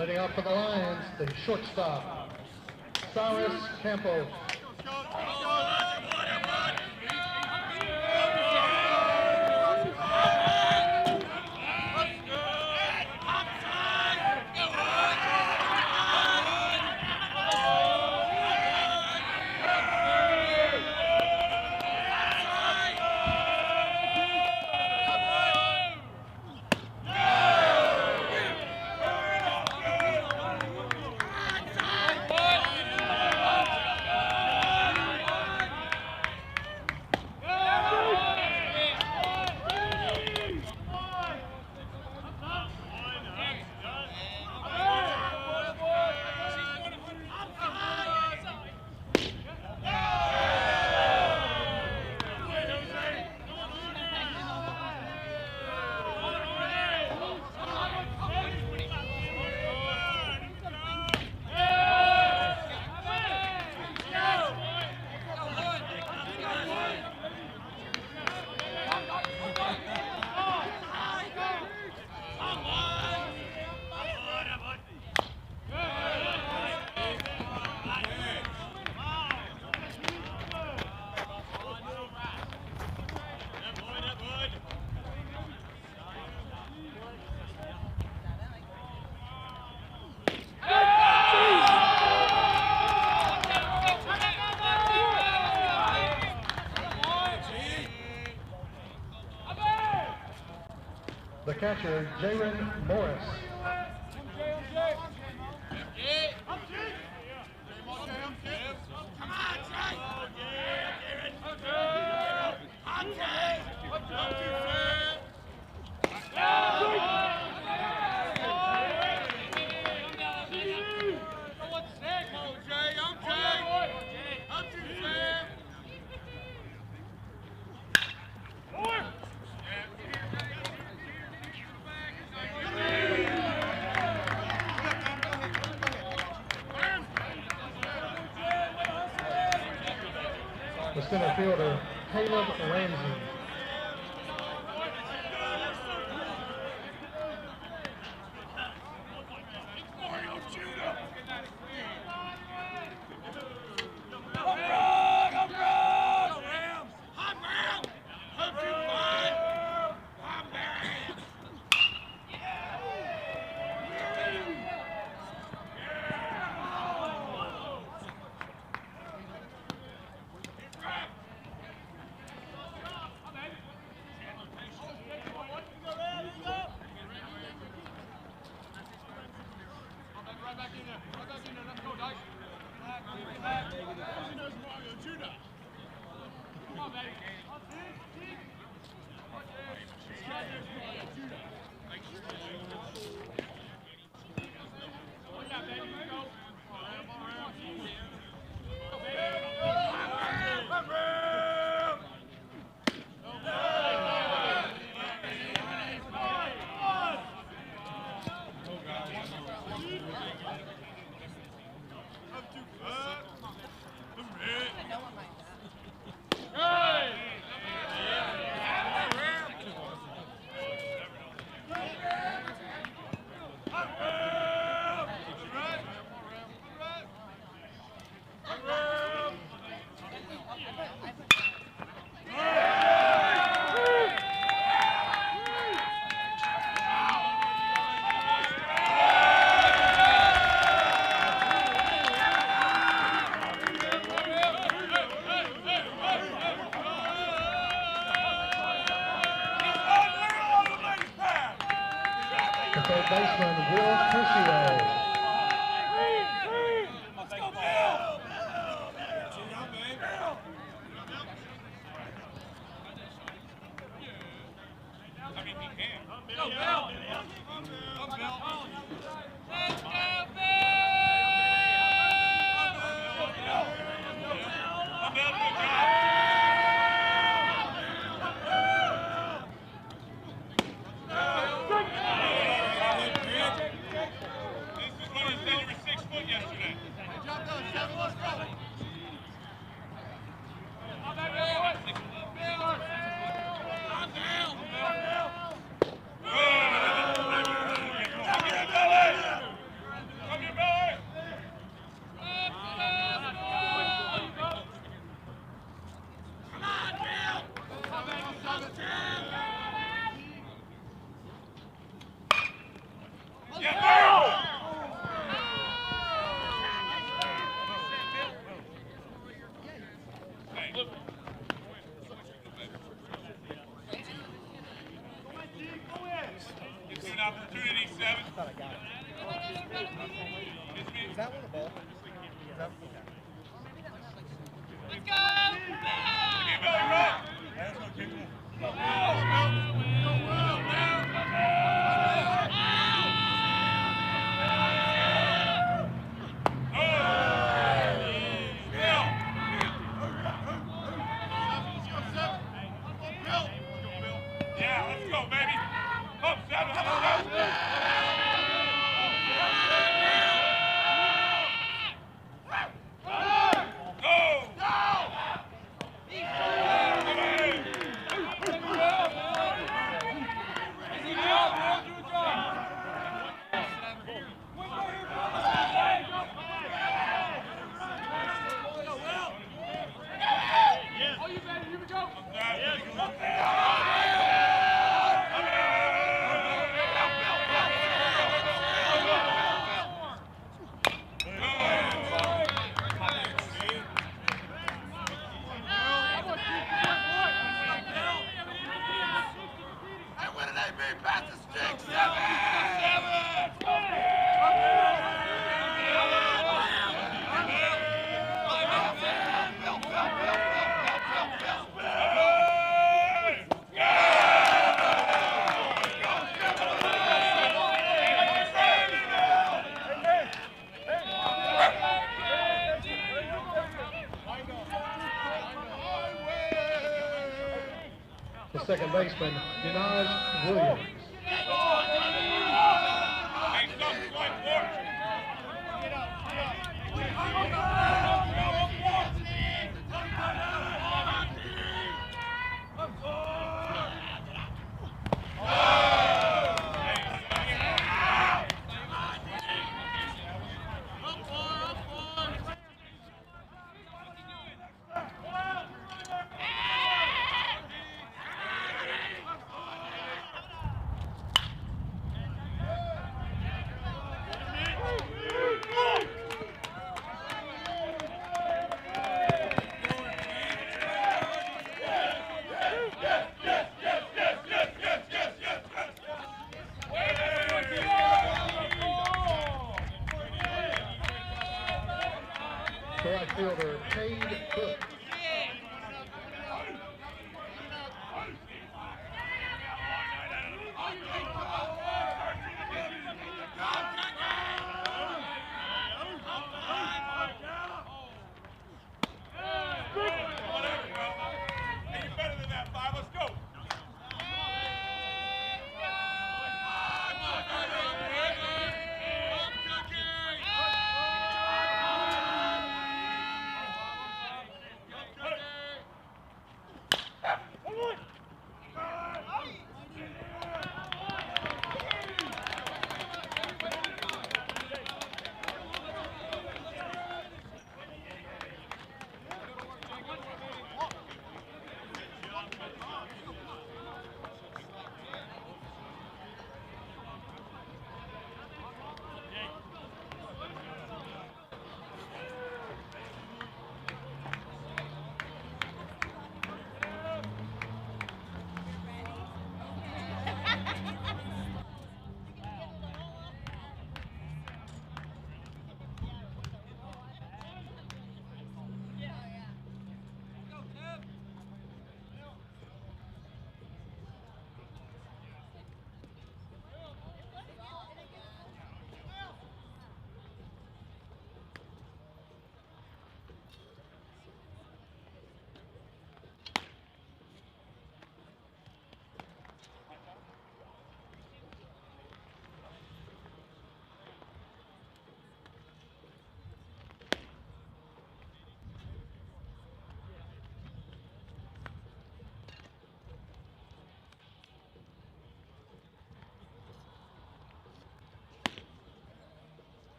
Leading up for the Lions, the shortstop, Cyrus Campos. The catcher, Jaron Morris. The center fielder, Caleb Ramsey. The third baseman, Will Curcio. opportunity, 7. I thought I got it. Is that one a ball? Is that okay? Let's go! Billy, run! That's going to kick him. Go, Will! Go, Will! Down! Yeah, let's go, baby. Come, 7, let's go. The second baseman, Denaj Williams. The right fielder, Cade Cook.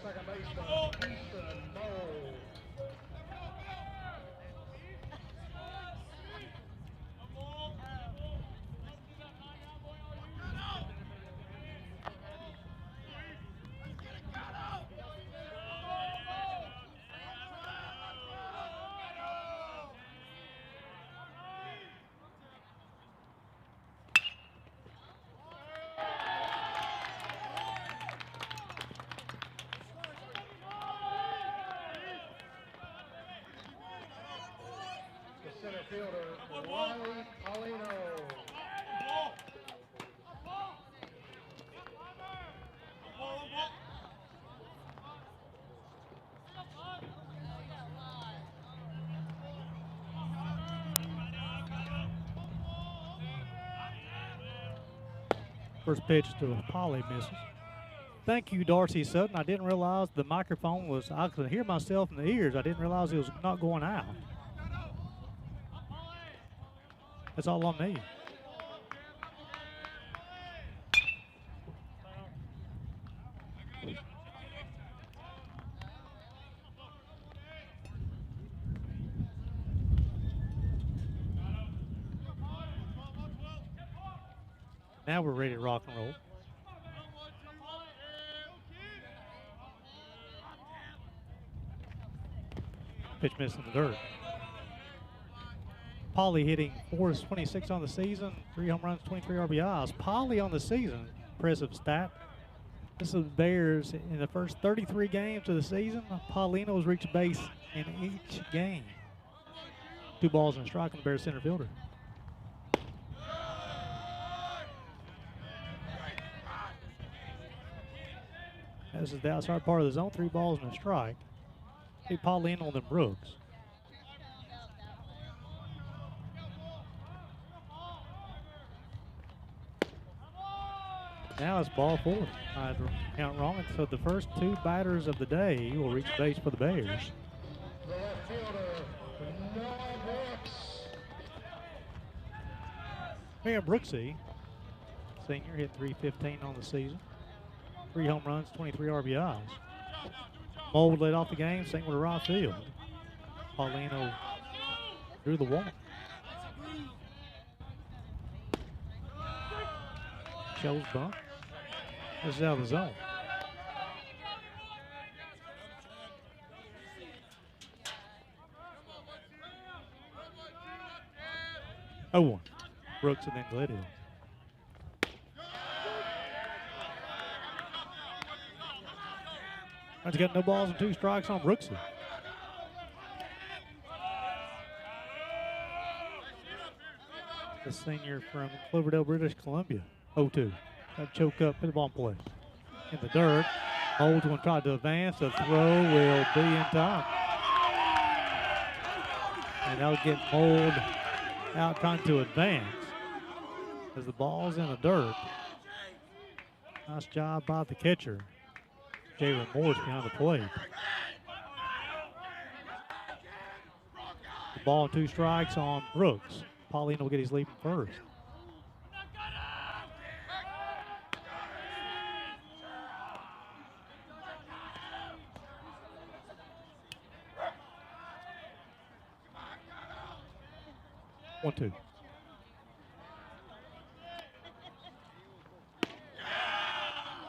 second baseman, Houston Mole. Center fielder, Riley Paulino. First pitch to Polly misses. Thank you, Darcy Sutton. I didn't realize the microphone was, I could hear myself in the ears. I didn't realize it was not going out. That's all on me. Now we're ready to rock and roll. Pitch missed in the dirt. Polly hitting 426 on the season, 3 home runs, 23 RBIs. Polly on the season, impressive stat. This is the Bears in the first 33 games of the season. Paulino's reached base in each game. 2 balls and a strike on the Bears center fielder. This is the outside part of the zone, 3 balls and a strike. Hey, Paulino than Brooks. Now it's ball 4. I count wrong, and so the first 2 batters of the day will reach base for the Bears. The left fielder, Noah Brooks. Mayor Brooksy, senior, hit 315 on the season. 3 home runs, 23 RBIs. Mold led off the game, single to right field. Paulino drew the walk. Shows bunt. This is out of the zone. 0-1. Brooks and then Gledhill. He's got no balls and 2 strikes on Brooksy. The senior from Cloverdale, British Columbia. 0-2. Got choke up, hit the ball in play. In the dirt. Holds one, tried to advance. The throw will be in time. And that'll get Mold out trying to advance. As the ball's in the dirt. Nice job by the catcher. Jalen Morris behind the plate. The ball and 2 strikes on Brooks. Paulino will get his lead from first. One, 2.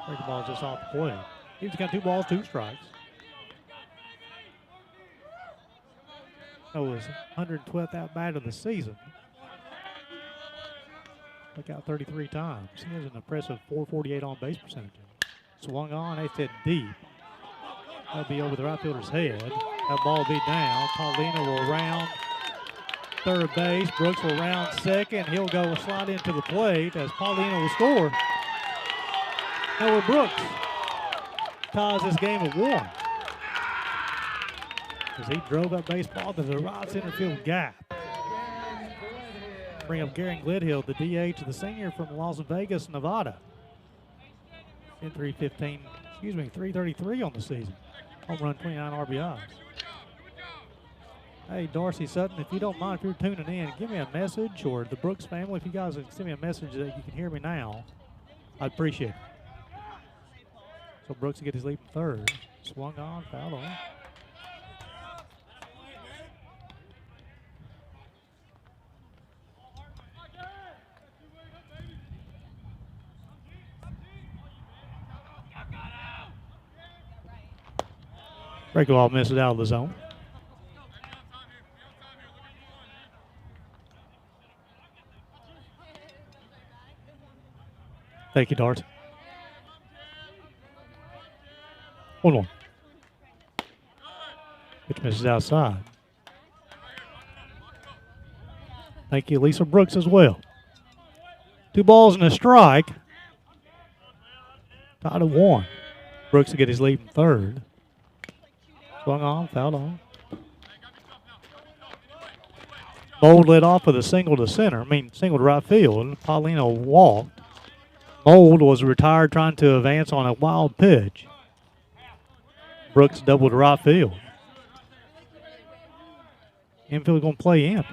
The ball just off the plate. He's got 2 balls, 2 strikes. That was 112th at bat of the season. Look out 33 times. He has an impressive 448 on base percentage. Swung on, they said deep. That'll be over the right fielder's head. That ball will be down. Paulino will round third base. Brooks will round second. He'll go slide into the plate as Paulino will score. Howard Brooks ties this game at 1 as he drove that baseball to the right center field gap. Bring up Gary Gledhill, the DH of the senior from Las Vegas, Nevada. In 333 on the season. Home run, 29 RBIs. Hey, Darcy Sutton, if you don't mind, if you're tuning in, give me a message, or the Brooks family, if you guys would send me a message that you can hear me now, I'd appreciate it. So Brooks will get his lead from third. Swung on, foul on. Breaking ball misses out of the zone. Thank you, Darcy. 1-1. Pitch misses outside. Thank you, Lisa Brooks, as well. 2 balls and a strike. Tied at 1. Brooks to get his lead in third. Swung on, fouled on. Mold led off with a single to center. Single to right field. Paulino walked. Mold was retired trying to advance on a wild pitch. Brooks doubled to right field. Infield going to play in.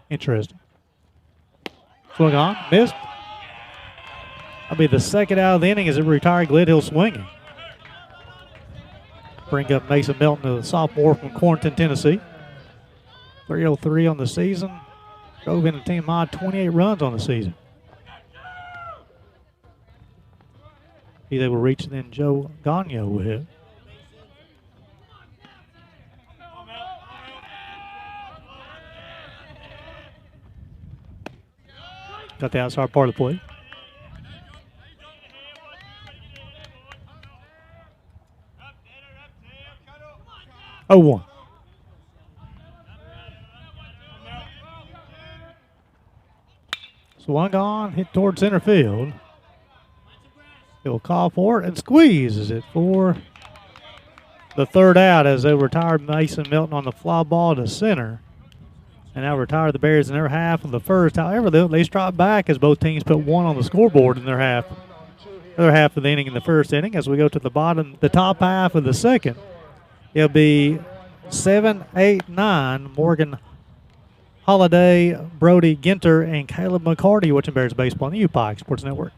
Interesting. Swung on, missed. That'll be the second out of the inning as it retired Glidhill swinging. Bring up Mason Melton, the sophomore from Quaranton, Tennessee. 303 on the season. Drove in a team high 28 runs on the season. He's able to reach, and then Joe Gagno will hit. Got the outside part of the play. Oh, 1. Swung on, hit towards center field. He'll call for it and squeezes it for the third out as they retired Mason Milton on the fly ball to center. And now retire the Bears in their half of the first. However, they strike back as both teams put 1 on the scoreboard in their half. Other half of the inning in the first inning. As we go to the top half of the second, it'll be 7, 8, 9. Morgan Holiday, Brody Ginter, and Caleb McCarty watching Bears baseball on the UPIKE Sports Network.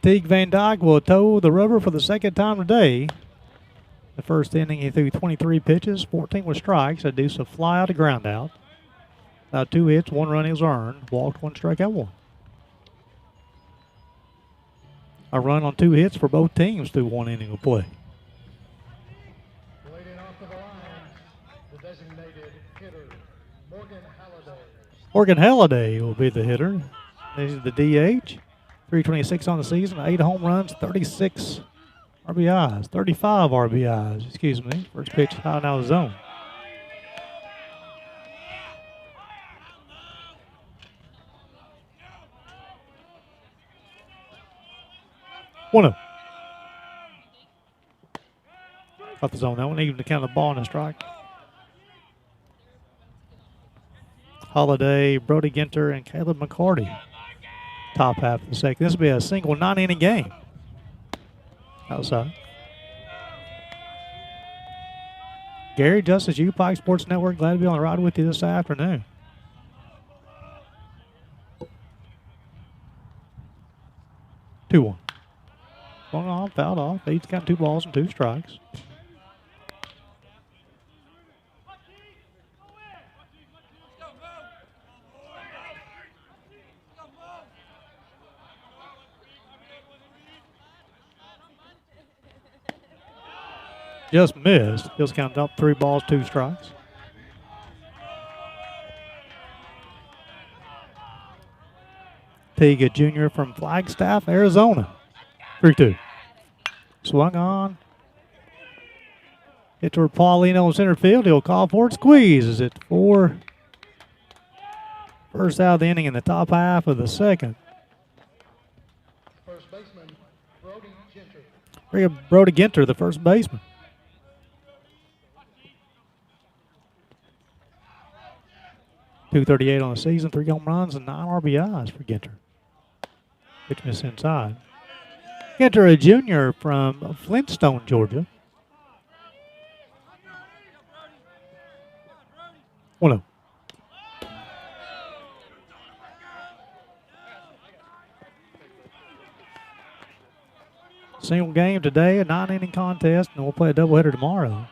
Teague Van Dyke will toe the rubber for the second time today. The first inning, he threw 23 pitches, 14 with strikes, a deuce of fly out, a ground out. About 2 hits, 1 run is earned, walked 1, strikeout 1. A run on 2 hits for both teams through 1 inning of play. Leading off to the line, the designated hitter, Morgan Halliday. Morgan Halliday will be the hitter. This is the DH. 326 on the season, 8 home runs, 36 RBIs, 35 RBIs, excuse me. First pitch high and out of the zone. One up. Off the zone, that one, even to count the ball and a strike. Holiday, Brody Ginter, and Caleb McCarty. Top half of the second. This will be a single 9-inning game. Outside. Gary Justice, UPIKE Sports Network. Glad to be on the ride with you this afternoon. Two one. Going on, fouled off. He's got 2 balls and 2 strikes. Just missed. Just counted up 3 balls, 2 strikes. Teague, Jr. from Flagstaff, Arizona. 3-2. Swung on. Hit toward Paulino in center field. He'll call for it. Squeezes it for first out of the inning in the top half of the second. First baseman, Genter. Bring up Brody Ginter, the first baseman. .238 on the season, 3 home runs and 9 RBIs for Ginter. Pitch miss inside. Ginter, a junior from Flintstone, Georgia. 1-0. Single game today, a 9-inning contest, and we'll play a doubleheader tomorrow.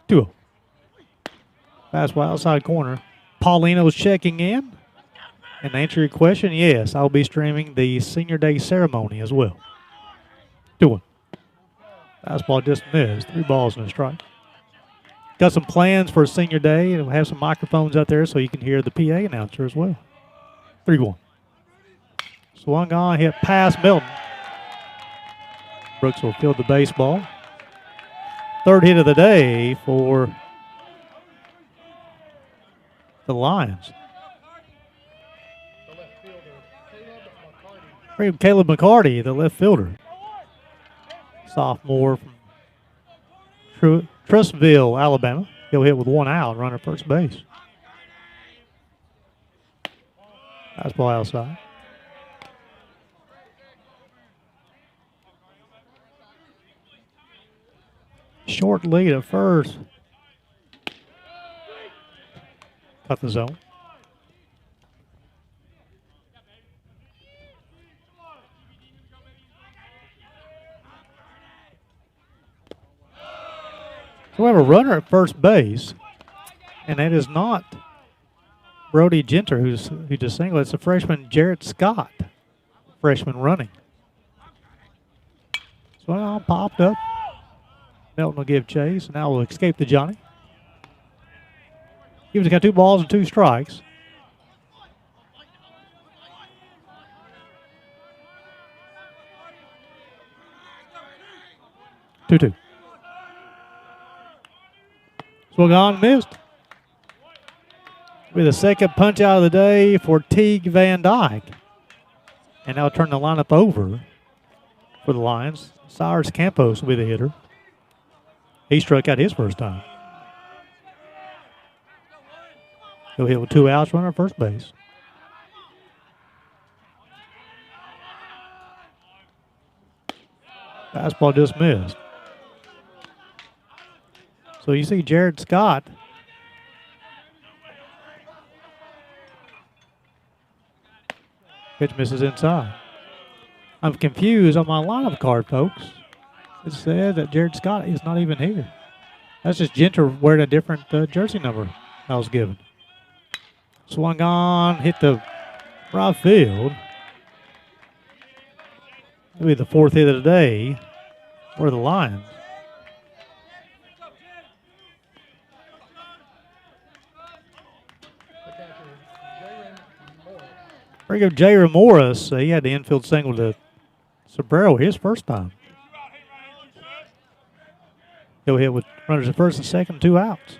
Two. Fastball outside corner. Paulino's checking in. And to answer your question, yes, I'll be streaming the Senior Day ceremony as well. 2-1. Fastball just missed. 3 balls and a strike. Got some plans for Senior Day. We'll have some microphones out there so you can hear the PA announcer as well. 3-1. Swung on, hit past Milton. Brooks will field the baseball. Third hit of the day for the Lions. The left fielder, Caleb McCarty, the left fielder. Sophomore from Trussville, Alabama. He'll hit with 1 out, runner first base. Fastball outside. Short lead at first. Cut the zone. So we have a runner at first base, and that is not Brody Ginter, who just singled. It's a freshman, Jarrett Scott, freshman running. So popped up. Melton will give chase, and now will escape to Johnny. He's got 2 balls and 2 strikes. Two. Swung on, missed. With a second punch out of the day for Teague Van Dyke. And now turn the lineup over for the Lions. Cyrus Campos will be the hitter. He struck out his first time. He'll hit with 2 outs, runner at first base. Fastball just missed. So you see Jared Scott pitch misses inside. I'm confused on my lineup card, folks. It said that Jared Scott is not even here. That's just Ginter wearing a different jersey number I was given. Swung on, hit the right field. It'll be the 4th hit of the day for the Lions. the catcher, Jaron Morris. Bring up Jaron Morris. He had the infield single to Sombrero his first time. He'll hit with runners at first and second, 2 outs.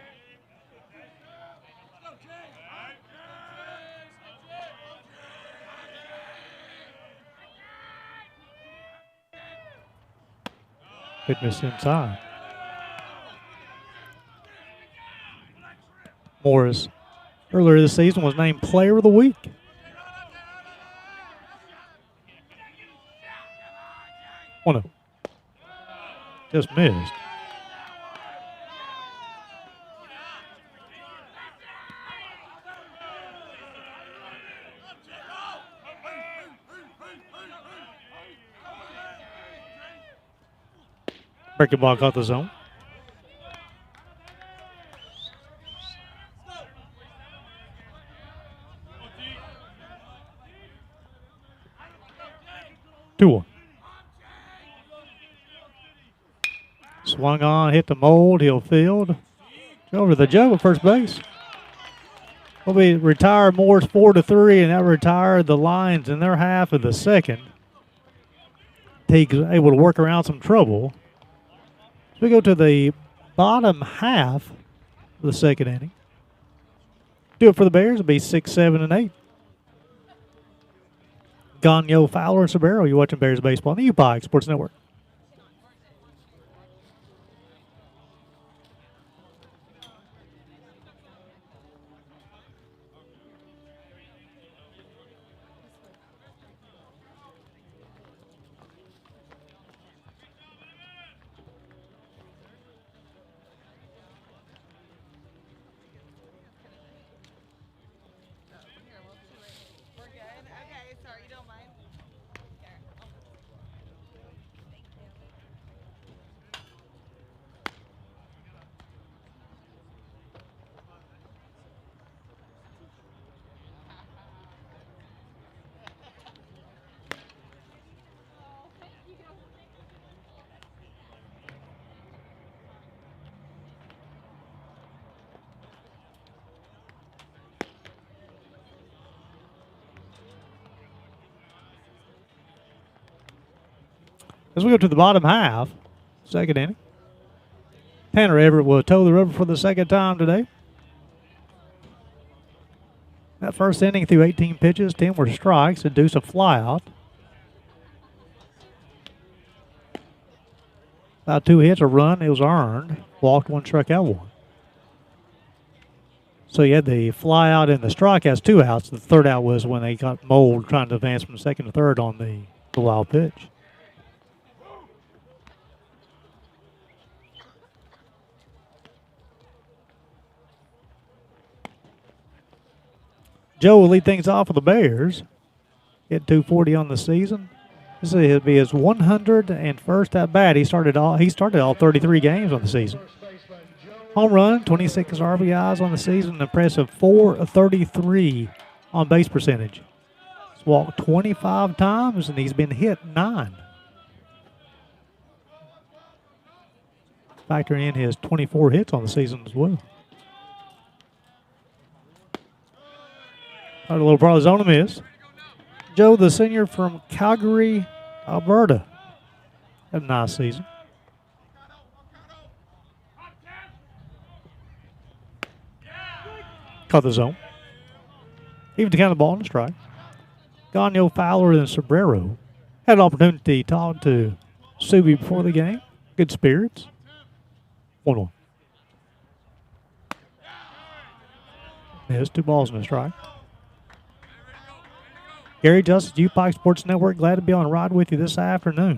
Pitch miss inside. Morris, earlier this season, was named Player of the Week. Just missed. Breaking ball caught the zone. Two. Swung on, hit the mold. He'll field. Over the jug at first base. Will be retired Morris 4-3, and that retired the Lions in their half of the second. Teague's able to work around some trouble. So we go to the bottom half of the second inning. Do it for the Bears. It'll be 6, 7, and 8. Gagnon, Fowler, and Sabero. You're watching Bears Baseball on the UPIKE Sports Network. We're good? Okay, sorry, you don't mind? Here. Thank you. Oh, thank you. As we go to the bottom half, second inning, Tanner Everett will toe the river for the second time today. That first inning threw 18 pitches, 10 were strikes, and deuce a flyout. About 2 hits, a run, it was earned. Walked one, struck out one. So you had the flyout and the strikeouts, 2 outs. The third out was when they got Mold trying to advance from second to third on the wild pitch. Joe will lead things off for the Bears. Hit 240 on the season. This will be his 101st at bat. He started all 33 games on the season. Home run, 26 RBIs on the season, an impressive 433 on base percentage. He's walked 25 times and he's been hit 9. Factoring in his 24 hits on the season as well. A little part of the zone of miss. Joe, the senior from Calgary, Alberta. Had a nice season. Caught the zone. Even to count the ball on the strike. Gagnon, Fowler, and Sombrero had an opportunity to talk to Subi before the game. Good spirits. 1-1. Missed 2 balls and a strike. Gary Justice, UPIKE Sports Network, glad to be on a ride with you this afternoon.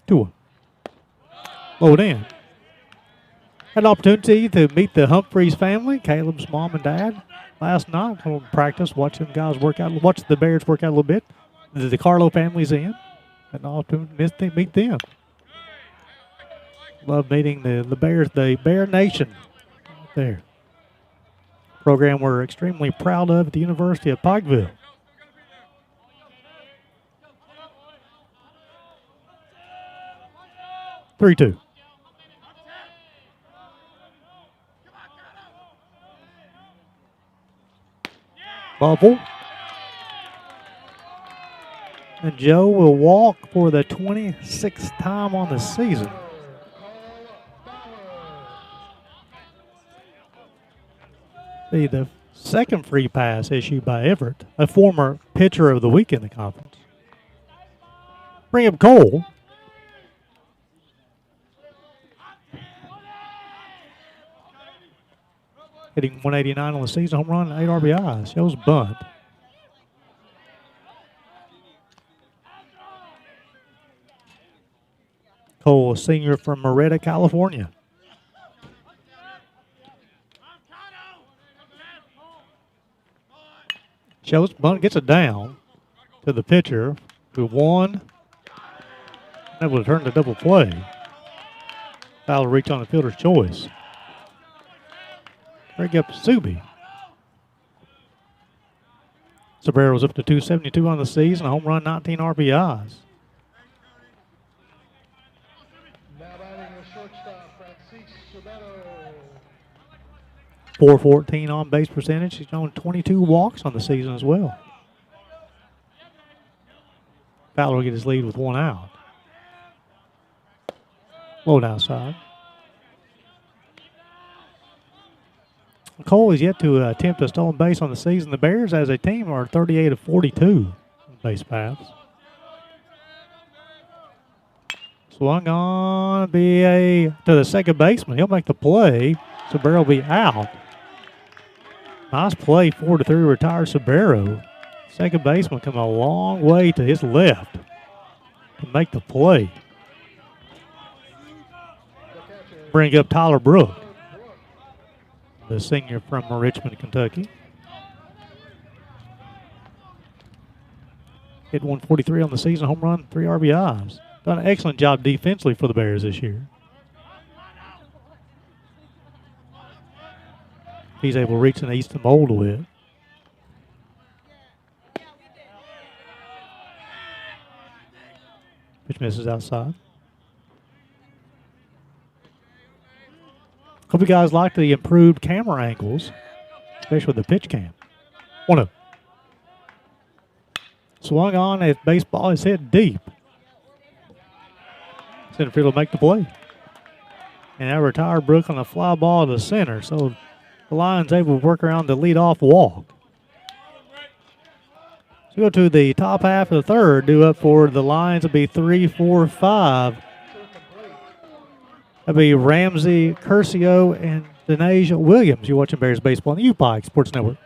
Tua. Load in. Had an opportunity to meet the Humphreys family, Caleb's mom and dad, last night. Come to practice, watch them guys work out, watch the Bears work out a little bit. The DiCarlo family's in. Had an opportunity to meet them. Love meeting the Bears, the Bear Nation there. Program we're extremely proud of at the University of Pikeville. Three-two. Bubble. And Joe will walk for the 26th time on the season. The second free pass issued by Everett, a former pitcher of the week in the conference. Bring up Cole. Hitting 189 on the season, home run, 8 RBIs. Shows bunt. Cole, a senior from Moretta, California. Shows bunt, gets it down to the pitcher who won. That would have turned a double play. Foul to reach on the fielder's choice. Bring up Subi. Sombrero's up to 272 on the season, home run, 19 RBIs. Now batting the shortstop, Francis Sabero. 414 on base percentage. He's shown 22 walks on the season as well. Fowler will get his lead with 1 out. Low outside. McCoy is yet to attempt a stolen base on the season. The Bears, as a team, are 38 of 42 base paths. Swung on, to the second baseman. He'll make the play. Sabero will be out. Nice play, 4-3, retires Sabero. Second baseman come a long way to his left to make the play. Bring up Tyler Brook, the senior from Richmond, Kentucky. Hit 143 on the season, home run, 3 RBIs. Done an excellent job defensively for the Bears this year. He's able to reach in the Easton Mold with. Pitch misses outside. Hope you guys like the improved camera angles, especially with the pitch cam. 1-0. Swung on as baseball is hit deep. Center field will make the play. And now retire Brook on a fly ball to center. So the Lions able to work around the leadoff walk. So go to the top half of the third. Due up for the Lions will be 3, 4, 5. That'll be Ramsey, Curcio, and Denasia Williams. You're watching Bears baseball on the UPIKE Sports Network.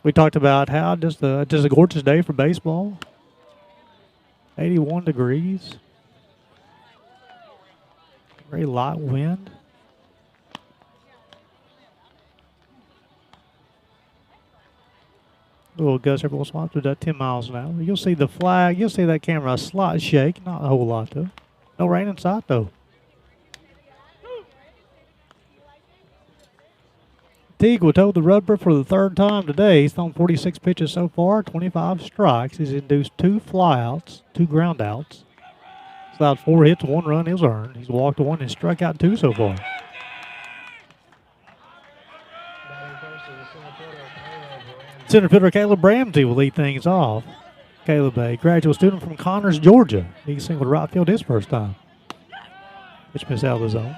We talked about how just a gorgeous day for baseball. 81 degrees. Very light wind. A little gust every once in a while to about 10 miles an hour. You'll see the flag. You'll see that camera a slight shake. Not a whole lot, though. No rain inside, though. Teague will toe the rubber for the third time today. He's thrown 46 pitches so far, 25 strikes. He's induced 2 flyouts, 2 groundouts. He's allowed 4 hits, 1 run is earned. He's walked 1 and struck out 2 so far. Center fielder Caleb Ramsey will lead things off. Caleb, a graduate student from Connors, Georgia. He singled right field his first time. Pitch miss out of the zone.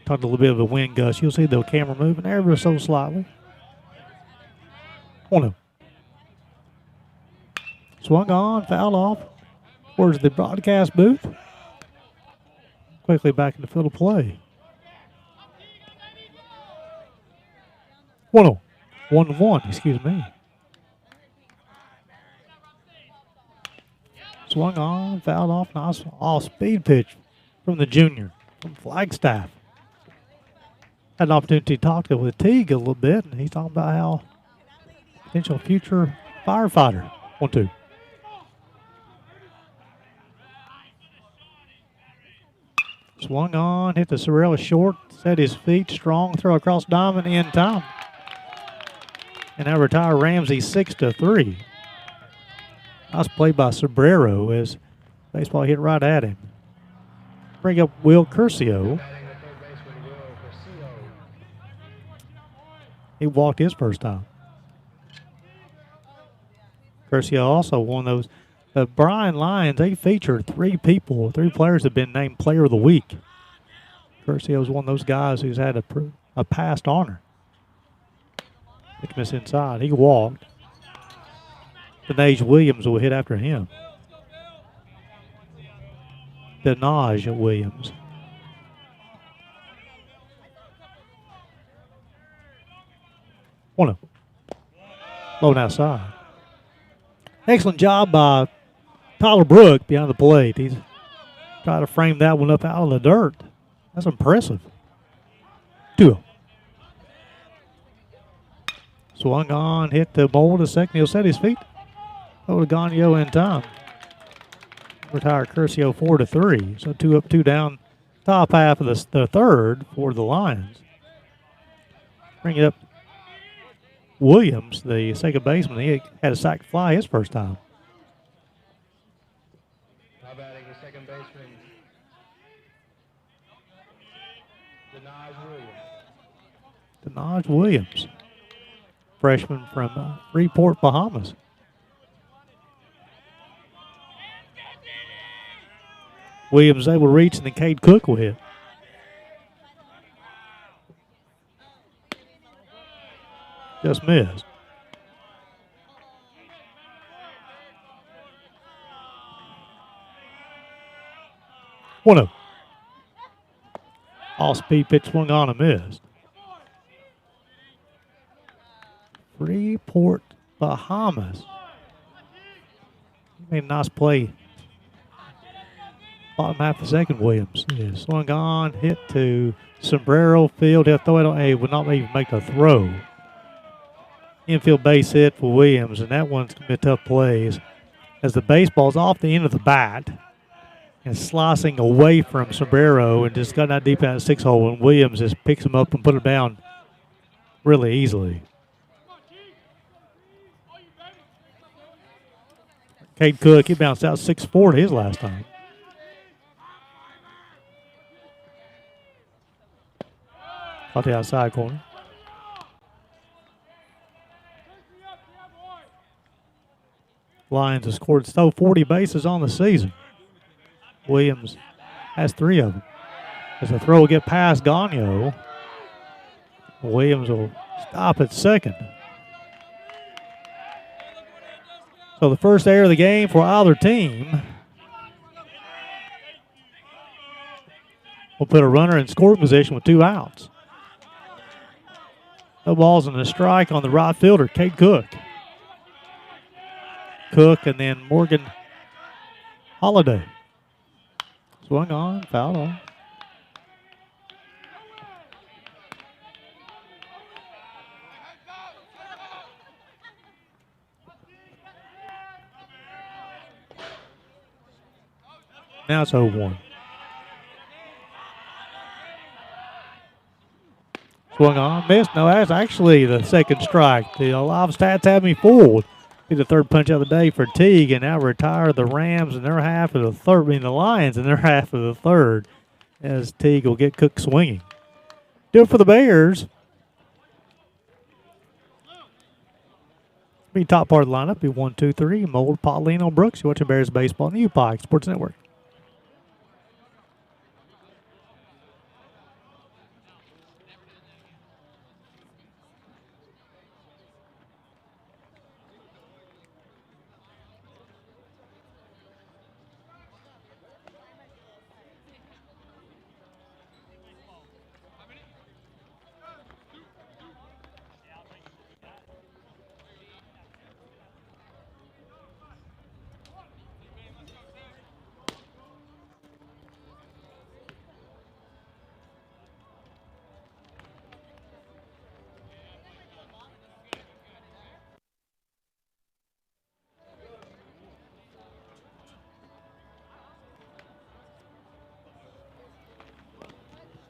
Talked a little bit of a wind gust. You'll see the camera moving ever so slightly. 1-0. Swung on, fouled off. Towards the broadcast booth. Quickly back in the field of play. 1-0. 1-1, excuse me. Swung on, fouled off. Nice off-speed pitch from the junior from Flagstaff. Had an opportunity to talk with Teague a little bit, and he's talking about how potential future firefighter. 1-2. Swung on, hit the Sorella short, set his feet, strong throw across diamond in time. And now retire Ramsey 6-3. Nice play by Sobrero as baseball hit right at him. Bring up Will Curcio. He walked his first time. Curcio also one of those. The Bryan Lions, they featured 3 players have been named Player of the Week. Curcio is one of those guys who's had a past honor. Pitch miss inside. He walked. Denasia Williams will hit after him. Denasia Williams. Low outside. Excellent job by Tyler Brook behind the plate. He's trying to frame that one up out of the dirt. That's impressive. 2-0. Swung on, hit the mold a second. He'll set his feet. Odegonio in time. Retire Curcio 4-3. So 2 up, 2 down. Top half of the third for the Lions. Bring it up. Williams, the second baseman, he had a sac fly his first time. Now batting the second baseman, Denaj Williams, freshman from Freeport, Bahamas. Williams able to reach, and then Cade Cook will hit. Just missed. One of off-speed pitch swung on and missed. Freeport, Bahamas. He made a nice play. Bottom half of the second, Williams. Yeah, swung on, hit to Sombrero Field. He'll throw it on. He would not even make the throw. Infield base hit for Williams, and that one's going to be a tough play as the baseball's off the end of the bat and slicing away from Sombrero and just got that deep out of the 6-hole, and Williams just picks him up and put it down really easily. Cade Cook, he bounced out 6-4 to his last time. Off the outside corner. Lions have scored 40 bases on the season. Williams has 3 of them. As the throw will get past Gagno, Williams will stop at second. So the first error of the game for either team will put a runner in scoring position with 2 outs. No balls and a strike on the right fielder, Cade Cook. Cook and then Morgan Holiday. Swung on, foul on. Now it's 0-1. Swung on, missed. No, that's actually the second strike. The live stats have me fooled. Be the third punch of the day for Teague, and now retire the Rams in their half of the third, the Lions in their half of the third, as Teague will get Cook swinging. Do it for the Bears. Be top part of the lineup. Be 1, 2, 3. Mold, Paulino, Brooks. You watching Bears baseball on the UPIKE Sports Network.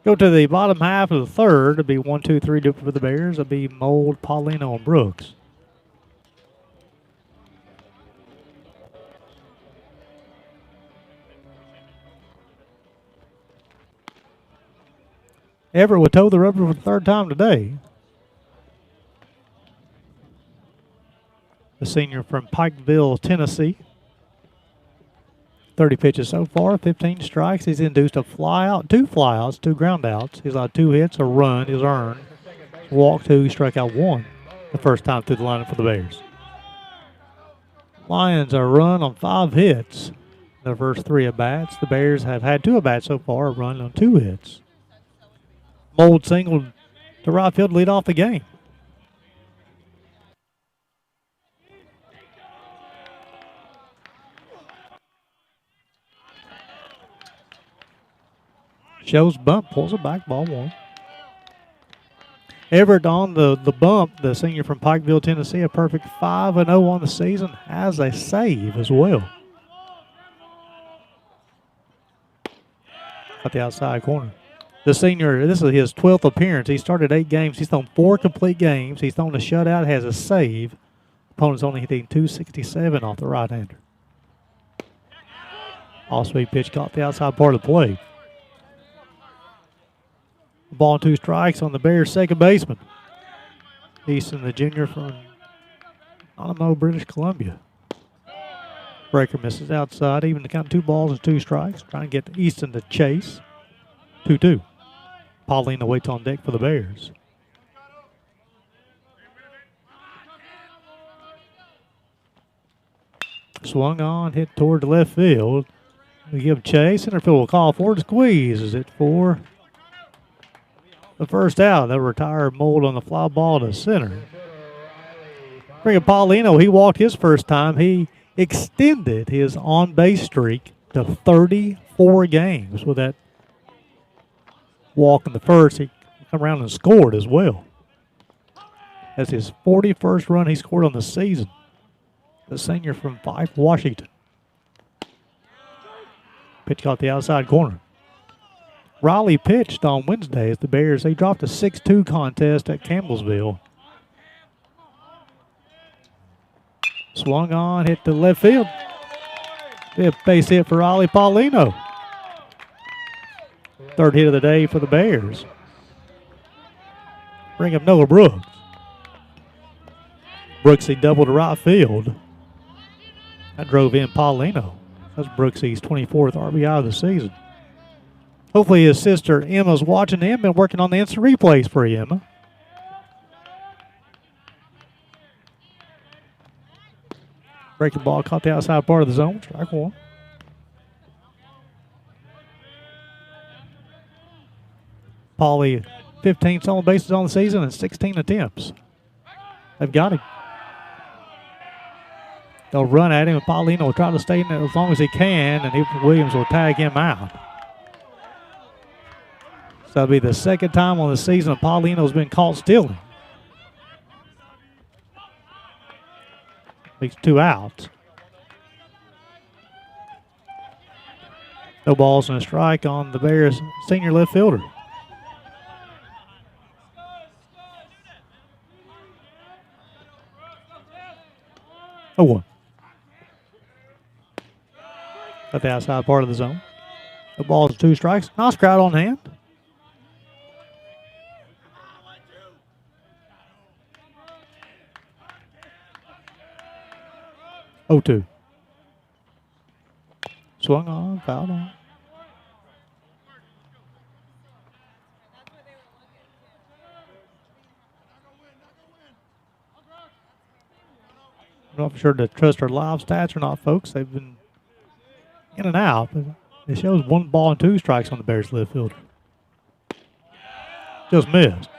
Go to the bottom half of the third. It'll be 1, 2, 3 for the Bears. It'll be Mold, Paulino, and Brooks. Everett would toe the rubber for the third time today. The senior from Pikeville, Tennessee. 30 pitches so far, 15 strikes. He's induced a flyout, 2 flyouts, 2 groundouts. He's allowed 2 hits, a run, he's earned. Walked 2, struck out 1 the first time through the lineup for the Bears. Lions are run on 5 hits. Their first 3 at-bats. The Bears have had 2 at-bats so far, a run on 2 hits. Mold singled to right field to lead off the game. Shows bunt, pulls it back, ball 1. Everett on the bump, the senior from Pikeville, Tennessee, a perfect 5-0 on the season, has a save as well. At the outside corner. The senior, this is his 12th appearance. He started 8 games. He's thrown 4 complete games. He's thrown a shutout, has a save. Opponent's only hitting .267 off the right-hander. Off-speed pitch caught the outside part of the plate. Ball and 2 strikes on the Bears' second baseman. Easton, the junior from Onamo, British Columbia. Breaker misses outside, even to count 2 balls and 2 strikes. Trying to get Easton to chase. 2-2. Paulino waits on deck for the Bears. Swung on, hit toward the left field. We give chase. Center field will call for it. Squeezes it for the first out. They'll retire Mold on the fly ball to center. Bring up Paulino. He walked his first time. He extended his on-base streak to 34 games with that walk in the first. He come around and scored as well. That's his 41st run he scored on the season. The senior from Fife, Washington. Pitch caught the outside corner. Raleigh pitched on Wednesday as the Bears, they dropped a 6-2 contest at Campbellsville. Swung on, hit to left field. Base hit for Raleigh Paulino. Third hit of the day for the Bears. Bring up Noah Brooks. Brooksy doubled to right field. That drove in Paulino. That's Brooksy's 24th RBI of the season. Hopefully his sister Emma's watching him. Been working on the instant replays for you, Emma. Breaking ball caught the outside part of the zone. Strike one. Paulie, 15 stolen bases on the season and 16 attempts. They've got him. They'll run at him, and Paulino will try to stay in it as long as he can, and Williams will tag him out. So that'll be the second time on the season Paulino's been caught stealing. Makes 2 outs. No balls and a strike on the Bears' senior left fielder. Oh, 1. At the outside part of the zone. The ball is 2 strikes. Nice crowd on hand. 0-2. Swung on, fouled on. I'm not sure to trust our live stats or not, folks. They've been in and out. But it shows 1 ball and 2 strikes on the Bears left fielder. Just missed.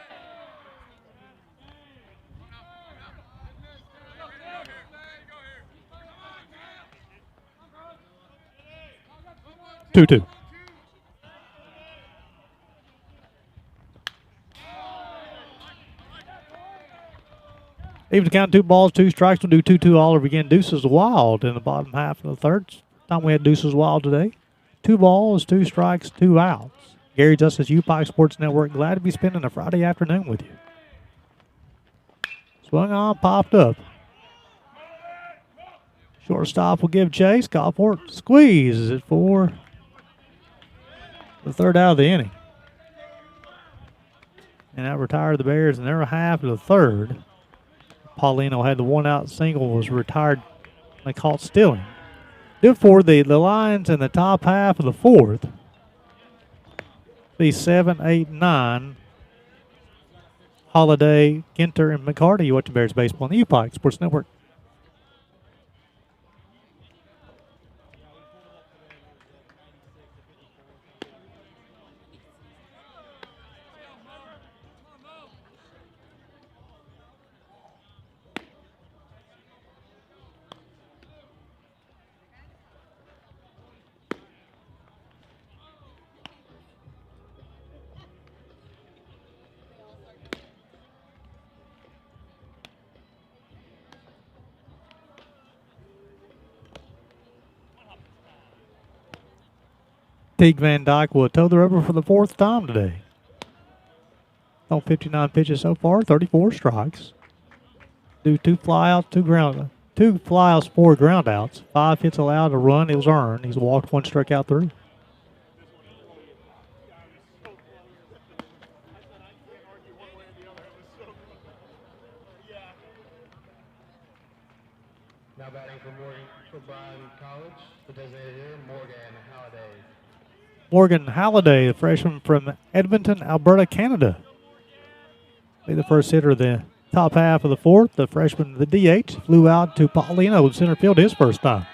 Two. Even to count 2 balls, 2 strikes, we'll do 2-2 all over again. Deuces Wild in the bottom half of the third. Time we had Deuces Wild today. 2 balls, 2 strikes, 2 outs. Gary Justice, UPIKE Sports Network. Glad to be spending a Friday afternoon with you. Swung on, popped up. Shortstop will give chase. Call for it. Squeezes it for the third out of the inning. And that retired the Bears in their half of the third. Paulino had the 1-out single, was retired. They caught stealing. Therefore, the Lions in the top half of the fourth. Be 7, 8, 9. Holiday, Ginter, and McCarty. You watch the Bears baseball on the UPIKE Sports Network. Teague Van Dyke will toe the rubber for the 4th time today. On 59 pitches so far, 34 strikes. Do 2 flyouts, 2 flyouts, 4 groundouts. 5 hits allowed, a run is earned. He's walked 1, strikeout 3. Now batting for Bryan College, the designated hitter, Morgan Halliday. Morgan Halliday, the freshman from Edmonton, Alberta, Canada. Be the first hitter of the top half of the 4th. The freshman, the DH, flew out to Paulino in center field his first time.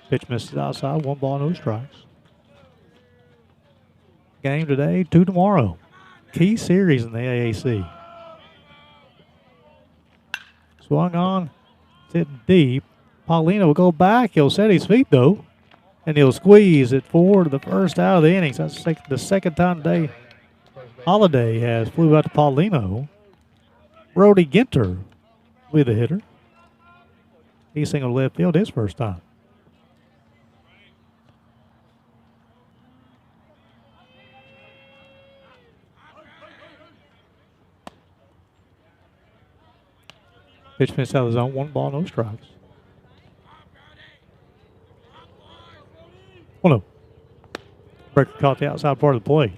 Pitch misses outside, 1 ball, no strikes. Game today, 2 tomorrow. Key series in the AAC. Swung on, it's hit deep. Paulino will go back. He'll set his feet, though, and he'll squeeze it forward to the first out of the innings. That's the second time today Holiday has flew out to Paulino. Brody Ginter with the hitter. He singled left field his first time. Pitch missed out of the zone, 1 ball, no strikes. 1-0. Breaker caught the outside part of the plate.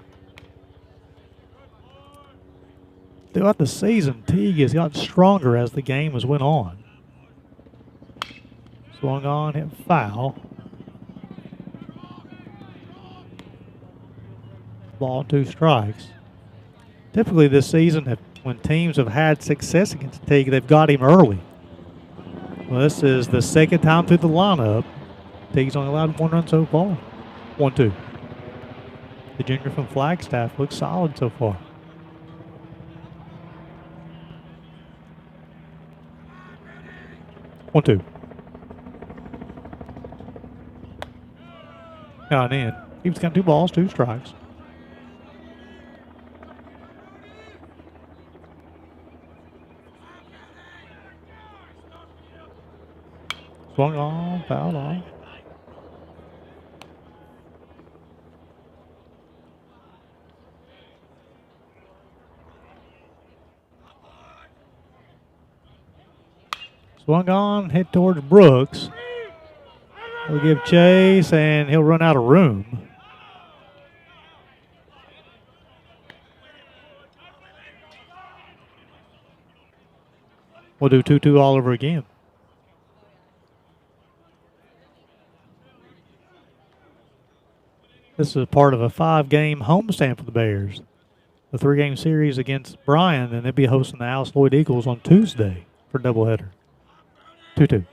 Throughout the season, Teague has gotten stronger as the game has went on. Swung on, hit foul. Ball, 2 strikes. Typically this season, when teams have had success against Teague, they've got him early. Well, this is the second time through the lineup. Teague's only allowed 1 run so far. 1-2. The junior from Flagstaff looks solid so far. One, 2. Got in. He's got 2 balls, 2 strikes. Swung on, fouled off. Swung on, hit towards Brooks. He'll give chase, and he'll run out of room. We'll do 2-2 all over again. This is part of a 5-game homestand for the Bears. The 3-game series against Bryan, and they'll be hosting the Alice Lloyd Eagles on Tuesday for a doubleheader. 2-2.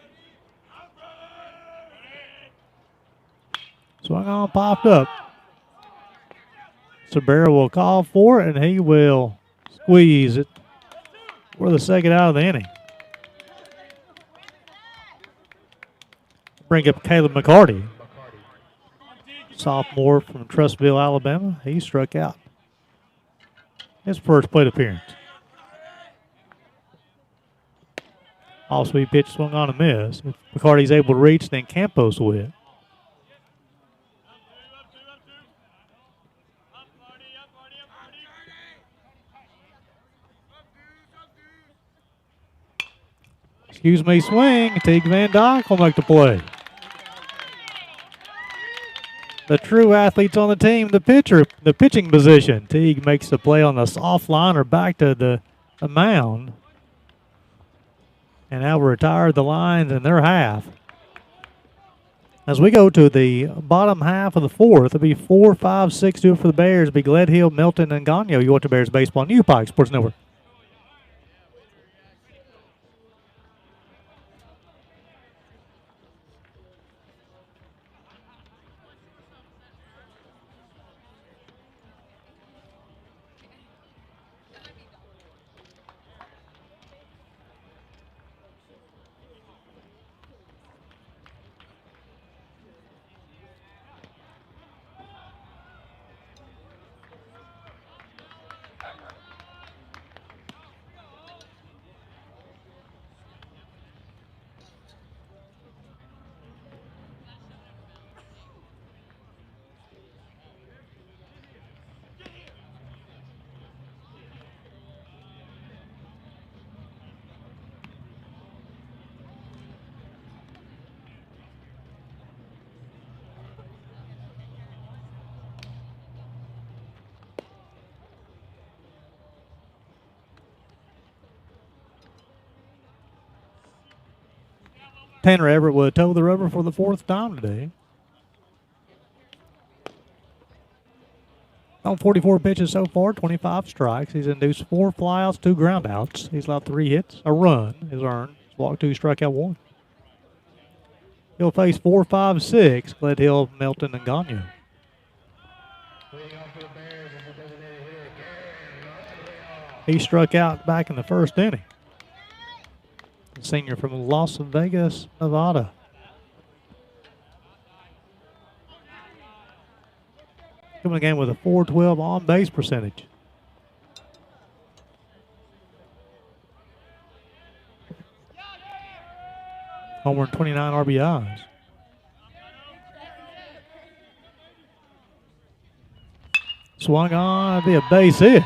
Swung on, popped up. Sabera will call for it, and he will squeeze it for the second out of the inning. Bring up Caleb McCarty, sophomore from Trustville, Alabama. He struck out his first plate appearance. Off-speed pitch swung on a miss. McCarty's able to reach, then Campos will hit. Excuse me, swing. Teague Van Dyke will make the play. The true athletes on the team, the pitcher, the pitching position. Teague makes the play on the soft line or back to the mound. And now retire the lines in their half. As we go to the bottom half of the 4th, it'll be 4, 5, 6 do it for the Bears. It'll be Gledhill, Milton, and Gagno. You watch the Bears baseball on UPIKE Sports Network. Tanner Everett would toe the rubber for the 4th time today. On 44 pitches so far, 25 strikes. He's induced 4 flyouts, 2 groundouts. He's allowed 3 hits. A run is earned. He's walked 2, strikeout 1. He'll face 4, 5, 6. Glad Hill, Melton, and Gagne. He struck out back in the 1st inning. The senior from Las Vegas, Nevada. Coming again with a .412 on-base percentage. Homer and 29 RBIs. Swung on, that'd be a base hit.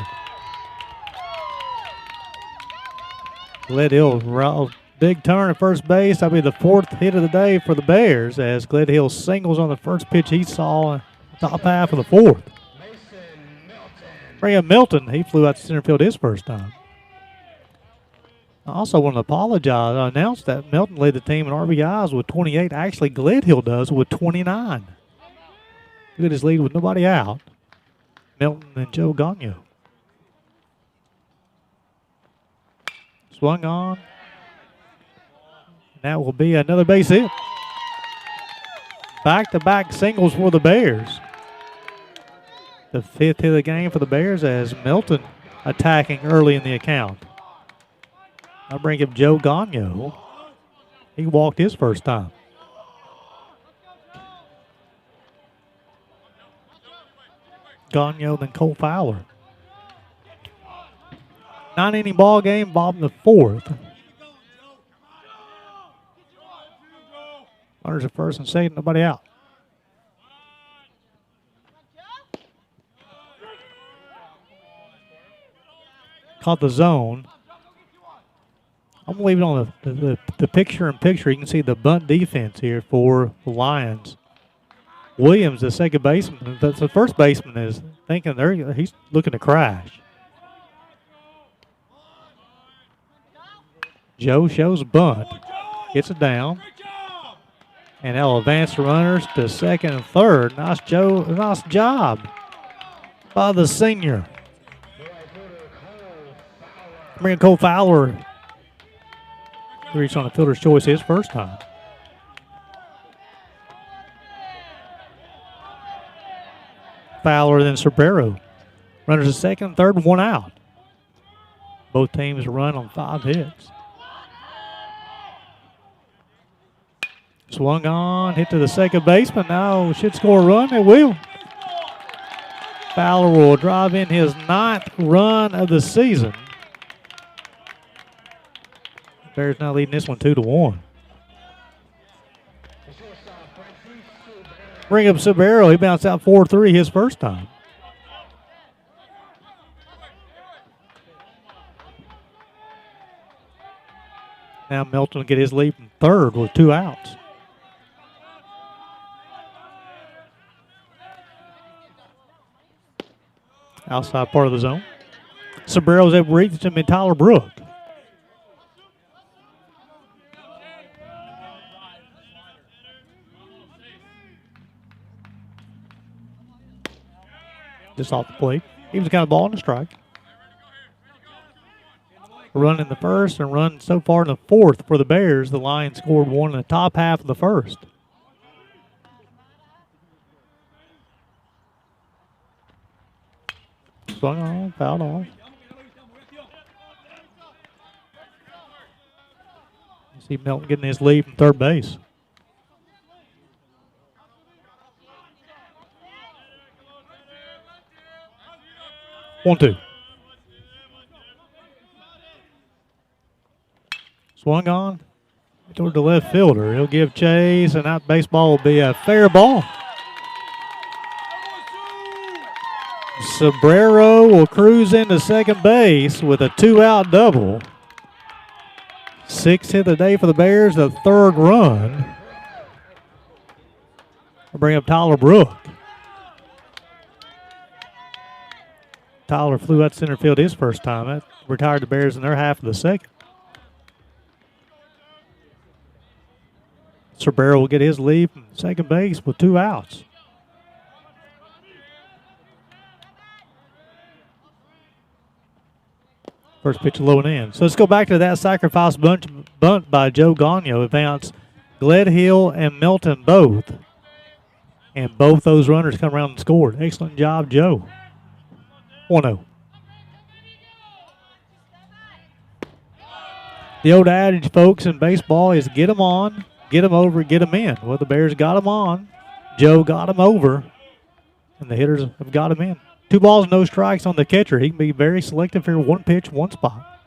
Gledhill, big turn at first base. That'll be the 4th hit of the day for the Bears as Gledhill singles on the first pitch he saw in the top half of the 4th. Bring up Milton. He flew out to center field his first time. I also want to apologize. I announced that Milton led the team in RBIs with 28. Actually, Gledhill does with 29. Look at his lead with nobody out. Milton and Joe Gagne. Swung on. That will be another base hit. Back-to-back singles for the Bears. The 5th hit of the game for the Bears as Milton attacking early in the account. I'll bring up Joe Gagne. He walked his first time. Gagne, then Cole Fowler. 9-inning ball game, bottom of the 4th. Runners at first and second, nobody out. Caught the zone. I'm going to leave it on the picture-in-picture. You can see the bunt defense here for the Lions. Williams, the second baseman, the first baseman is thinking he's looking to crash. Joe shows bunt, gets it down, and they'll advance the runners to second and third. Nice job by the senior. Bring Cole Fowler. Reached on the fielder's choice his first time. Fowler, then Cerbero. Runners at second, third, 1 out. Both teams run on 5 hits. Swung on, hit to the second baseman. Now should score a run. It will. Fowler will drive in his 9th run of the season. Bears now leading this one 2-1. Bring up Cerbero. He bounced out 4-3 his first time. Now Milton will get his lead from third with 2 outs. Outside part of the zone. Cebrero's able to reach him in Tyler Brook. Just off the plate. He was kind of ball in the strike. Run in the first and run so far in the 4th for the Bears. The Lions scored 1 in the top half of the 1st. Swung on, fouled off. You see Melton getting his lead from third base. One, two. Swung on toward the left fielder. He'll give chase, and that baseball will be a fair ball. Cebrero will cruise into second base with a 2-out double. 6th hit of the day for the Bears, the 3rd run. I'll bring up Tyler Brook. Tyler flew out center field his first time. That retired the Bears in their half of the 2nd. Cerbero will get his lead from second base with 2 outs. First pitch low and in. So let's go back to that sacrifice bunt by Joe Gagno. Advance Gledhill and Milton both. And both those runners come around and scored. Excellent job, Joe. 1-0. The old adage, folks, in baseball is get them on, get them over, get them in. Well, the Bears got them on. Joe got them over. And the hitters have got them in. 2 balls, no strikes on the catcher. He can be very selective here. 1 pitch, 1 spot.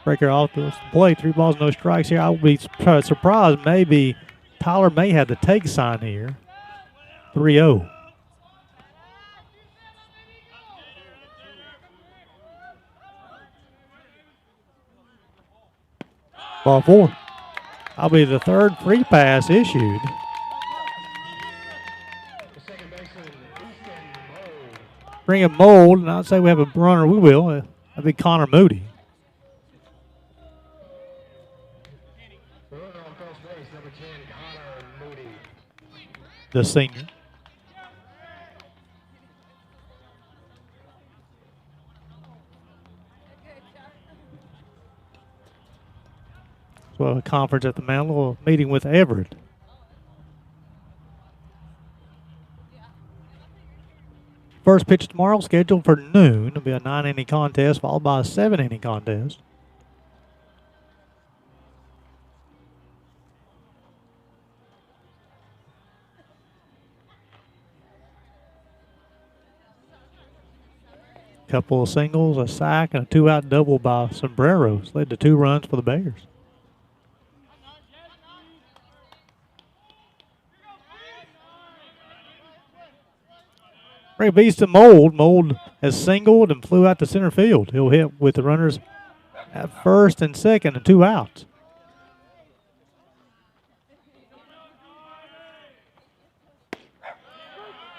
Breaker off the plate. 3 balls, no strikes here. I will be surprised. Maybe Tyler may have the take sign here. 3-0. Ball 4. I'll be the 3rd free pass issued. Bring a Mold, and I'd say we have a runner. We will. That'd be Connor Moody. The senior. So a conference at the Mound, a little meeting with Everett. First pitch tomorrow scheduled for noon. It'll be a 9-inning contest followed by a 7-inning contest. Couple of singles, a sack, and a 2-out double by Sombreros led to 2 runs for the Bears. Bring beats to Mold. Mold has singled and flew out to center field. He'll hit with the runners at first and second and 2 outs.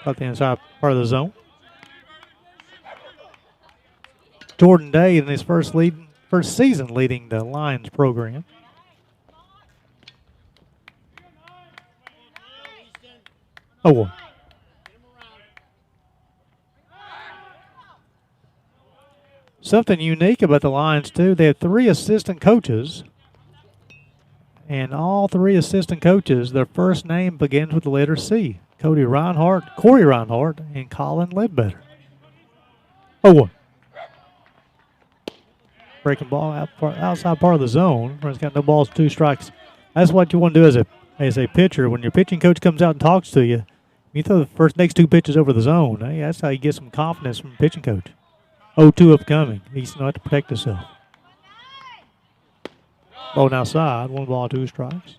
Got the inside part of the zone. Jordan Day in his first season leading the Lions program. Oh, well. Something unique about the Lions, too, they have 3 assistant coaches. And all 3 assistant coaches, their first name begins with the letter C. Corey Reinhardt, and Colin Ledbetter. Oh, one. Breaking ball outside part of the zone. He's got no balls, 2 strikes. That's what you want to do as a pitcher. When your pitching coach comes out and talks to you, you throw the next 2 pitches over the zone. Hey, that's how you get some confidence from the pitching coach. 0-2 upcoming. He's going to have to protect himself. Ball outside. 1 ball, 2 strikes.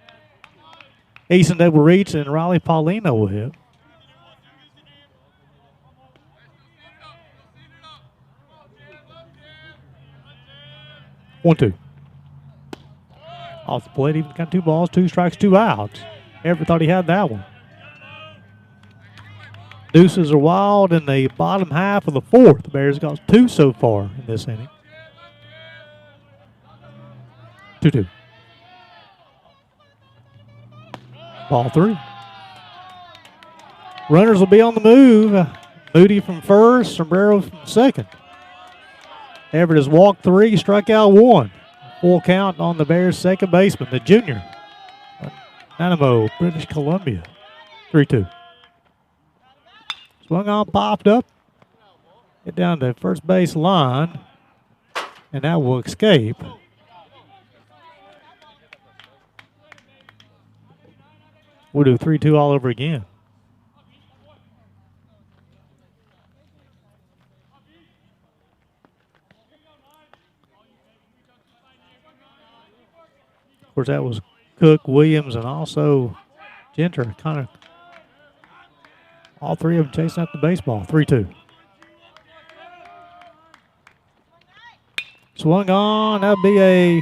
Easton double reach, and Riley Paulino will hit. One, 2. Off the plate, even got 2 balls, 2 strikes, 2 outs. Everett thought he had that one. Deuces are wild in the bottom half of the 4th. The Bears got 2 so far in this inning. 2-2. Ball 3. Runners will be on the move. Moody from first, Sombrero from second. Everett has walked 3, struck out 1. Full count on the Bears' second baseman, the junior. Nanaimo, British Columbia. 3-2. Swung on, popped up. Get down the first base line. And that will escape. We'll do 3-2 all over again. Of course, that was Cook, Williams, and also Genter. Kind of all 3 of them chasing up the baseball. 3-2. Swung on. That'll be a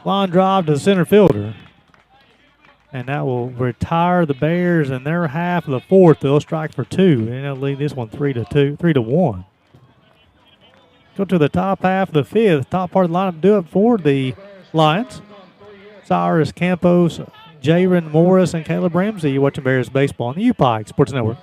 line drive to the center fielder. And that will retire the Bears in their half of the 4th. They'll strike for 2. And they'll lead this one 3-1. Go to the top half of the 5th. Top part of the lineup do it for the Lions. Cyrus Campos, Jaron Morris, and Caleb Ramsey. You're watching Bears Baseball on the UPIKE Sports Network.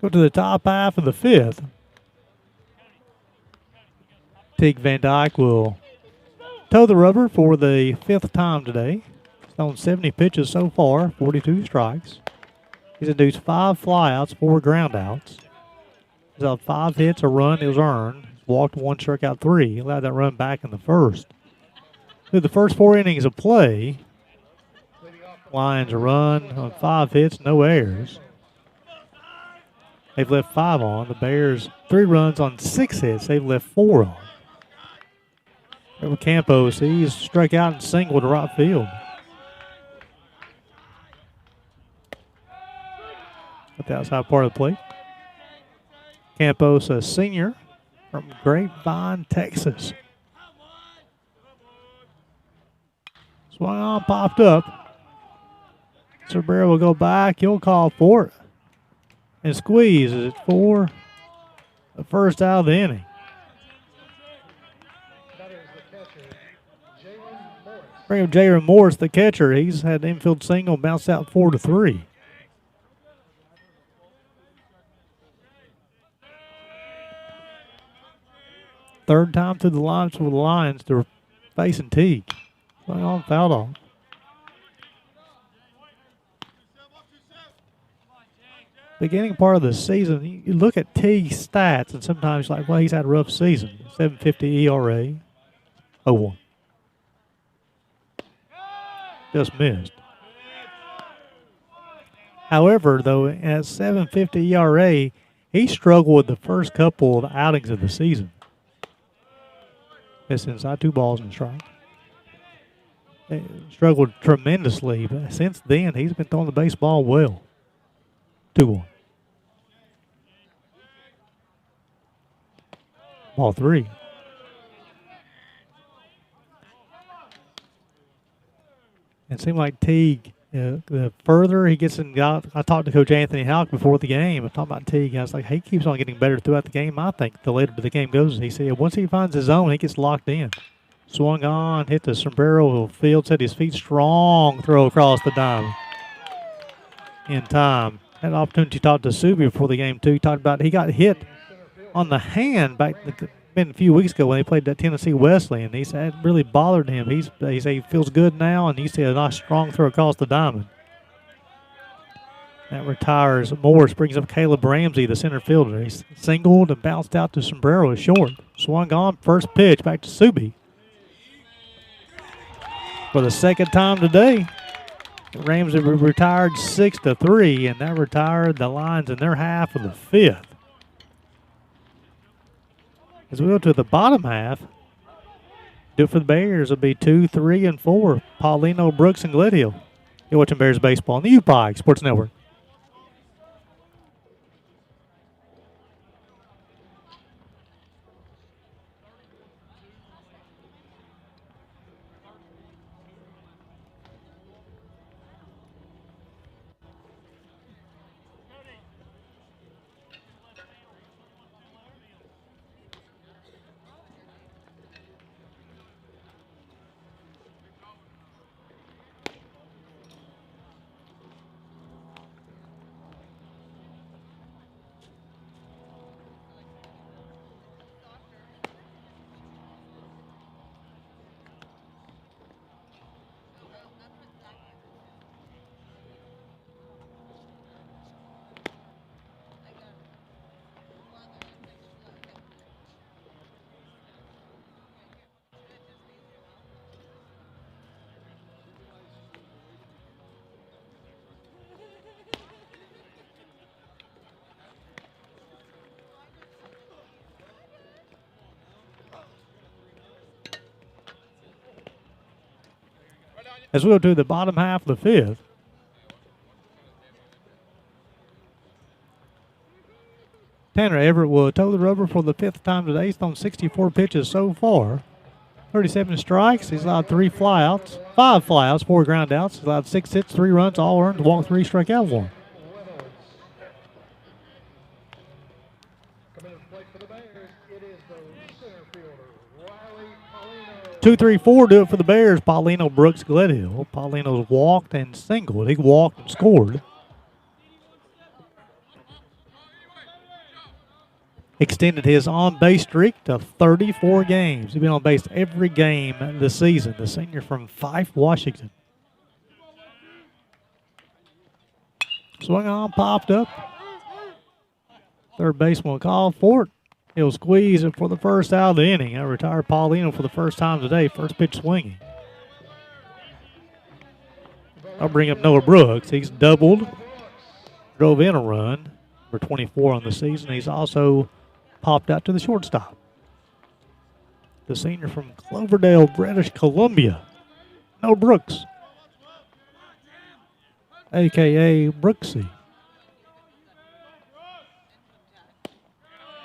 Go to the top half of the fifth. Teague Van Dyke will toe the rubber for the fifth time today. He's thrown 70 pitches so far, 42 strikes. He's induced 5 flyouts, 4 groundouts. He's had 5 hits, a run, it was earned. He's walked 1, struck out 3. He allowed that run back in the first. Through the first 4 innings of play, Lions a run on 5 hits, no errors. They've left 5 on. The Bears 3 runs on 6 hits. They've left 4 on. Over Campos, he's struck out and singled to right field. At the outside part of the plate. Campos, a senior from Grapevine, Texas. Swung on, popped up. Cervera will go back. He'll call for it. And squeezes it for the first out of the inning. Bring up Jaron Morris, the catcher. He's had an infield single, bounced out 4-3. Third time through the lines for the Lions. They're facing Teague. Going on, fouled off. Beginning part of the season, you look at Teague's stats, and sometimes you're like, well, he's had a rough season. 7.50 ERA, 0-1. Just missed. However, though, at 7.50 ERA, he struggled with the first couple of outings of the season. It's inside 2 balls and a strike. He struggled tremendously, but since then, he's been throwing the baseball well. 2-1. Ball 3. It seemed like Teague, the further he gets in, I talked to Coach Anthony Houck before the game. I talked about Teague. I was like, he keeps on getting better throughout the game. I think the later the game goes, he said once he finds his zone, he gets locked in. Swung on, hit the sombrero field, set his feet strong, throw across the diamond in time. Had an opportunity to talk to Subi before the game, too. He talked about he got hit on the hand been a few weeks ago when they played that Tennessee Wesleyan. He said it really bothered him. He said he feels good now, and he said a nice strong throw across the diamond. That retires. Morris brings up Caleb Ramsey, the center fielder. He's singled and bounced out to sombrero is short. Swung on, first pitch back to Subi. For the second time today, Ramsey retired 6-3, and that retired the Lions in their half of the fifth. As we go to the bottom half, do it for the Bears. It'll be 2, 3, and 4. Paulino, Brooks, and Gledhill. You're watching Bears Baseball on the UPIKE Sports Network. As we go to the bottom half of the fifth. Tanner Everett will toe the rubber for the fifth time today. He's thrown 64 pitches so far. 37 strikes. He's allowed 5 flyouts, 4 groundouts. He's allowed 6 hits, 3 runs, all earned, walked 3, struck out 1. Coming to play for the Bears, it is the center fielder, Riley Paulino. 2, 3, 4 do it for the Bears. Paulino, Brooks, Gledhill. Paulino's walked and singled. He walked and scored. Extended his on-base streak to 34 games. He's been on base every game this season. The senior from Fife, Washington. Swung on, popped up. Third baseman will call for it. He'll squeeze it for the first out of the inning. Now retired Paulino for the first time today. First pitch swinging. I'll bring up Noah Brooks. He's doubled, drove in a run. Number 24 on the season. He's also popped out to the shortstop. The senior from Cloverdale, British Columbia, Noah Brooks, a.k.a. Brooksy.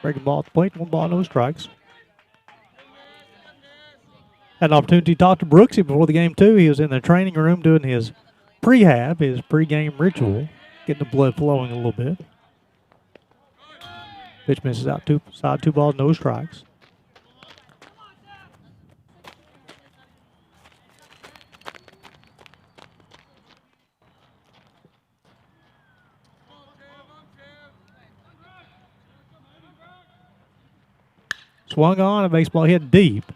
Breaking ball at the plate, 1 ball, no strikes. Had an opportunity to talk to Brooksy before the game, too. He was in the training room doing his prehab, his pregame ritual, getting the blood flowing a little bit. Pitch misses out, 2 balls, no strikes. Swung on, a baseball hit deep.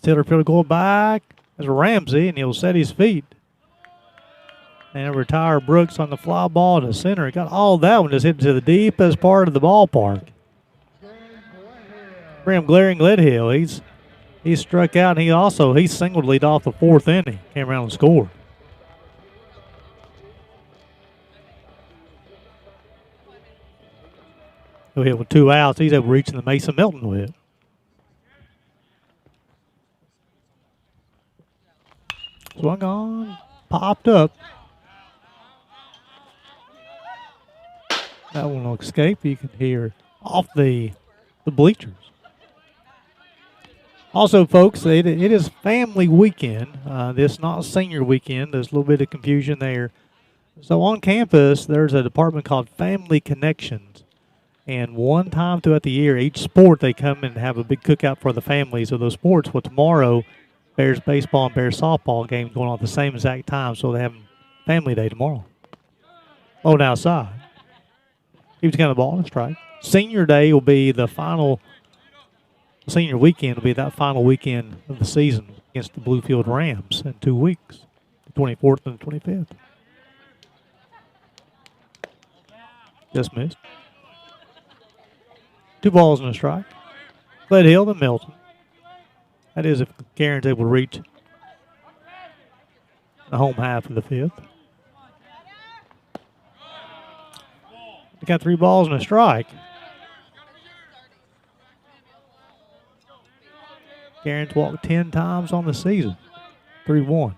Center fielder go back. There's Ramsey, and he'll set his feet. And retire Brooks on the fly ball to center. He got all that one, just hit to the deepest part of the ballpark. Graham Glaring Gledhill, he's struck out, and he singled lead off the 4th inning. Came around and scored. He'll hit with 2 outs. He's able to reach in the Mason Melton with it. Swung on, popped up. That one will escape. You can hear off the bleachers. Also, folks, it is family weekend. This not senior weekend. There's a little bit of confusion there. So on campus, there's a department called Family Connections. And one time throughout the year, each sport, they come and have a big cookout for the families of those sports. Well, tomorrow, Bears baseball and Bears softball games going on at the same exact time. So they have family day tomorrow. Oh, outside. He was kind of ball and strike. Senior day will be the final. Senior weekend will be that final weekend of the season against the Bluefield Rams in 2 weeks, the 24th and the 25th. Just missed. 2 balls and a strike. Gledhill to Milton. That is if Garen's able to reach the home half of the 5th. They got 3 balls and a strike. Garen's walked 10 times on the season. 3-1.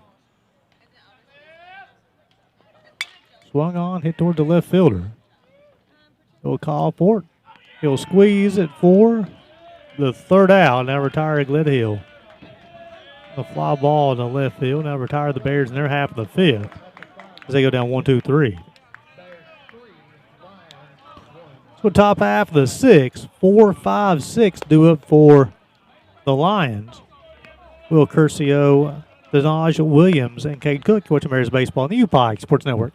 Swung on, hit toward the left fielder. He'll call for it. He'll squeeze it for the 3rd out. Now retire Gledhill. The fly ball in the left field. Now retire the Bears in their half of the 5th as they go down 1-2-3. So top half of the 6th, 4, 5, 6 do it for the Lions. Will Curcio, Denaj Williams, and Cade Cook watching Bears baseball on the UPIKE Sports Network.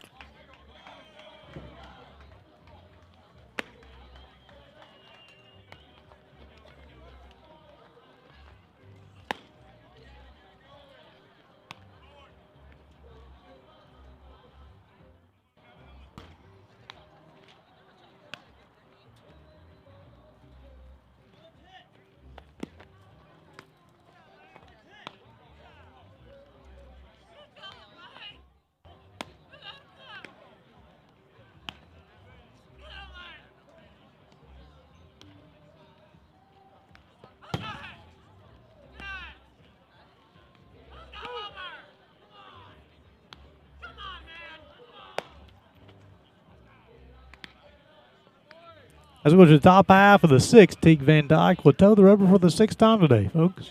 As we go to the top half of the sixth, Teague Van Dyke will toe the rubber for the sixth time today, folks.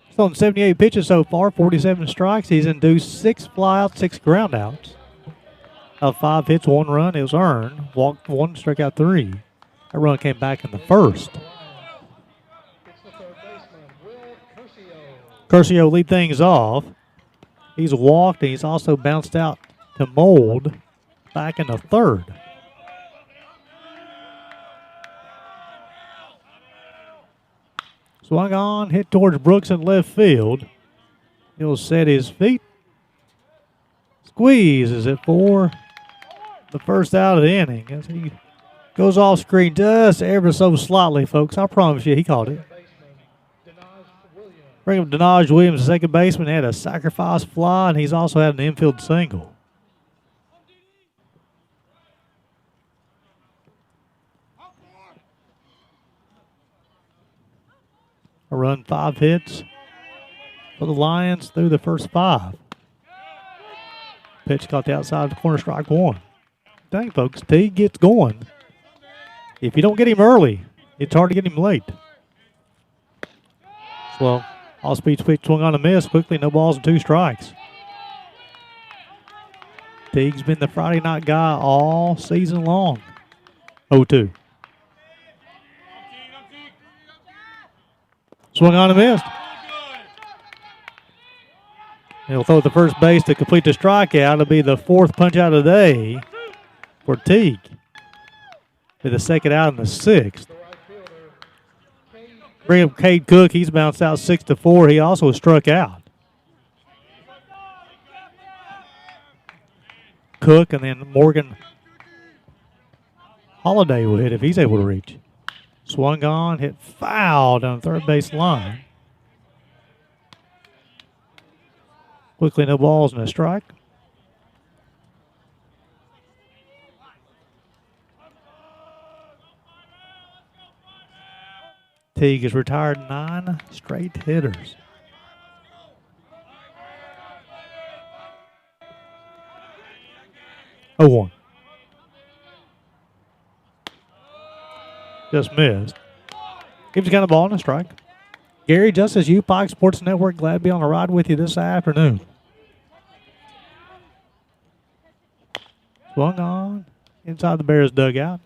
He's thrown 78 pitches so far, 47 strikes. He's induced 6 flyouts, 6 groundouts. Of 5 hits, 1 run, it was earned. Walked 1, struck out 3. That run came back in the first. It's the third baseman, Will Curcio. Curcio lead things off. He's walked, and he's also bounced out to Mold back in the third. Swung on, hit towards Brooks in left field. He'll set his feet. Squeezes it for the first out of the inning as he goes off screen just ever so slightly, folks. I promise you, he caught it. Bring up Denaj Williams, the second baseman, had a sacrifice fly, and he's also had an infield single. A run, 5 hits for the Lions through the first 5. Pitch caught the outside of the corner, strike 1. Dang, folks, Teague gets going. If you don't get him early, it's hard to get him late. Well, all-speed pitch swung on a miss. Quickly, no balls and 2 strikes. Teague's been the Friday night guy all season long. 0-2. Swung on and missed. He'll throw the first base to complete the strikeout. It'll be the 4th punch out of the day for Teague. Be the second out in the 6th. Bring up Cade Cook. He's bounced out 6-4. He also struck out. Cook and then Morgan Holiday will hit if he's able to reach. Swung on, hit foul down the third base line. Quickly, no balls and a strike. Teague has retired 9 straight hitters. Oh, 1. Just missed. Gives got a ball and a strike. Gary Justice, UPIKE Sports Network, glad to be on the ride with you this afternoon. Swung on inside the Bears dugout.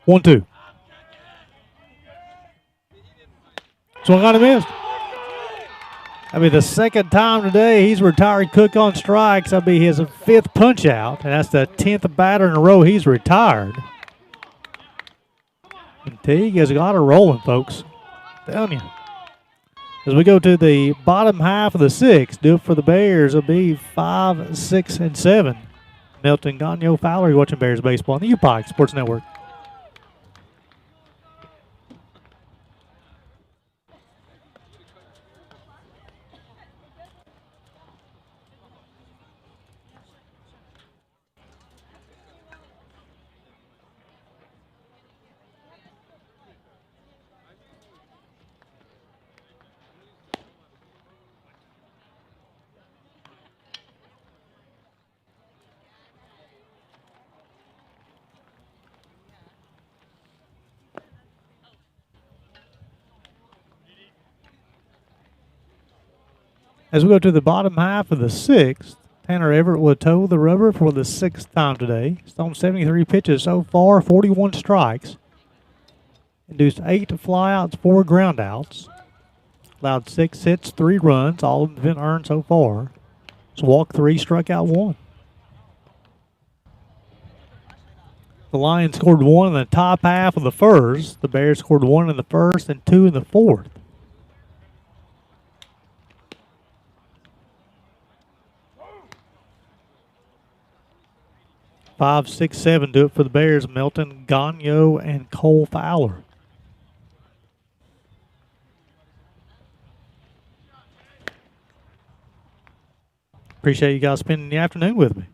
One, 2. Swung on and missed. That'll be the second time today he's retired Cook on strikes. That'll be his 5th punch out, and that's the 10th batter in a row he's retired. And Teague has got her rolling, folks. I'm telling you. As we go to the bottom half of the 6th, do it for the Bears. It'll be 5, 6, and 7. Milton Gagnon Fowler, you're watching Bears baseball on the UPIKE Sports Network. As we go to the bottom half of the 6th, Tanner Everett will toe the rubber for the 6th time today. He's thrown 73 pitches so far, 41 strikes. Induced 8 flyouts, 4 groundouts. Allowed 6 hits, 3 runs. All of them have been earned so far. So walked 3, struck out 1. The Lions scored 1 in the top half of the 1st. The Bears scored 1 in the 1st and 2 in the 4th. 5, 6, 7 do it for the Bears. Milton Gagnon and Cole Fowler. Appreciate you guys spending the afternoon with me.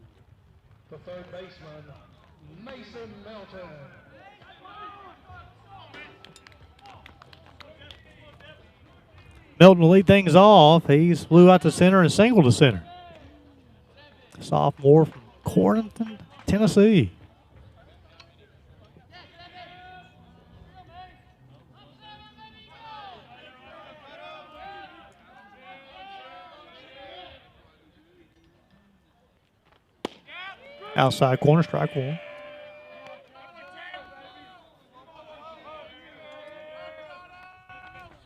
The third baseman, Mason Melton. Milton will lead things off. He's flew out to center and singled to center. Sophomore from Corrington, Tennessee. Outside corner, strike one.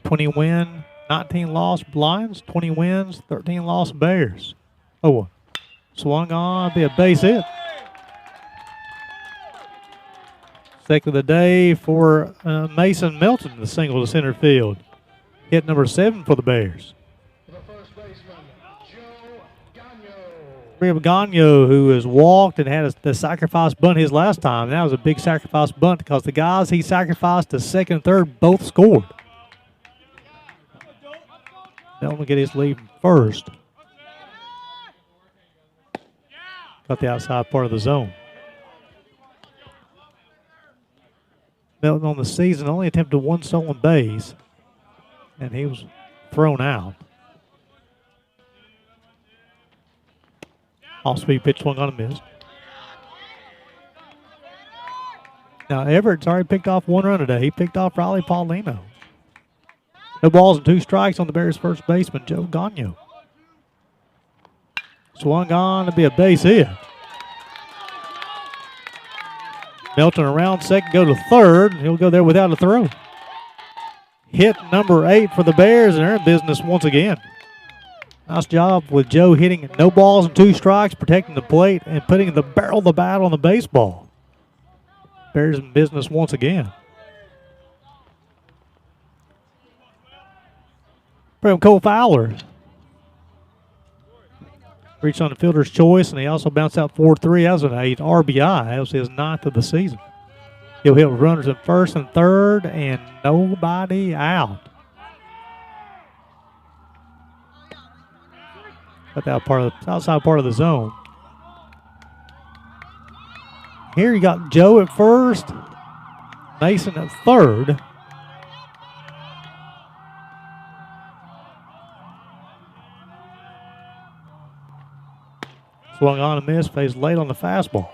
$20 win, 19 loss Lions, 20 wins, 13 loss Bears. Oh, swung on, be a base hit. Second of the day for Mason Melton, the single to center field. Hit number 7 for the Bears. The first baseman, Joe Gagno. Rio Gagno, who has walked and had the sacrifice bunt his last time. That was a big sacrifice bunt because the guys he sacrificed to second and third both scored. Melton will get his lead first. Got the outside part of the zone. Melton on the season only attempted 1 stolen base, and he was thrown out. Off-speed pitch swung on and missed. Now Everett's already picked off 1 run today. He picked off Riley Paulino. No balls and 2 strikes on the Bears' first baseman, Joe Gagno. Swung on to be a base hit. Melton around second, go to third. He'll go there without a throw. Hit number 8 for the Bears, and they're in business once again. Nice job with Joe hitting no balls and 2 strikes, protecting the plate, and putting the barrel of the bat on the baseball. Bears in business once again. From Cole Fowler. Reached on the fielder's choice, and he also bounced out 4-3 as an 8 RBI. That was his 9th of the season. He'll hit with runners in first and third, and nobody out. Got that part of the outside part of the zone. Here you got Joe at first, Mason at third. Swung on and missed, faced late on the fastball.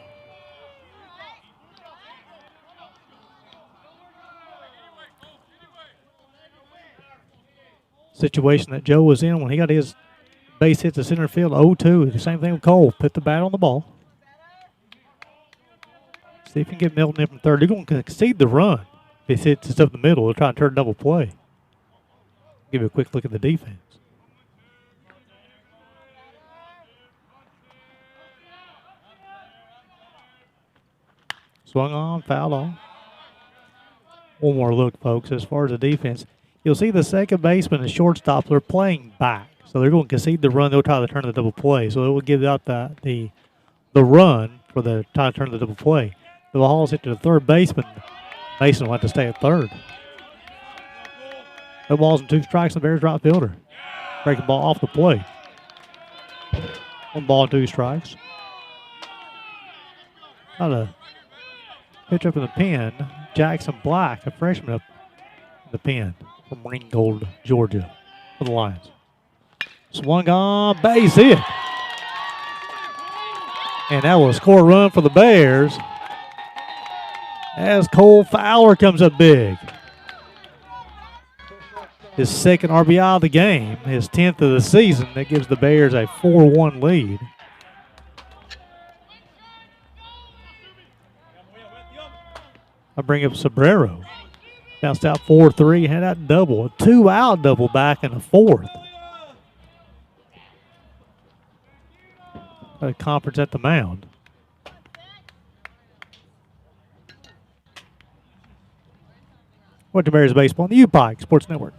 Situation that Joe was in when he got his base hit to center field, 0-2. The same thing with Cole. Put the bat on the ball. See if you can get Milton in from third. They're going to concede the run. If he hits it up the middle, they'll try to turn a double play. Give you a quick look at the defense. Swung on, fouled on. One more look, folks, as far as the defense. You'll see the second baseman and shortstop, they're playing back. So they're going to concede the run. They'll try to turn the double play. So it will give out the run for the try to turn the double play. The ball's hit to the third baseman. Mason will have to stay at third. No balls and 2 strikes on the Bears right fielder. Breaking ball off the plate. 1 ball and 2 strikes. Got a pitch up in the pen. Jackson Black, a freshman up in the pen from Ringgold, Georgia, for the Lions. Swung on, base hit. And that will score a run for the Bears as Cole Fowler comes up big. His second RBI of the game, his 10th of the season. That gives the Bears a 4-1 lead. I bring up Sobrero. Bounced out 4-3, had that double, a 2-out double back in the 4th. A conference at the mound. What to Bears baseball on the UPIKE Sports Network.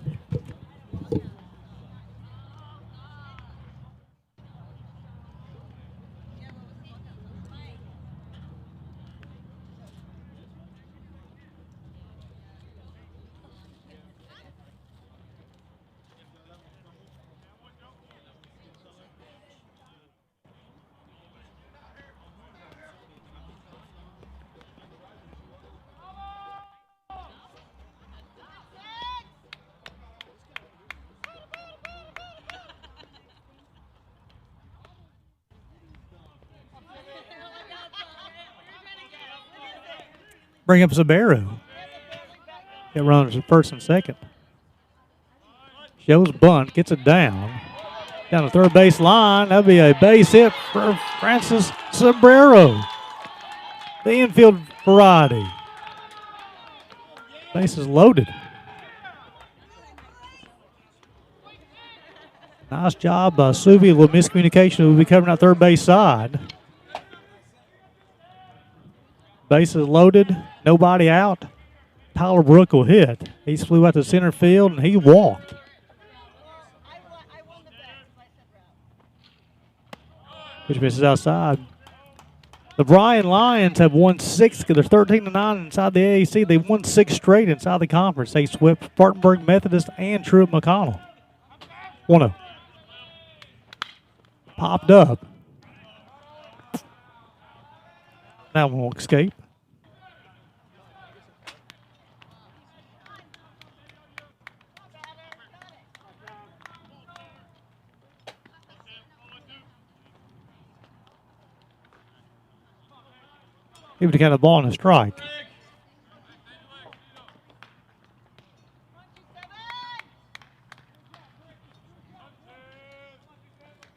Bring up Sabero. It runs at first and second. Shows bunt, gets it down the third base line. That'll be a base hit for Francis Sabero. The infield variety. Base is loaded. Nice job by Suvi. A little miscommunication. We'll be covering that third base side. Base is loaded. Nobody out. Tyler Brook will hit. He flew out to center field and he walked. Pitch misses outside. The Bryan Lions have won 6. They're 13-9 inside the AAC. They've won 6 straight inside the conference. They swept Spartanburg Methodist and Truett McConnell. 1-0. Popped up. That one won't escape. He would have got the ball in a strike.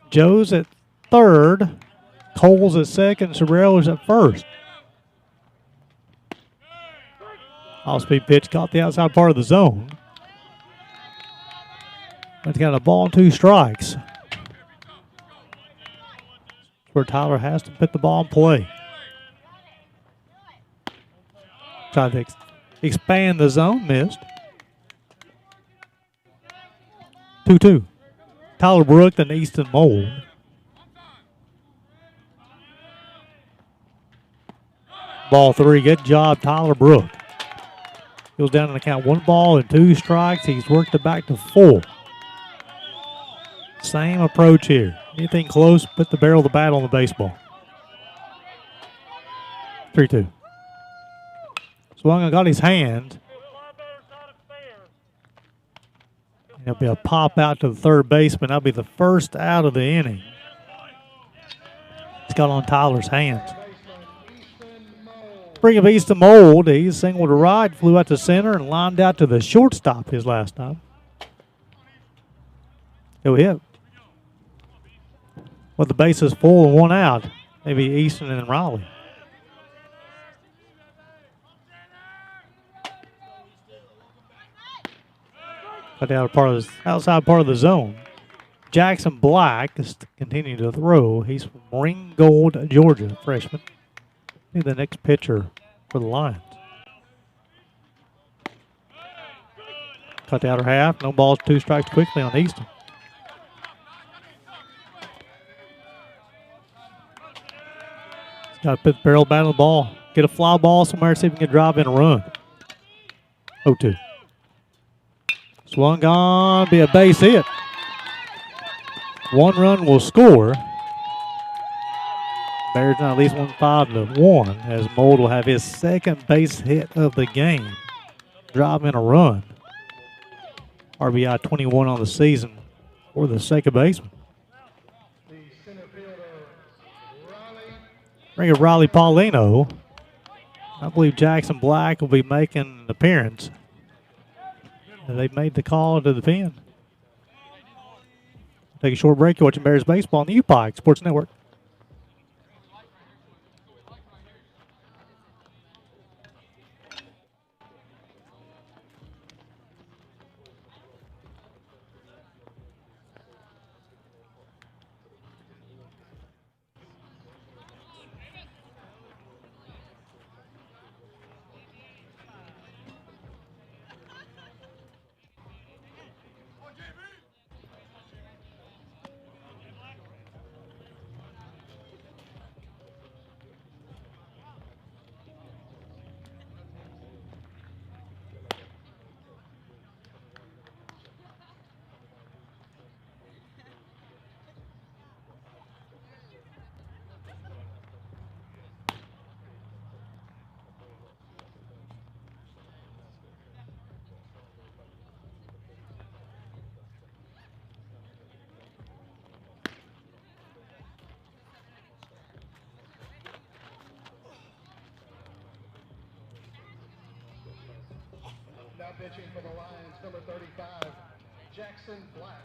Joe's at third. Cole's at second. Sobrello's at first. Off-speed pitch caught the outside part of the zone. But he's got a ball and 2 strikes. That's where Tyler has to put the ball in play. Tried to expand the zone, missed. 2-2. Tyler Brook and Easton Mold. Ball 3. Good job, Tyler Brook. Goes down in the count. 1 ball and 2 strikes. He's worked it back to 4. Same approach here. Anything close, put the barrel of the bat on the baseball. 3-2. Swung and got his hand. It'll be a pop out to the third baseman. That'll be the first out of the inning. It's got on Tyler's hands. Bring up Easton Mold. He's single to right, flew out to center, and lined out to the shortstop his last time. He'll hit. With the bases full and 1 out. Maybe Easton and Raleigh. Cut the outside part of the zone. Jackson Black is continuing to throw. He's from Ringgold, Georgia, freshman. Be the next pitcher for the Lions. Cut the outer half. No balls, 2 strikes quickly on Easton. He's got to put the barrel bat on the ball. Get a fly ball somewhere, see if he can drive in a run. 0-2. Swung on, be a base hit. 1 run will score. Bears now at least 5-1 as Mold will have his second base hit of the game. Drive in a run. RBI 21 on the season for the second baseman. Bring up Riley Paulino. I believe Jackson Black will be making an appearance. They've made the call to the pen. Take a short break. You're watching Bears baseball on the UPIKE Sports Network. Pitching for the Lions, number 35, Jackson Black.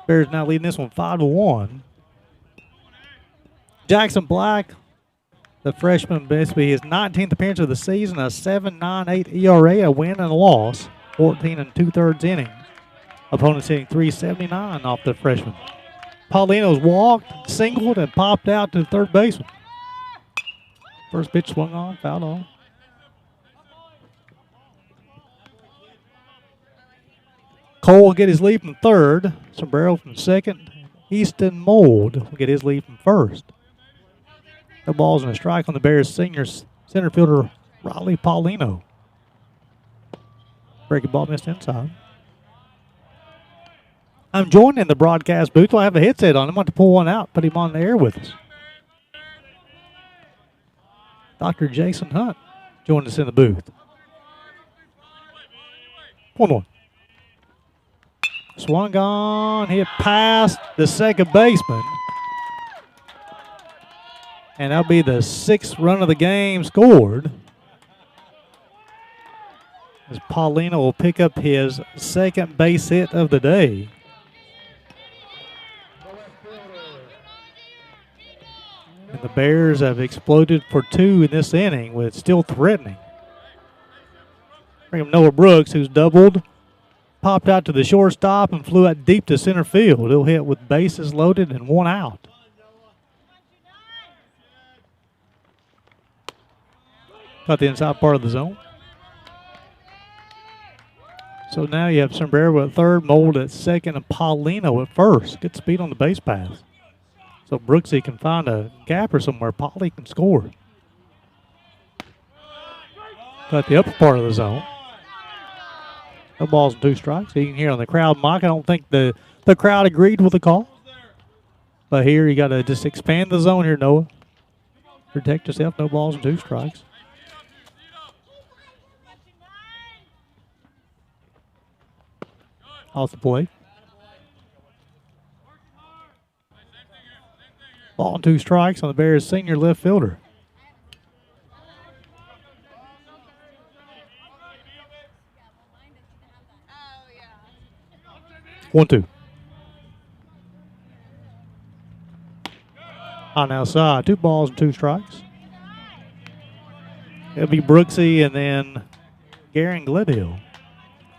Bears now leading this one 5-1. Jackson Black, the freshman, basically his 19th appearance of the season, a 7.98 ERA, a win and a loss, 14 2/3 innings. Opponents hitting 379 off the freshman. Paulino's walked, singled, and popped out to the third baseman. First pitch swung on, fouled off. Cole will get his lead from third. Sombrero from second. Easton Mold will get his lead from first. No balls and a strike on the Bears' senior center fielder, Riley Paulino. Breaking ball missed inside. I'm joined in the broadcast booth. I have a headset on. I'm going to pull one out, put him on the air with us. Dr. Jason Hunt joined us in the booth. 1-1. Swung on, hit past the second baseman. And that'll be the 6th run of the game scored. As Paulino will pick up his second base hit of the day. And the Bears have exploded for 2 in this inning with still threatening. Bring up Noah Brooks, who's doubled. Popped out to the shortstop and flew out deep to center field. He'll hit with bases loaded and 1 out. Got the inside part of the zone. So now you have Sombrero at third, Mold at second, and Paulino at first. Good speed on the base pass. So Brooksy can find a gapper somewhere. Paulie can score. Got the upper part of the zone. No balls and 2 strikes. You can hear on the crowd mic. I don't think the crowd agreed with the call. But here you got to just expand the zone here, Noah. Protect yourself. No balls and 2 strikes. Off the plate. Ball and 2 strikes on the Bears' senior left fielder. Oh, 1-2. On outside, 2 balls and 2 strikes. It'll be Brooksy and then Garen Gledhill.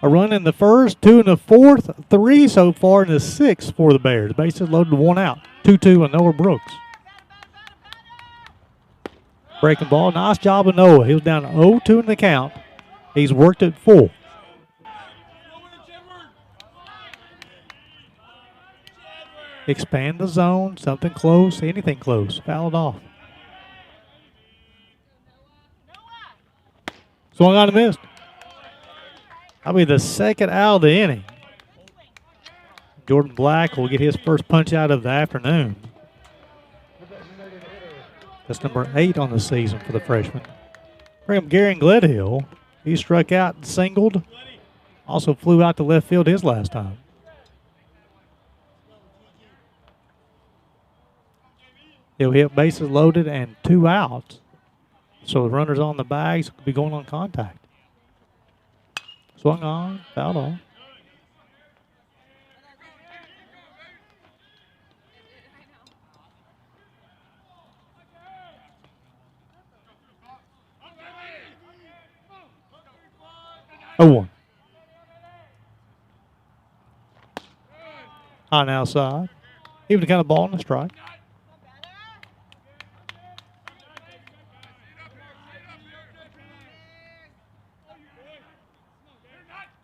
A run in the first, 2 in the fourth, 3 so far in the 6th for the Bears. Bases loaded, 1 out. 2-2 on Noah Brooks. Breaking ball. Nice job of Noah. He was down 0-2 in the count. He's worked it full. Expand the zone. Something close. Anything close. Fouled off. Swung on and missed. That'll be the 2nd out of the inning. Jordan Black will get his first punch out of the afternoon. That's number 8 on the season for the freshman. Bring up Garen Gledhill. He struck out and singled. Also flew out to left field his last time. He'll hit bases loaded and 2 outs. So the runners on the bags will be going on contact. Swung on, fouled off. Oh, 1. High and outside. Even the kind of ball in the strike.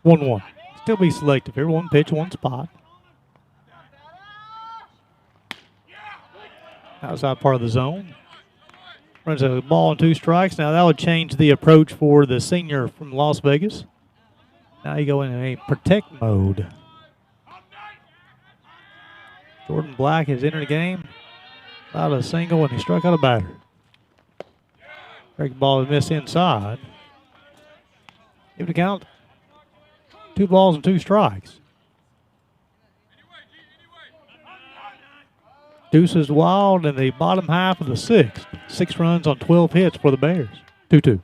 1-1. Still be selective here. One pitch, one spot. Outside part of the zone. Runs a ball and 2 strikes. Now that would change the approach for the senior from Las Vegas. Now you go in a protect mode. Jordan Black has entered the game. Allowed a single and he struck out a batter. Break ball is missed inside. Give it a count. 2 balls and 2 strikes. Deuces wild in the bottom half of the 6th. 6 runs on 12 hits for the Bears. 2-2.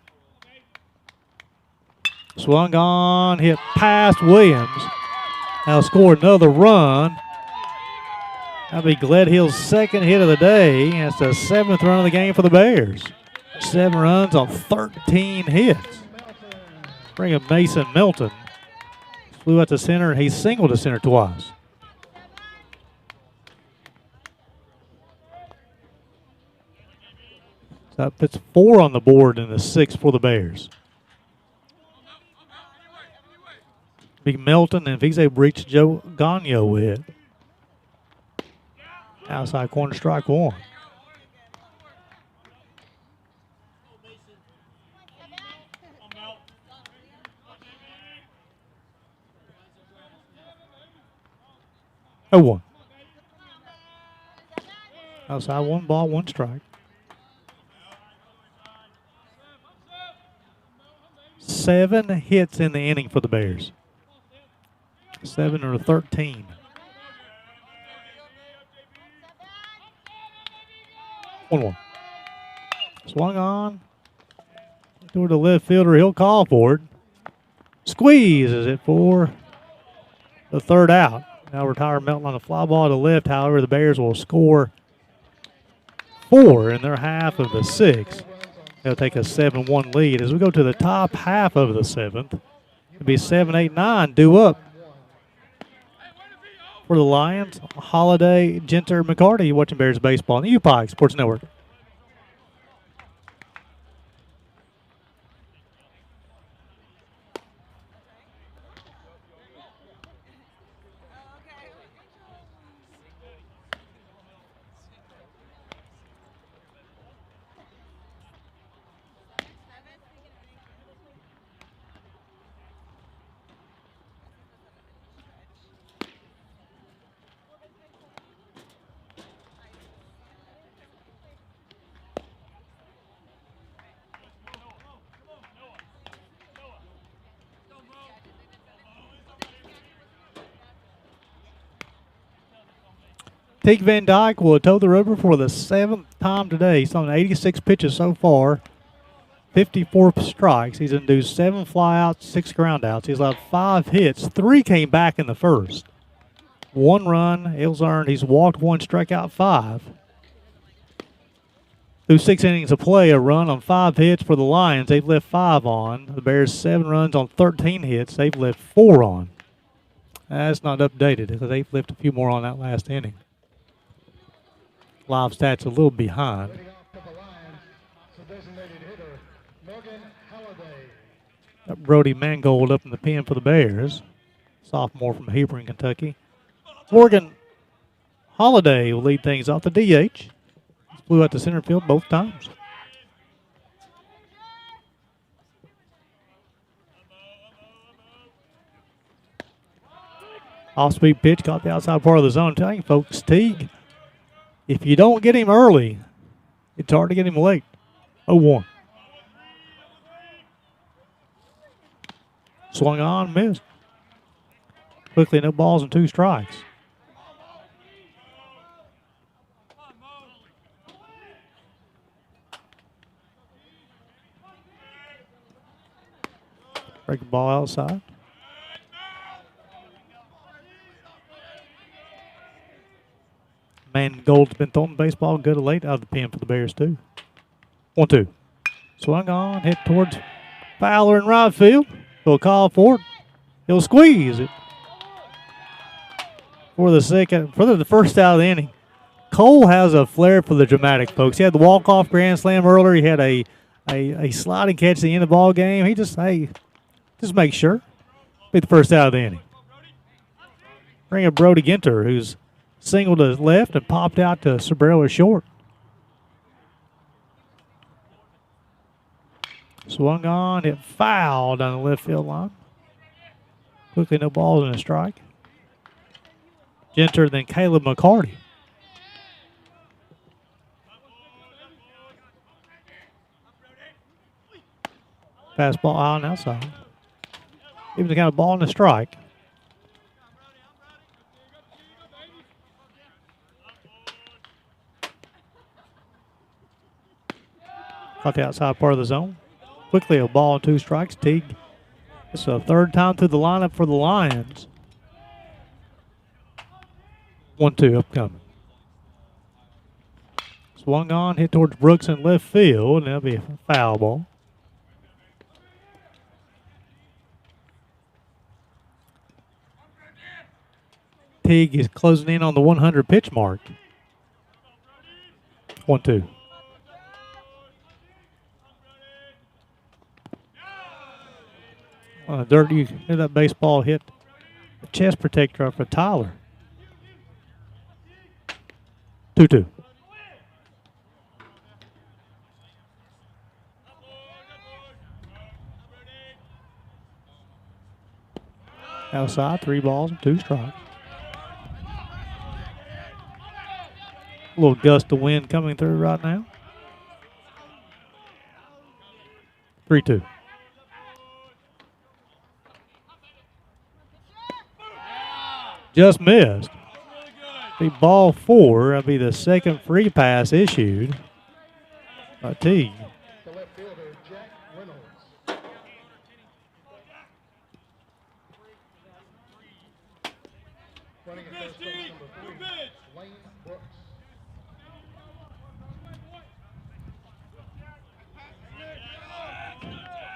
Swung on, hit past Williams. Now score another run. That'll be Gledhill's 2nd hit of the day. And it's the 7th run of the game for the Bears. 7 runs on 13 hits. Bring up Mason Melton. Flew out to center, and he singled to center twice. So that puts 4 on the board in the 6th for the Bears. Big Melton, and if he's able to reach Joe Gagno with it. Outside corner, strike 1. Oh, 1. Outside, 1 ball, 1 strike. 7 hits in the inning for the Bears. 7 or 13. 1-1. Swung on. Toward the left fielder, he'll call for it. Squeezes it for the 3rd out. Now retire Melton on a fly ball to left. However, the Bears will score 4 in their half of the 6th. They'll take a 7-1 lead. As we go to the top half of the 7th, it'll be 7, 8, 9 due up for the Lions. Holiday, Genter, McCarty. You're watching Bears baseball on the UPIKE Sports Network. Teague Van Dyke will toe the rubber for the 7th time today. He's thrown 86 pitches so far, 54 strikes. He's induced 7 flyouts, 6 groundouts. He's allowed 5 hits. 3 came back in the 1st. 1 run, it was earned. He's walked 1, struck out 5. Through 6 innings of play, a run on 5 hits for the Lions. They've left 5 on. The Bears 7 runs on 13 hits. They've left 4 on. That's not updated because they've left a few more on that last inning. Live stats a little behind. Got Brody Mangold up in the pen for the Bears. Sophomore from Hebron, Kentucky. Morgan Holiday will lead things off the DH. Flew out to center field both times. Off-speed pitch, caught the outside part of the zone. I'm telling you, folks, Teague, if you don't get him early, it's hard to get him late. 0-1. Swung on, missed. Quickly, no balls and 2 strikes. Break the ball outside. Mangold's been throwing baseball good of late out of the pen for the Bears, too. 1-2. Swung on, hit towards Fowler in right field. He'll call for it. He'll squeeze it for the first out of the inning. Cole has a flair for the dramatic, folks. He had the walk-off grand slam earlier. He had a sliding catch at the end of the ball game. He just make sure. Be the first out of the inning. Bring up Brody Ginter, who's singled to left and popped out to Sobrero short. Swung on, hit foul down the left field line. Quickly, no balls and a strike. Ginter, then Caleb McCarty. Fastball out and outside. Even the kind of ball and a strike. Caught the outside part of the zone. Quickly, a ball and 2 strikes. Teague. It's the third time through the lineup for the Lions. 1-2 upcoming. Swung on, hit towards Brooks in left field, and that'll be a foul ball. Teague is closing in on the 100 pitch mark. 1-2. On the dirt, you hear that baseball hit the chest protector for Tyler. 2-2. Outside, 3 balls and 2 strikes. A little gust of wind coming through right now. 3-2. Just missed. Be ball 4. That'll be the second free pass issued by Teague. The left fielder, Jack Reynolds. Running at first base, number 3, Lane Brooks.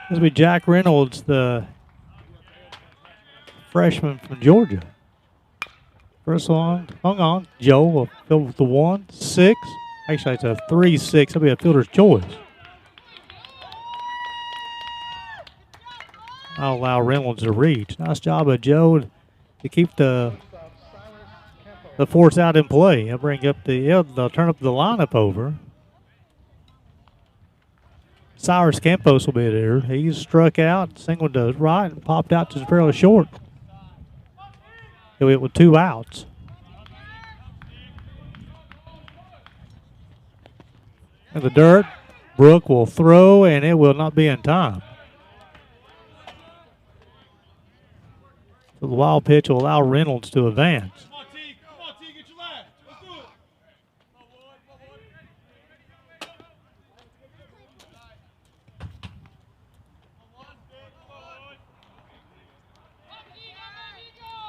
This will be Jack Reynolds, the freshman from Georgia. First one, hung on. Joe will fill with the 1-6. Actually, it's a 3-6. That'll be a fielder's choice. I'll allow Reynolds to reach. Nice job of Joe to keep the force out in play. They'll bring up they'll turn up the lineup over. Cyrus Campos will be there. He's struck out, singled to right, and popped out to fairly short. He'll hit with 2 outs. In the dirt, Brooke will throw, and it will not be in time. So the wild pitch will allow Reynolds to advance. Come on, T. Get your last. Let's do it.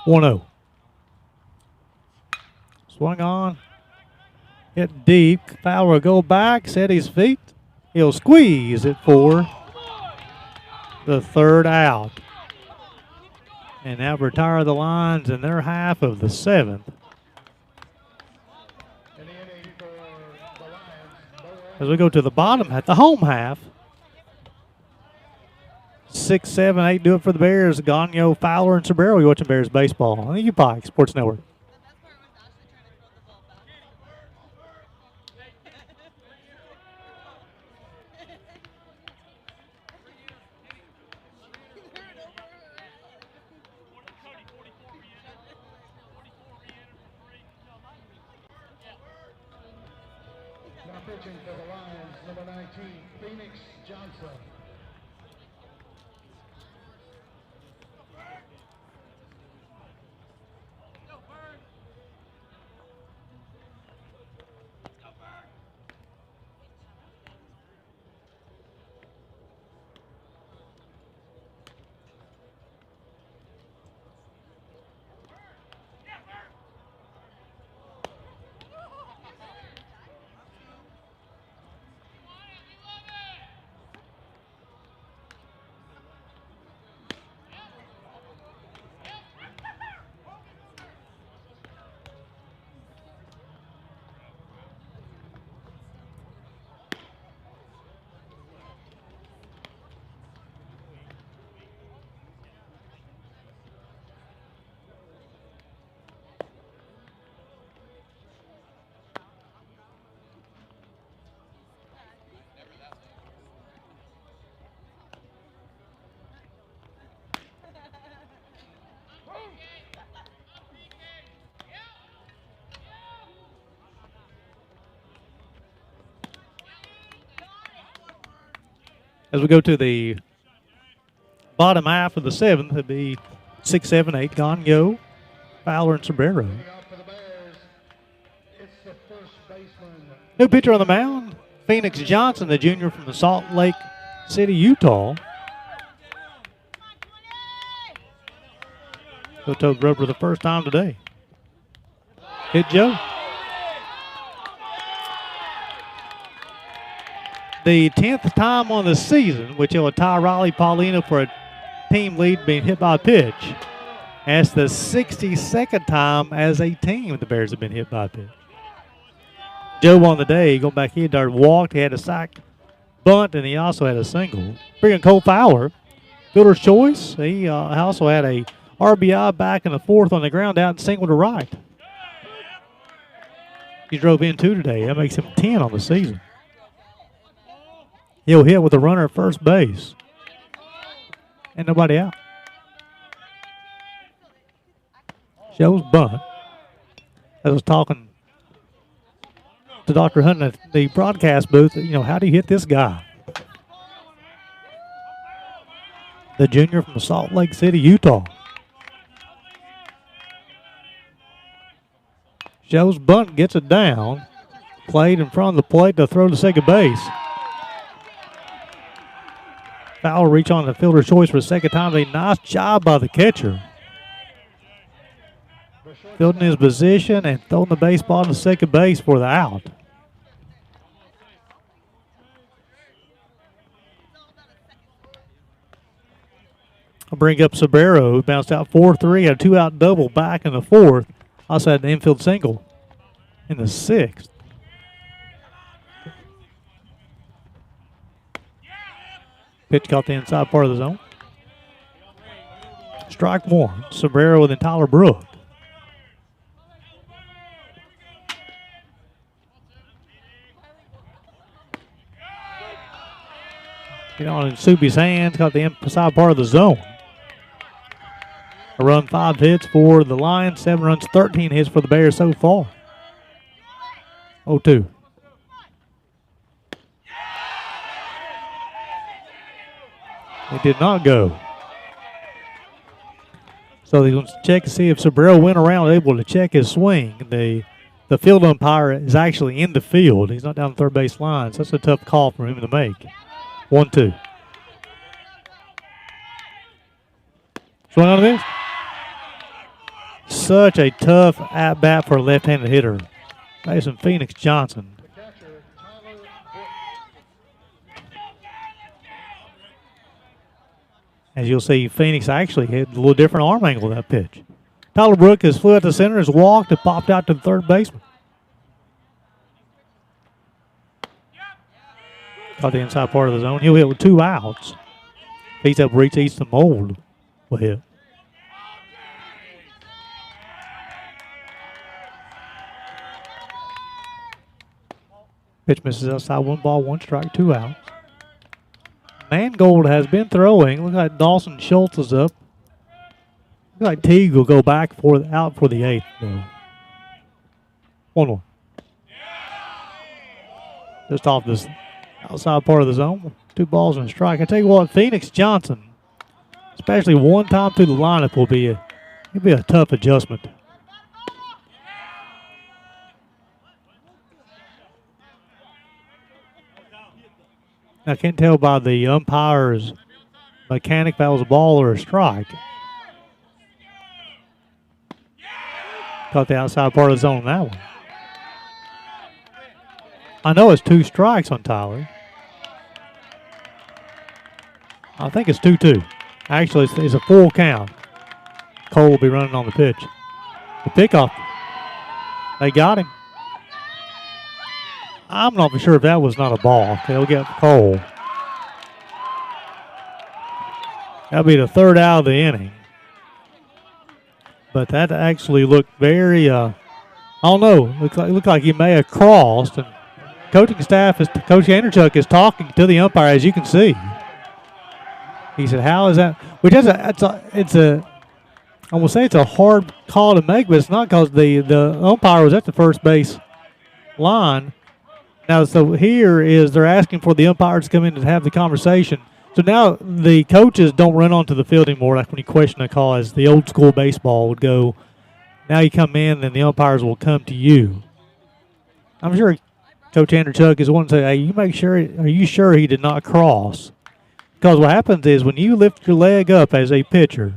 Come on. 1-0. Swung on. Hit deep. Fowler will go back, set his feet. He'll squeeze it for the 3rd out. And now retire the Lions in their half of the 7th. As we go to the bottom at the home half. 6, 7, 8 do it for the Bears. Gagnon, Fowler, and Sobrero. You're watching Bears baseball on the UPIKE Sports Network. Now pitching for the Lions, number 19, Phoenix Johnson. As we go to the bottom half of the seventh, it'll be 6, 7, 8, gone, go. Fowler and Sobrero. Looking out for the Bears, it's the first baseman. New pitcher on the mound, Phoenix Johnson, the junior from the Salt Lake City, Utah. Go toe the rubber the first time today. Hit Joe. The 10th time on the season, which will tie Riley Paulino for a team lead being hit by a pitch. That's the 62nd time as a team the Bears have been hit by a pitch. Joe on the day, going back in there, walked, he had a sack bunt, and he also had a single. Bringing Cole Fowler, fielder's choice. He also had a RBI back in the fourth on the ground out and single to right. He drove in 2 today. That makes him 10 on the season. He'll hit with a runner at first base. And nobody out. Joe's bunt. I was talking to Dr. Hunt at the broadcast booth, how do you hit this guy? The junior from Salt Lake City, Utah. Joe's bunt gets it down. Played in front of the plate to throw to second base. Fowler reach on the fielder's choice for the second time. A nice job by the catcher. Fielding his position and throwing the baseball to second base for the out. I'll bring up Sobrero, who bounced out 4-3, had a 2-out double back in the fourth. Also had an infield single in the sixth. Pitch caught the inside part of the zone. Strike one. Sobrero and then Tyler Brook. Get on in Subi's hands, caught the inside part of the zone. A run, 5 hits for the Lions, 7 runs, 13 hits for the Bears so far. 0-2. It did not go. So they're going to check to see if Sobrero went around able to check his swing. The field umpire is actually in the field. He's not down the third base line, so that's a tough call for him to make. 1-2. Swing on this. Such a tough at-bat for a left-handed hitter. Facing Phoenix Johnson. As you'll see, Phoenix actually had a little different arm angle that pitch. Tyler Brook has flew out to center, has walked, and popped out to the third baseman. Caught the inside part of the zone. He'll hit with 2 outs. He's up reach east the mold. Will hit. Pitch misses outside, 1 ball, 1 strike, 2 outs. Mangold has been throwing. Looks like Dawson Schultz is up. Looks like Teague will go back out for the 8th, though. 1-1. Just off this outside part of the zone. 2 balls and a strike. I tell you what, Phoenix Johnson, especially one time through the lineup, will be a tough adjustment. I can't tell by the umpire's mechanic if that was a ball or a strike. Caught the outside part of the zone on that one. I know it's 2 strikes on Tyler. I think it's 2-2. Actually, it's a full count. Cole will be running on the pitch. The pickoff. They got him. I'm not for sure if that was not a ball. They'll get Cole. That'll be the 3rd out of the inning. But that actually looked very, I don't know, looked like he may have crossed. And coaching staff, Coach Anderchuk is talking to the umpire, as you can see. He said, "How is that?" Which is I will say it's a hard call to make, but it's not because the umpire was at the first base line. Now, so here is they're asking for the umpires to come in and have the conversation. So now the coaches don't run onto the field anymore like when you question a call, as the old school baseball would go. Now you come in, and the umpires will come to you. I'm sure Coach Anderchuk is one to say, hey, are you sure he did not cross? Because what happens is when you lift your leg up as a pitcher,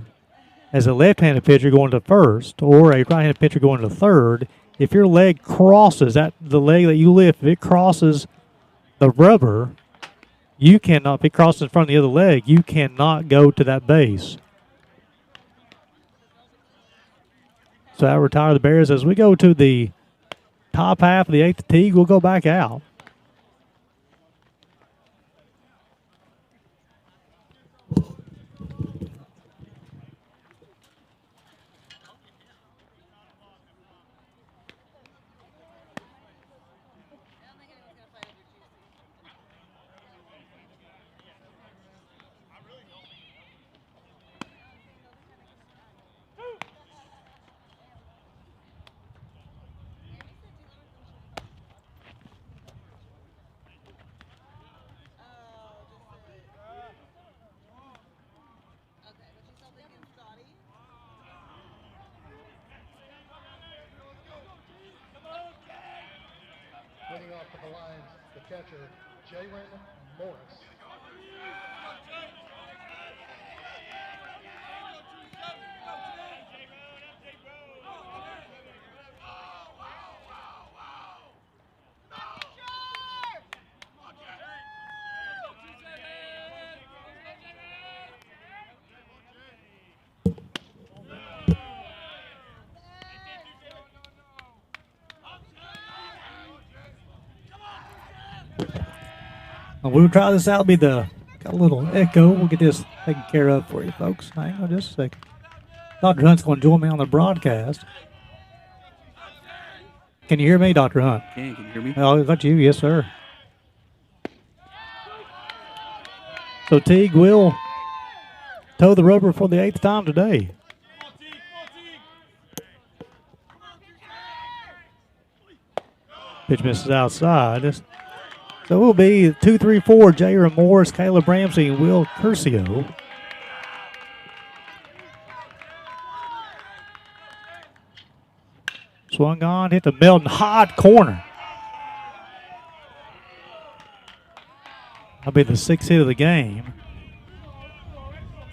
as a left-handed pitcher going to first or a right-handed pitcher going to third, if your leg crosses, the leg that you lift, if it crosses the rubber, you cannot, if it crosses in front of the other leg, you cannot go to that base. So I retire the Bears. As we go to the top half of the 8th tee, we'll go back out. Leading off for the Lions, the catcher, Jalen Morris. We'll try this out. Got a little echo. We'll get this taken care of for you, folks. Hang on just a second. Dr. Hunt's going to join me on the broadcast. Can you hear me, Dr. Hunt? Can you hear me? Oh, is that you? Yes, sir. So Teague will toe the rubber for the 8th time today. Pitch misses outside. So it will be 2, 3, 4, Jaron Morris, Caleb Ramsey, and Will Curcio. Swung on, hit the Melton hot corner. That'll be the 6th hit of the game.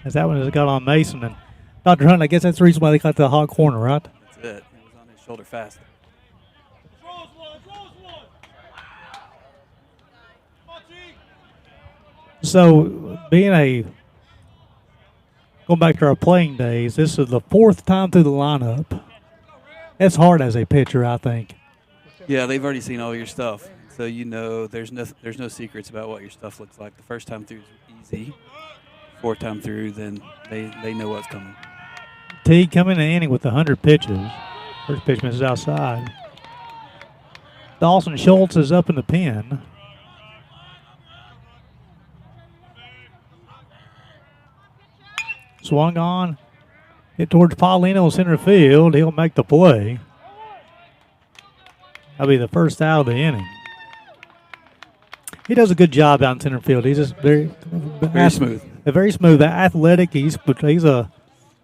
As that one has got on Mason. And Dr. Hunt, I guess that's the reason why they got the hot corner, right? That's it. It was on his shoulder fast. So, going back to our playing days, this is the 4th time through the lineup. It's hard as a pitcher, I think. Yeah, they've already seen all your stuff, so you know there's no secrets about what your stuff looks like. The first time through is easy. 4th time through, then they know what's coming. Teague coming in the inning with 100 pitches. First pitch misses outside. Dawson Schultz is up in the pen. Swung on, hit towards Paulino center field. He'll make the play. That'll be the first out of the inning. He does a good job out in center field. He's just very smooth. Very smooth, athletic. He's the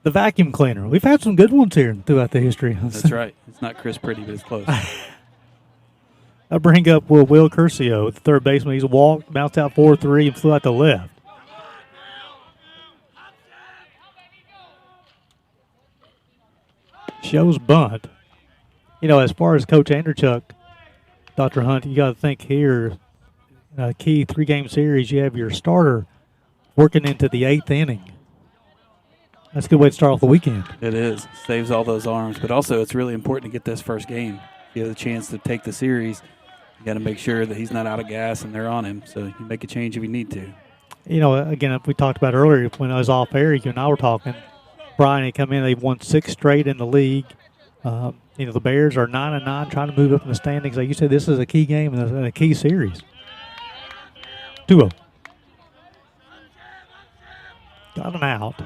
vacuum cleaner. We've had some good ones here throughout the history. That's right. It's not Chris Pretty, but it's close. I bring up Will Curcio, the third baseman. He's walked, bounced out 4-3, and flew out to left. Shows bunt. You know, as far as Coach Anderchuk, Dr. Hunt, you got to think here, key 3-game series, you have your starter working into the 8th inning. That's a good way to start off the weekend. It is. Saves all those arms. But also, it's really important to get this first game. If you have the chance to take the series, you got to make sure that he's not out of gas and they're on him. So you make a change if you need to. You know, again, we talked about earlier when I was off air, you and I were talking. Bryan had come in. They've won 6 straight in the league. You know, the Bears are 9-9, trying to move up in the standings. Like you said, this is a key game and a key series. 2-0. Got him out.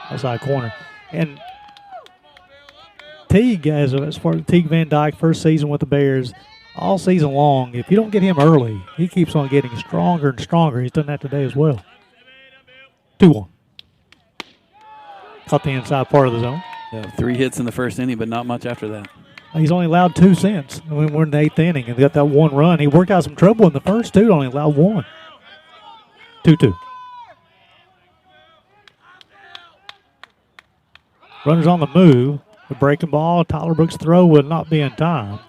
Outside corner. And Teague, as far as Teague Van Dyke, first season with the Bears, all season long, if you don't get him early, he keeps on getting stronger and stronger. He's done that today as well. 2-1. Caught the inside part of the zone. Yeah, 3 hits in the first inning, but not much after that. He's only allowed 2 since. I mean, we're in the 8th inning and got that 1 run. He worked out some trouble in the first 2, only allowed 1. 2-2. Runners on the move. The breaking ball. Tyler Brooks' throw will not be in time.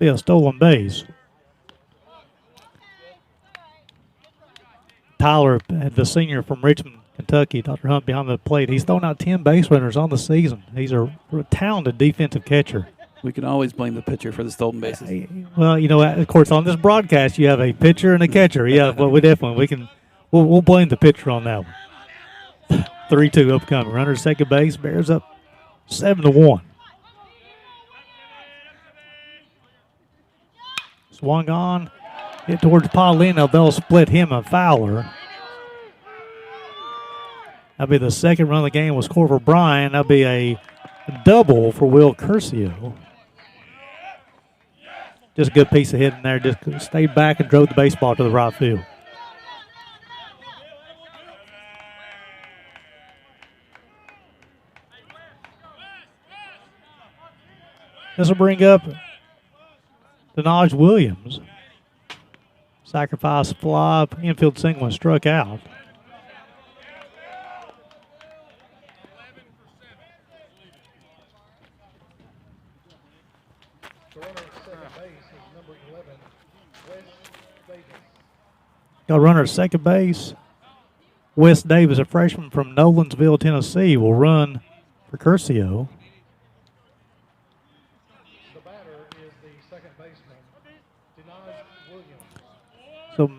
Be a stolen base. Tyler, the senior from Richmond, Kentucky, Dr. Hunt behind the plate. He's thrown out 10 base runners on the season. He's a talented defensive catcher. We can always blame the pitcher for the stolen bases. Well, you know, of course, on this broadcast, you have a pitcher and a catcher. Yeah, well, we'll blame the pitcher on that one. 3-2 upcoming. Runner second base. Bears up 7-1. Swung on. Hit towards Paulino. They'll split him and Fowler. That'll be the second run of the game. Will score for Bryan. That'll be a double for Will Curcio. Just a good piece of hitting there. Just stayed back and drove the baseball to the right field. This will bring up Denaj Williams. Sacrifice fly, infield single, and struck out. Got a runner at second base. Wes Davis, a freshman from Nolensville, Tennessee, will run for Curcio. The batter is the second baseman, Denaj Williams. So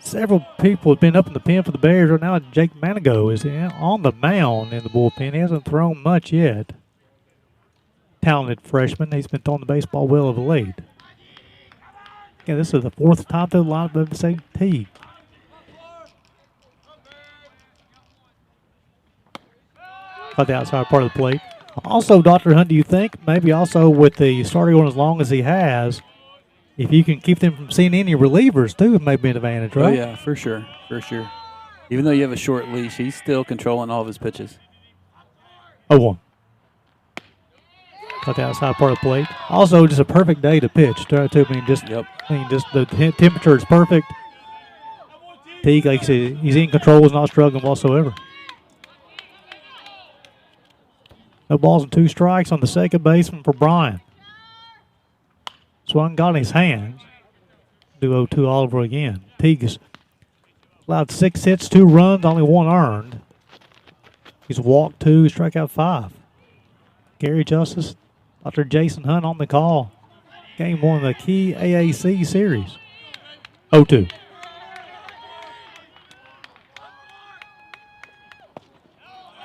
several people have been up in the pen for the Bears right now. Jake Manigo is on the mound in the bullpen. He hasn't thrown much yet. Talented freshman. He's been throwing the baseball well of late. Again, this is the 4th time through the lineup of the same Teague. Cut the outside part of the plate. Also, Dr. Hunt, do you think maybe also with the starter going as long as he has, if you can keep them from seeing any relievers too, it may be an advantage, right? Oh, yeah, for sure. For sure. Even though you have a short leash, he's still controlling all of his pitches. 0-1. Cut the outside part of the plate. Also, just a perfect day to pitch. Just the temperature is perfect. Teague, like I said, he's in control, is not struggling whatsoever. No balls and 2 strikes on the second baseman for Bryan. Swung, got in his hands. Do 0-2 all over again. Teague has allowed 6 hits, 2 runs, only 1 earned. He's walked 2, struck out 5. Gary Justice, Dr. Jason Hunt on the call. Game 1 of the key AAC series. 0-2.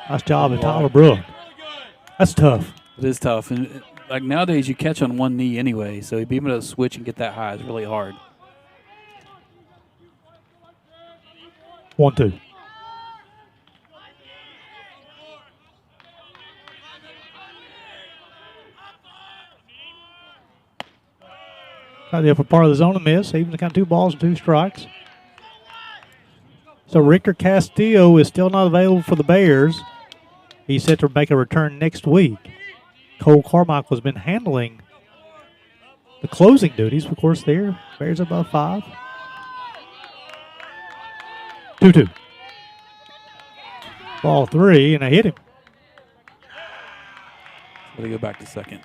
Nice job of Tyler Brooks. That's tough. It is tough. And like nowadays, you catch on one knee anyway, so being able to switch and get that high is really hard. 1-2. Try the upper part of the zone and miss. Even got 2 balls and 2 strikes. So Richter Castillo is still not available for the Bears. He's set to make a return next week. Cole Carmichael has been handling the closing duties, of course, there. Bears above 5. 2-2. Ball 3, and I hit him. Let me go back to second.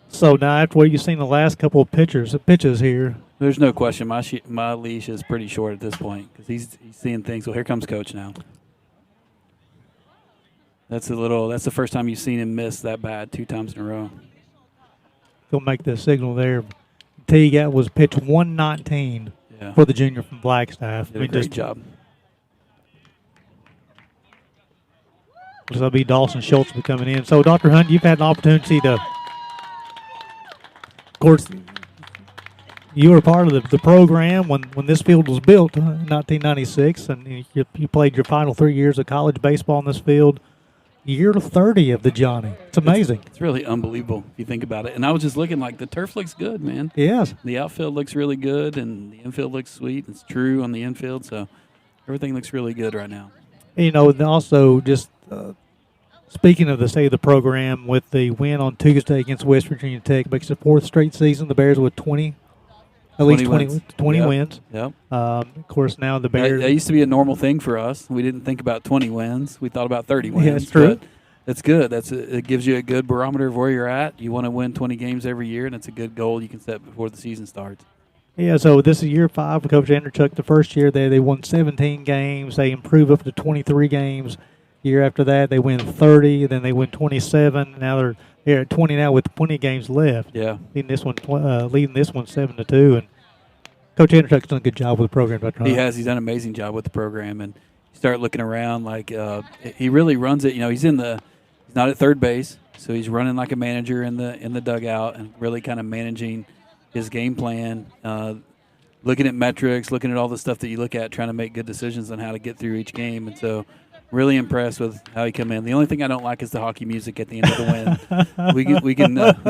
So now, after what you've seen the last couple of pitches here, there's no question. My leash is pretty short at this point because he's seeing things. Well, here comes Coach now. That's the first time you've seen him miss that bad 2 times in a row. He'll make the signal there. Teague was pitch 119 for the junior from Flagstaff. Did a great job. So that'll be Dawson Schultz will be coming in. So, Dr. Hunt, you've had an opportunity to, of course, you were part of the program when this field was built in 1996, and you played your final 3 years of college baseball in this field. Year 30 of the Johnny. It's amazing. It's really unbelievable if you think about it. And I was just looking like the turf looks good, man. Yes. The outfield looks really good, and the infield looks sweet. It's true on the infield, so everything looks really good right now. You know, and also just speaking of the state of the program, with the win on Tuesday against West Virginia Tech, makes it 4th straight season. The Bears with 20 wins. Yep. Of course, now the Bears. That used to be a normal thing for us. We didn't think about 20 wins. We thought about 30 wins. Yeah, that's true. But that's good. It gives you a good barometer of where you're at. You want to win 20 games every year, and it's a good goal you can set before the season starts. Yeah, so this is year 5 with Coach Anderchuk. The first year they won 17 games. They improve up to 23 games. Year after that, they win 30. Then they win 27. Now they're at 20 now with 20 games left. Yeah, leading this one 7-2. And Coach Anderchuk's done a good job with the program, Dr. Hunt. he has. He's done an amazing job with the program, and you start looking around like he really runs it. You know, he's not at third base, so he's running like a manager in the dugout and really kind of managing his game plan. Looking at metrics, looking at all the stuff that you look at, trying to make good decisions on how to get through each game, and so. Really impressed with how he come in. The only thing I don't like is the hockey music at the end of the win. we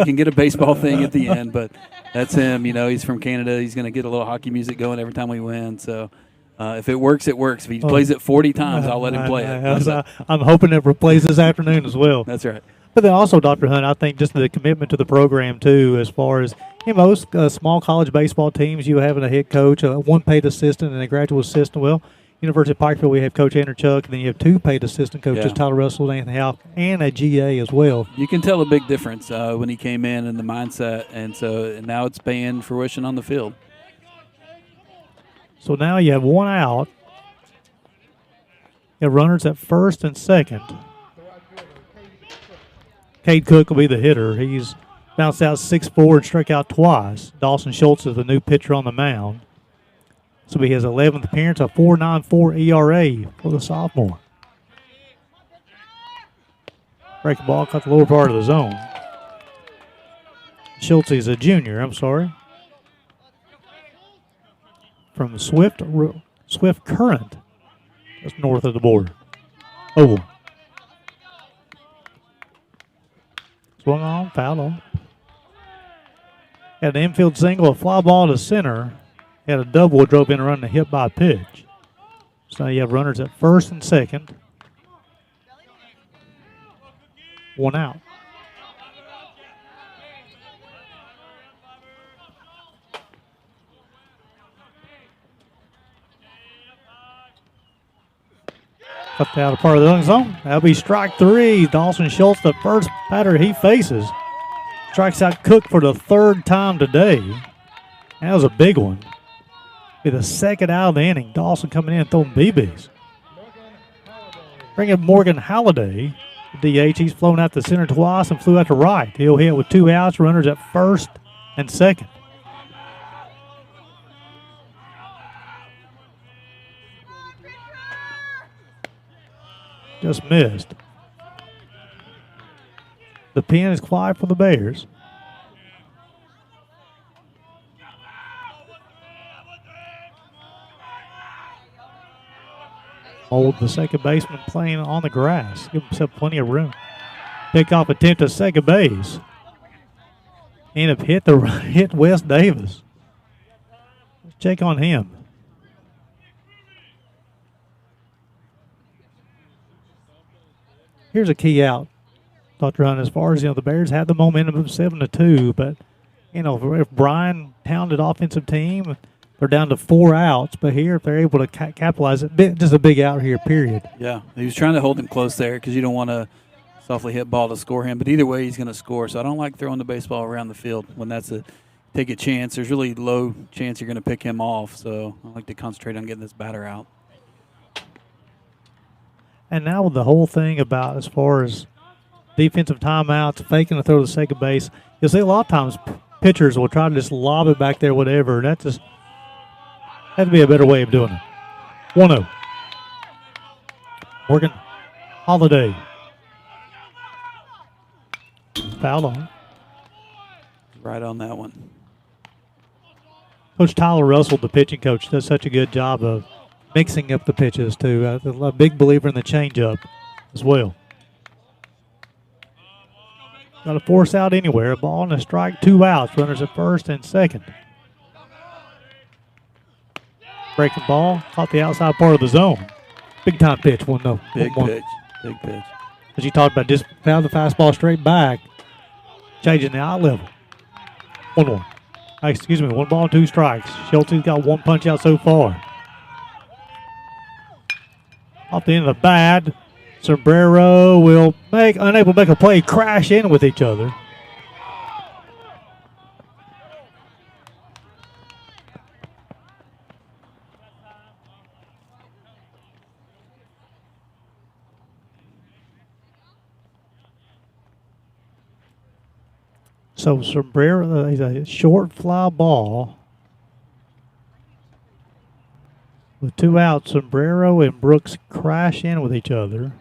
can get a baseball thing at the end, but that's him. You know, he's from Canada. He's going to get a little hockey music going every time we win. So if it works, it works. If he plays it 40 times, I'll let him play it. I'm hoping it replays this afternoon as well. That's right. But then also, Dr. Hunt, I think just the commitment to the program too, as far as most small college baseball teams, you having a head coach, one paid assistant, and a graduate assistant. Well. University of Pikeville, we have Coach Anderchuk, and then you have 2 paid assistant coaches, Tyler Russell and Anthony Houck, and a GA as well. You can tell a big difference when he came in and the mindset, and now it's paying fruition on the field. So now you have 1 out. You have runners at first and second. Cade Cook will be the hitter. He's bounced out 6-4 and struck out twice. Dawson Schultz is the new pitcher on the mound. So he has 11th appearance, a 4.94 ERA for the sophomore. Breaking ball caught the lower part of the zone. Schultz is a junior, from Swift Current, just north of the border. Oval. Swung on, foul on. Had an infield single, a fly ball to center. Had a double, drove in a run and a hit by a pitch. So now you have runners at first and second. 1 out. Up the outer part of the zone. That'll be strike 3. Dawson Schultz, the first batter he faces. Strikes out Cook for the 3rd time today. That was a big one. Be the 2nd out of the inning. Dawson coming in and throwing BBs. Bring in Morgan Halliday, the DH. He's flown out to center twice and flew out to right. He'll hit with 2 outs, runners at first and second. Just missed. The pen is quiet for the Bears. Hold the second baseman playing on the grass. Give himself plenty of room. Pickoff attempt at second base. End up hit Wes Davis. Let's check on him. Here's a key out, Dr. Hunt. As far as the Bears had the momentum of 7-2, but if Bryan pounded offensive team, they're down to 4 outs. But here, if they're able to capitalize it, just a big out here. Period. Yeah, he was trying to hold him close there because you don't want to softly hit ball to score him. But either way, he's going to score. So I don't like throwing the baseball around the field when that's take a chance. There's really low chance you're going to pick him off. So I like to concentrate on getting this batter out. And now with the whole thing about as far as defensive timeouts, faking to throw to second base, you'll see a lot of times pitchers will try to just lob it back there, whatever. That just had to be a better way of doing it. 1-0. Morgan Holiday. Foul on. Right on that one. Coach Tyler Russell, the pitching coach, does such a good job of mixing up the pitches too. I'm a big believer in the changeup as well. Got to force out anywhere. A ball and a strike, 2 outs. Runners at first and second. Breaking ball, caught the outside part of the zone. Big time pitch, 1-0. Big pitch. Big pitch. As you talked about, just found the fastball straight back, changing the eye level. 1-1. Excuse me, 1 ball, 2 strikes. Schulte's got 1 punch out so far. Off the end of the bat, Sombrero will unable to make a play, crash in with each other. So Sombrero, he's a short fly ball. With 2 outs, Sombrero and Brooks crash in with each other.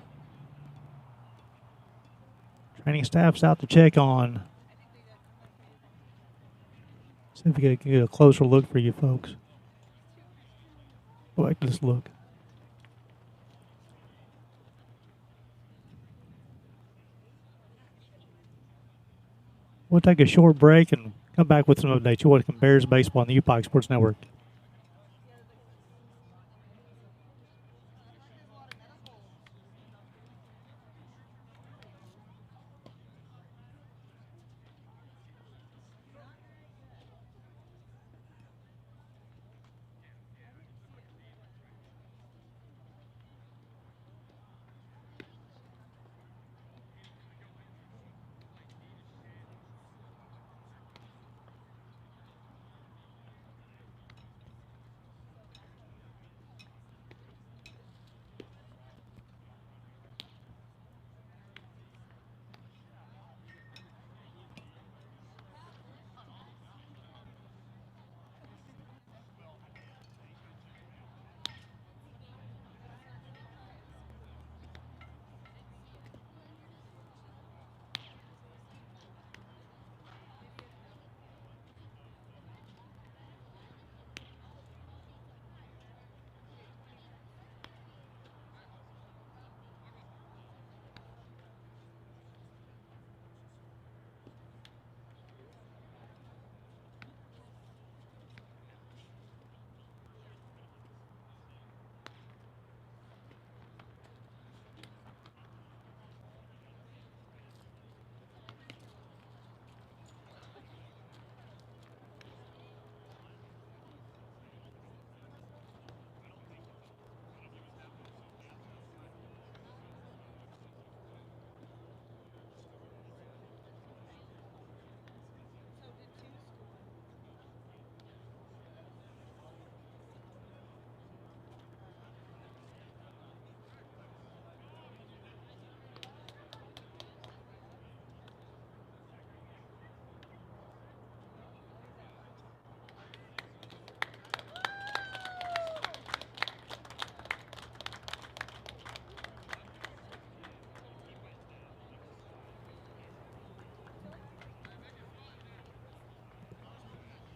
Training staff's out to check on. See if we can get a closer look for you folks. Go back to this look. We'll take a short break and come back with some updates. You're watching Bears Baseball on the UPIKE Sports Network.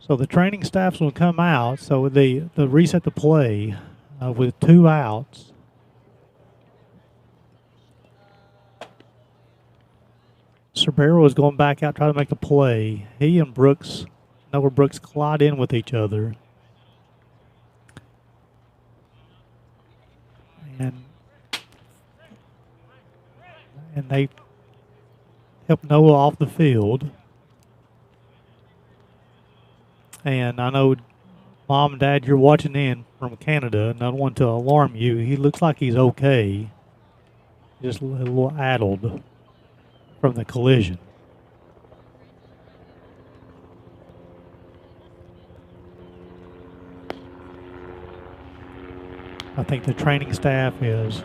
So the training staffs will come out. So they reset the play with 2 outs. Sombrero is going back out, trying to make a play. He and Brooks, Noah Brooks, collide in with each other. And they help Noah off the field. And I know, Mom and Dad, you're watching in from Canada, and I don't want to alarm you. He looks like he's okay. Just a little addled from the collision. I think the training staff is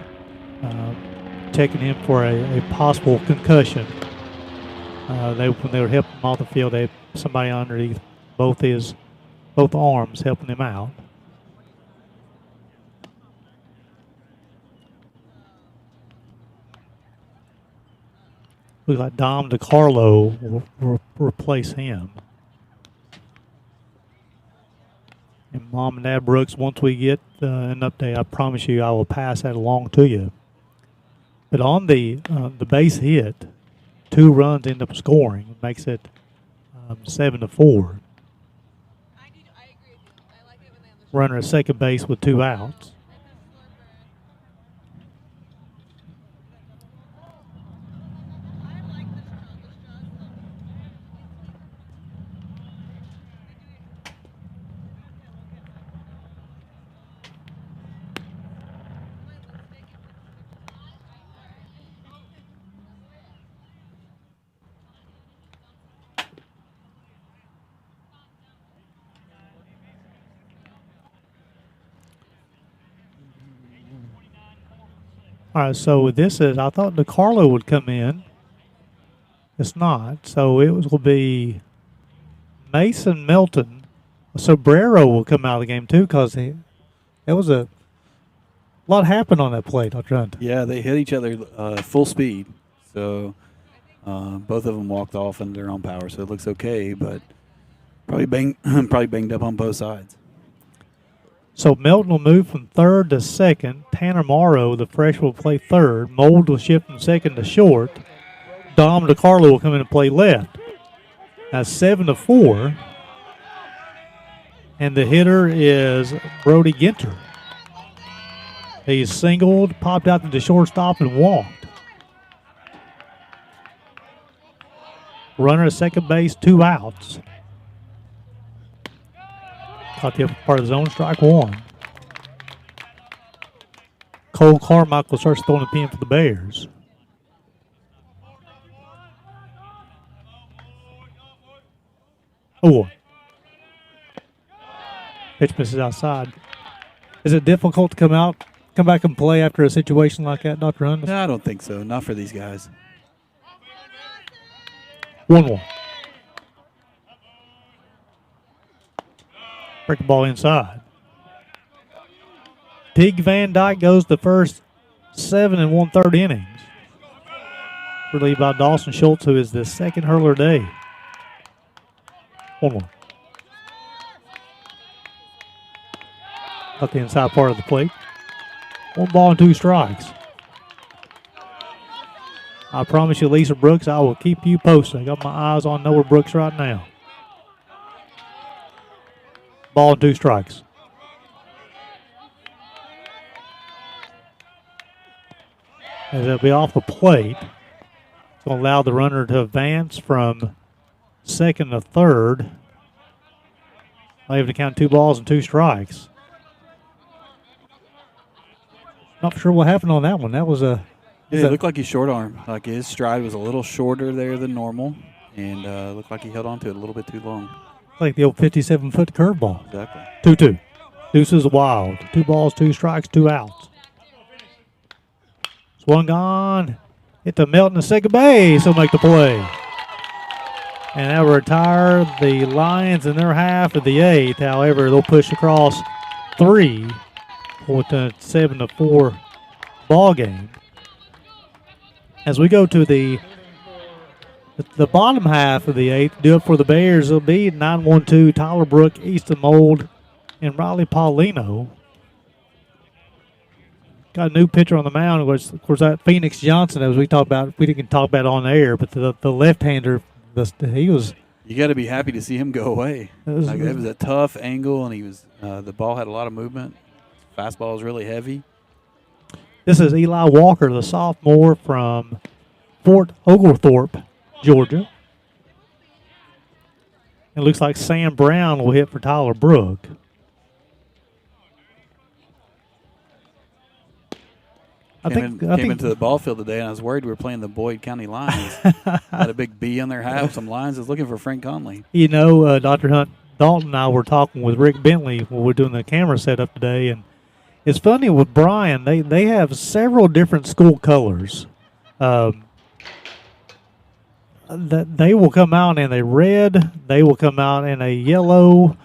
checking him for a possible concussion. When they were helping him off the field, they had somebody underneath both arms helping him out. Looks like Dom DiCarlo will replace him. And Mom and Dad Brooks, once we get an update, I promise you I will pass that along to you. But on the base hit, 2 runs end up scoring. It makes it 7-4. I agree with you. I like it when they have the Runner at second base with 2 outs. All right, so this is, I thought DeCarlo would come in. It's not. So will be Mason Melton. Sobrero will come out of the game too because there was a lot happened on that play, Dr. Hunt. Yeah, they hit each other full speed. So both of them walked off in their own power, so it looks okay, but probably banged up on both sides. So Melton will move from third to second. Tanner Morrow, the freshman, will play third. Mold will shift from second to short. Dom DeCarlo will come in and play left. That's 7-4. And the hitter is Brody Ginter. He's singled, popped out to the shortstop, and walked. Runner at second base, 2 outs. Caught the upper part of the zone, strike 1. Cole Carmichael starts throwing the pin for the Bears. Oh, pitch misses outside. Is it difficult to come back and play after a situation like that, Dr. Hunt? No, I don't think so. Not for these guys. 1-1. Break the ball inside. Tig Van Dyke goes the first 7 1/3 innings. Relieved by Dawson Schultz, who is the second hurler today. 1-1. Got the inside part of the plate. 1 ball and 2 strikes. I promise you, Lisa Brooks, I will keep you posted. I got my eyes on Noah Brooks right now. Ball and 2 strikes. As it'll be off the plate, it's going to allow the runner to advance from second to third. I'll have to count 2 balls and 2 strikes. Not sure what happened on that one. That was a. Yeah, it looked like he short arm. Like his stride was a little shorter there than normal, and looked like he held on to it a little bit too long. Like the old 57-foot curveball. Exactly. 2-2. Deuces wild. 2 balls, 2 strikes, 2 outs. Swung on. Hit the Melton to second base. He'll make the play. And that will retire the Lions in their half of the 8th. However, they'll push across 3 with a 7-4 ball game. As we go to the bottom half of the 8th, do it for the Bears. It'll be 9-1-2, Tyler Brook, Easton Mold, and Riley Paulino. Got a new pitcher on the mound, which, of course, that Phoenix Johnson, as we talked about, we didn't talk about on air, but the left-hander, he was. You got to be happy to see him go away. It was a tough angle, and he was the ball had a lot of movement. Fastball was really heavy. This is Eli Walker, the sophomore from Fort Oglethorpe, Georgia. It looks like Sam Brown will hit for Tyler Brook. Came into the ball field today, and I was worried we were playing the Boyd County Lions. Had a big B on their hat. Some Lions is looking for Frank Conley. You know, Dr. Hunt, Dalton and I were talking with Rick Bentley when we were doing the camera setup today, and it's funny with Bryan, they have several different school colors. That they will come out in a red, they will come out in a yellow.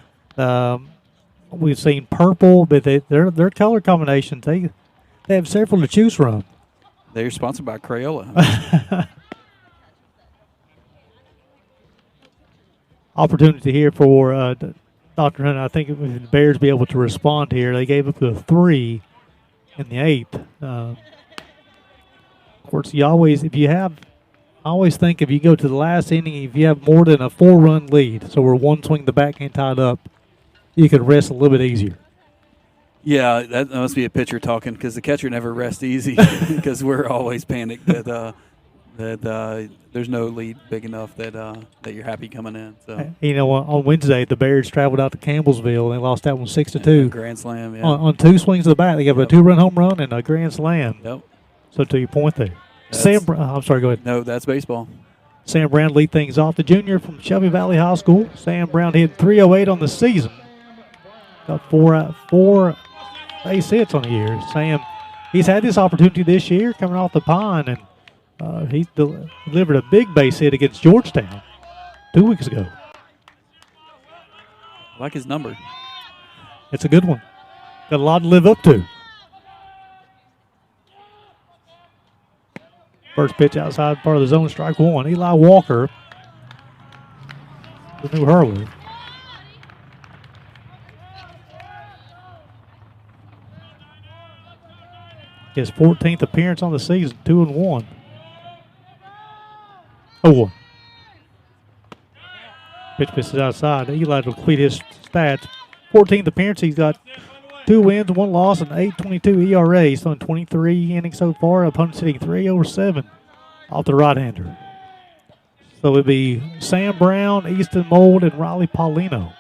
We've seen purple, but their color combinations, they have several to choose from. They're sponsored by Crayola. Opportunity here for Dr. Hunt, I think if the Bears be able to respond here, they gave up the 3 in the 8th. Of course, I always think if you go to the last inning, if you have more than a 4-run lead, so we're one swing the backhand tied up, you can rest a little bit easier. Yeah, that must be a pitcher talking because the catcher never rests easy because we're always panicked that there's no lead big enough that you're happy coming in. So You know, on Wednesday, the Bears traveled out to Campbellsville and they lost that one 6-2. Grand slam, yeah. On 2 swings of the bat, they got a 2-run home run and a grand slam. Yep. So to your point there. I'm sorry, go ahead. No, that's baseball. Sam Brown lead things off. The junior from Shelby Valley High School. Sam Brown hit .308 on the season. Got four base hits on the year. Sam, he's had this opportunity this year coming off the pine, and he delivered a big base hit against Georgetown 2 weeks ago. I like his number. It's a good one. Got a lot to live up to. First pitch outside part of the zone, strike 1. Eli Walker, the new hurler. His 14th appearance on the season, 2-1. 0-1. Pitch misses outside. Eli will complete his stats. 14th appearance, he's got 2 wins, 1 loss, and 8.22 ERA. He's thrown 23 innings so far. Opponent's hitting 3/7 off the right-hander. So it'd be Sam Brown, Easton Mold, and Riley Paulino.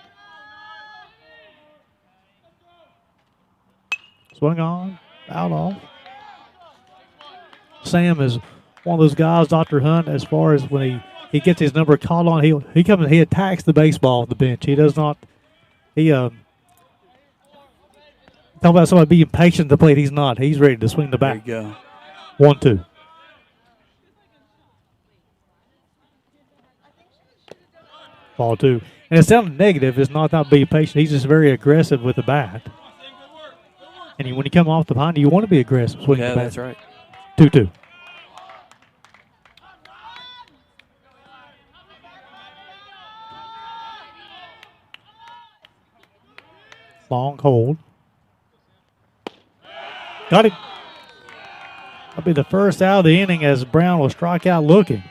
Swung on, fouled off. Sam is one of those guys, Dr. Hunt, as far as when he gets his number called on, he comes and he attacks the baseball off the bench. He does not. Talk about somebody being patient at the plate. He's not. He's ready to swing the bat. There you go. 1-2. Ball 2. And it sounded negative. It's not being patient. He's just very aggressive with the bat. And when you come off the pine, you want to be aggressive swinging the bat. Yeah, that's right. 2-2. Long hold. Got him. That'll be the first out of the inning as Brown will strike out looking.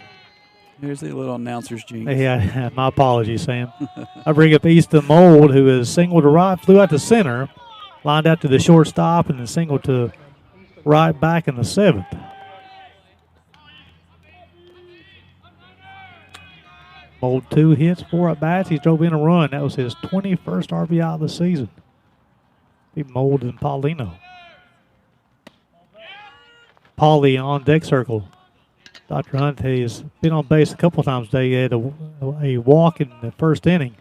Here's the little announcer's jinx. Yeah, my apologies, Sam. I bring up Easton Mold, who is single to right, flew out to center, lined out to the shortstop, and then single to right back in the 7th. Mold 2 hits, 4 at bats. He drove in a run. That was his 21st RBI of the season. Be Mold and Paulino. Paulie on deck circle. Dr. Hunt has been on base a couple times today. He had a walk in the first inning.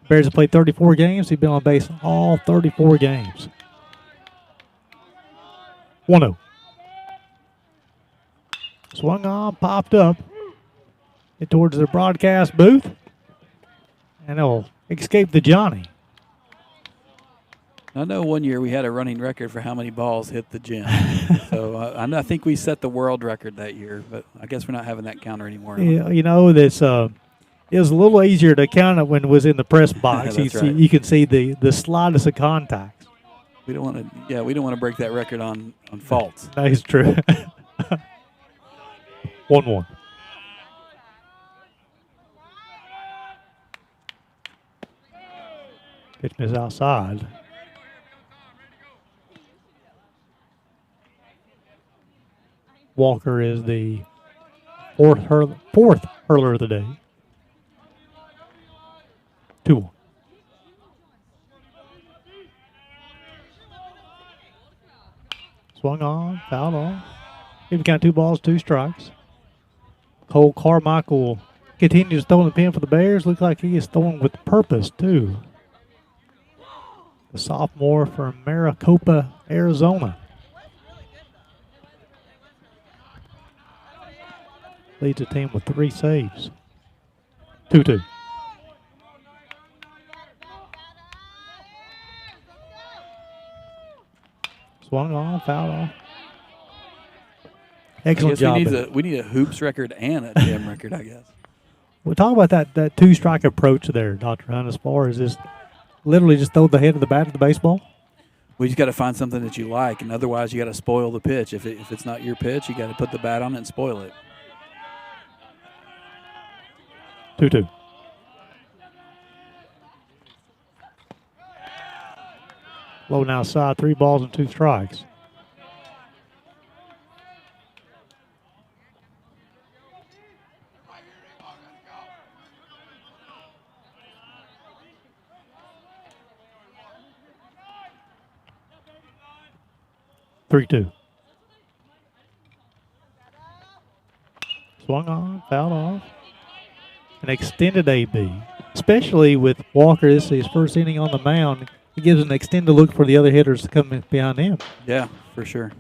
Bears have played 34 games. He's been on base all 34 games. 1-0. Swung on, popped up. Get towards the broadcast booth. And it'll escape the Johnny. I know one year we had a running record for how many balls hit the gym. So I think we set the world record that year, but I guess we're not having that counter anymore. Yeah, you know, it was a little easier to count it when it was in the press box. That's right. You can see the slightest of contacts. We don't want to break that record on faults. That is true. 1-1. Pitch miss outside. Walker is the fourth hurler of the day. 2-1. Swung on, fouled off. Even count 2 balls, 2 strikes. Cole Carmichael continues throwing the pin for the Bears. Looks like he is throwing with purpose, too. The sophomore from Maricopa, Arizona. Leads the team with 3 saves. 2-2. Swung on, fouled off. Excellent job. We need a hoops record and a gym record, I guess. We'll talk about that 2-strike approach there, Dr. Hunt, as far as just literally just throw the head of the bat at the baseball? We just got to find something that you like, and otherwise you got to spoil the pitch. If it's not your pitch, you got to put the bat on it and spoil it. 2-2. Low outside, 3 balls and 2 strikes. Three-two. Swung on, fouled off. An extended AB, especially with Walker. This is his first inning on the mound. He gives an extended look for the other hitters to come in behind him. Yeah, for sure.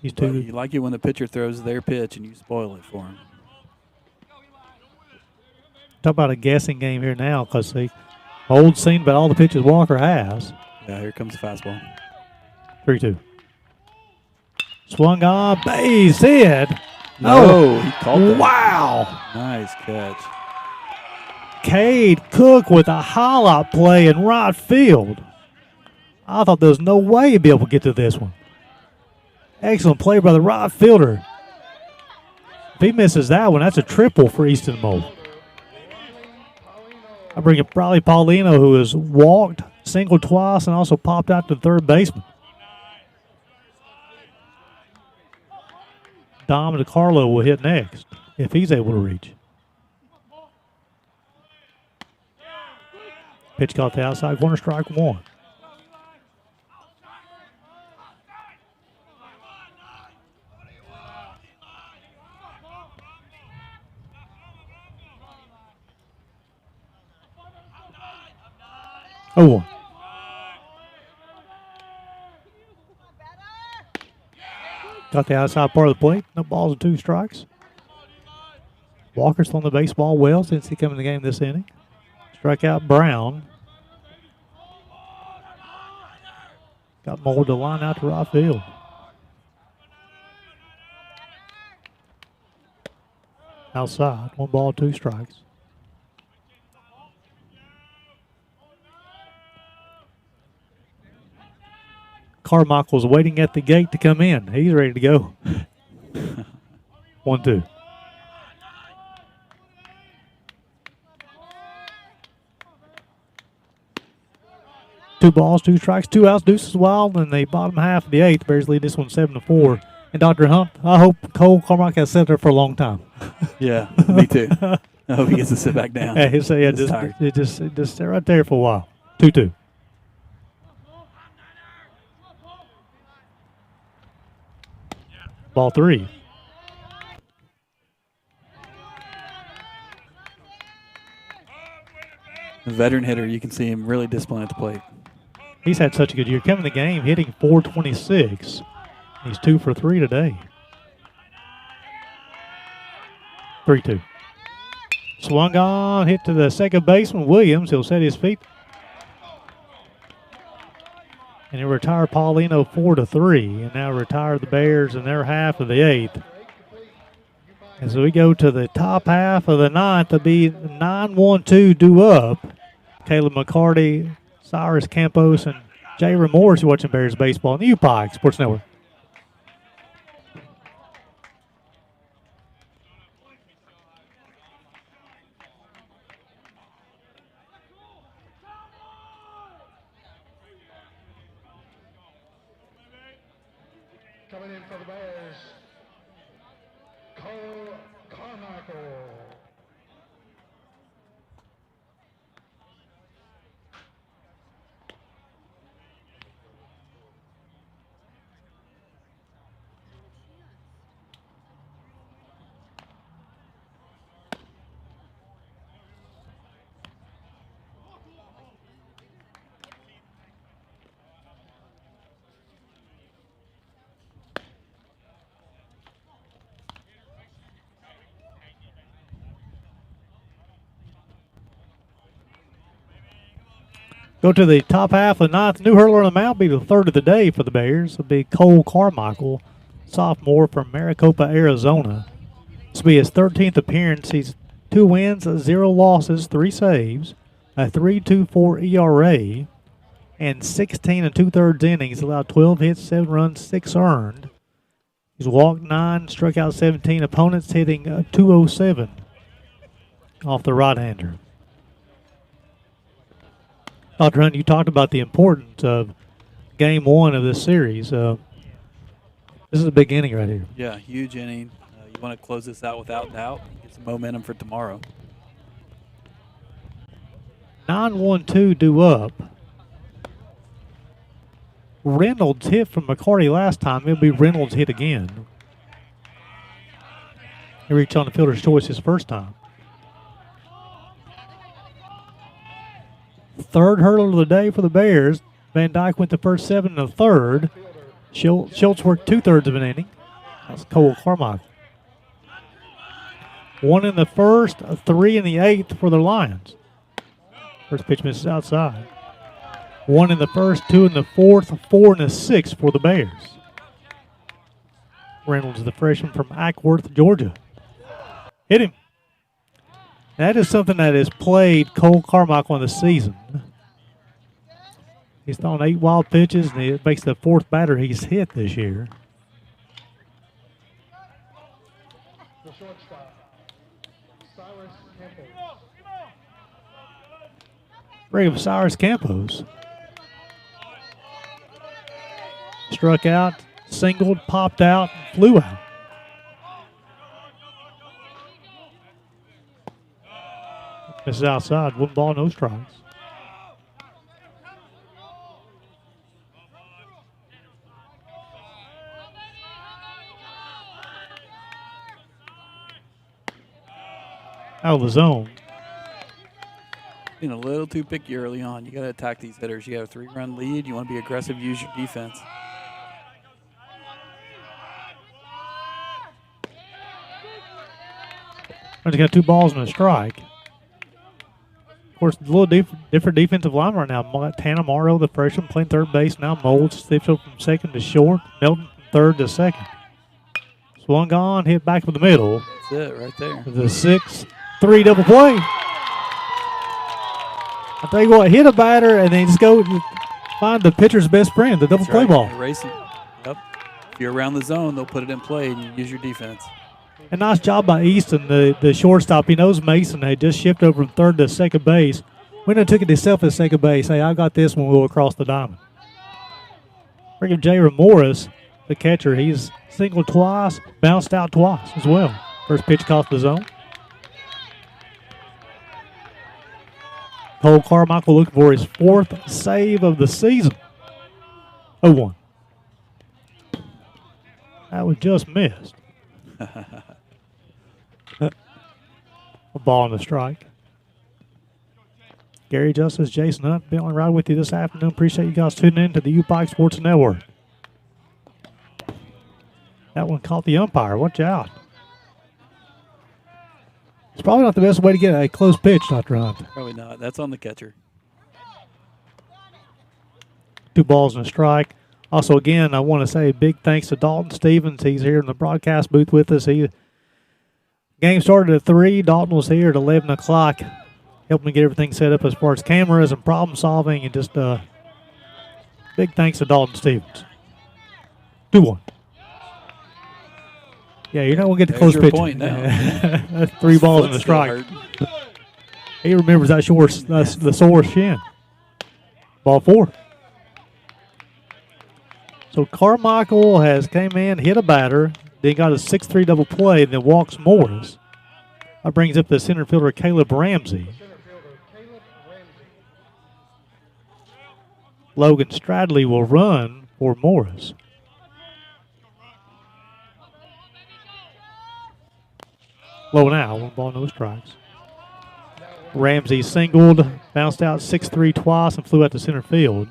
He's two. You like it when the pitcher throws their pitch and you spoil it for him. Talk about a guessing game here now, because the old scene about all the pitches Walker has. Yeah, here comes the fastball. 3-2. Swung on, base hit. No, he called that. Wow. Nice catch. Cade Cook with a highlight play in right field. I thought there was no way he'd be able to get to this one. Excellent play by the right fielder. If he misses that one, that's a triple for Easton Moe. I bring up Riley Paulino, who has walked, singled twice, and also popped out to third baseman. Dom DiCarlo will hit next if he's able to reach. Pitch caught the outside corner, strike 1. Oh, 1. Got the outside part of the plate. No balls and 2 strikes. Walker's thrown the baseball well since he came in the game this inning. Struck out Brown. Got Moore to line out to right field. Outside, 1 ball, 2 strikes. Carmichael's waiting at the gate to come in. He's ready to go. 1-2. Two balls, 2 strikes, 2 outs, deuces wild, and the bottom half of the 8th. Bears lead this one 7-4. And Dr. Hunt, I hope Cole Carmichael has sat there for a long time. Yeah, me too. I hope he gets to sit back down. Yeah, he'll say, just stay right there for a while. 2-2. Ball 3. The veteran hitter, you can see him really disciplined at the plate. He's had such a good year. Coming in the game, hitting .426. He's 2 for 3 today. 3-2. Swung on, hit to the second baseman, Williams. He'll set his feet. And he'll retire Paulino 4-3. And now retire the Bears in their half of the 8th. As we go to the top half of the 9th, it'll be 9-1-2 due up. Caleb McCarty, Cyrus Campos, and Jay Remorse watching Bears baseball on the UPIKE Sports Network. Coming in for the Bears, Cole Carmichael. Go to the top half of the 9th. New hurler on the mound, be the 3rd of the day for the Bears. It'll be Cole Carmichael, sophomore from Maricopa, Arizona. This will be his 13th appearance. He's 2 wins, 0 losses, 3 saves, a 3.24 ERA, and 16 2/3 innings. Allowed 12 hits, 7 runs, 6 earned. He's walked 9, struck out 17. Opponents hitting .207 off the right-hander. Dr. Hunt, you talked about the importance of game 1 of this series. This is a big inning right here. Yeah, huge inning. You want to close this out without doubt. Get some momentum for tomorrow. 9-1-2 due up. Reynolds hit from McCarty last time. It'll be Reynolds hit again. He reached on the fielder's choice his first time. Third hurdle of the day for the Bears. Van Dyke went the first 7 and a third. Schultz worked 2/3 of an inning. That's Cole Carmichael. 1 in the first, 3 in the 8th for the Lions. First pitch misses outside. 1 in the first, 2 in the 4th, 4 in the 6th for the Bears. Reynolds, the freshman from Ackworth, Georgia. Hit him. That is something that has played Cole Carmichael in the season. He's thrown 8 wild pitches, and it makes the 4th batter he's hit this year. The shortstop, Cyrus Campbell. Bring up Cyrus Campos. Struck out, singled, popped out, and flew out. Misses outside. 1 ball, no strikes. Out of the zone. Being a little too picky early on. You got to attack these hitters. You got a 3-run lead. You want to be aggressive, use your defense. He's got 2 balls and a strike. Of course, a little different defensive line right now. Tanner Morrow, the freshman, playing third base now. Molds shifted from second to short. Melton from third to second. Swung on, hit back from the middle. That's it right there. The 6-3 double play. I tell you what, hit a batter and then just go find the pitcher's best friend, the double play ball. Racing. Yep. If you're around the zone, they'll put it in play and you use your defense. A nice job by Easton, the shortstop. He knows Mason had just shifted over from third to second base. Went and took it himself at second base. Hey, I got this when we go across the diamond. Bring up J. Morris, the catcher. He's singled twice, bounced out twice as well. First pitch caught the zone. Cole Carmichael looking for his 4th save of the season. 0-1. That was just missed. A ball and a strike. Gary Justice, Jason Hunt, Bentley Ride with you this afternoon. Appreciate you guys tuning in to the UPIKE Sports Network. That one caught the umpire. Watch out. It's probably not the best way to get a close pitch, Dr. Hunt. Probably not. That's on the catcher. 2 balls and a strike. Also, again, I want to say big thanks to Dalton Stevens. He's here in the broadcast booth with us. Game started at 3. Dalton was here at 11 o'clock, helping to get everything set up as far as cameras and problem solving. And just big thanks to Dalton Stevens. 2-1. Yeah, you're not going to get the close pitch. Point now. That's 3 balls and a strike. He remembers that the sore shin. Ball 4. So Carmichael has came in, hit a batter, then got a 6-3 double play, then walks Morris. That brings up the center fielder Caleb Ramsey. Logan Stradley will run for Morris. Low now, 1 ball, no strikes. Ramsey singled, bounced out 6-3 twice, and flew out to center field.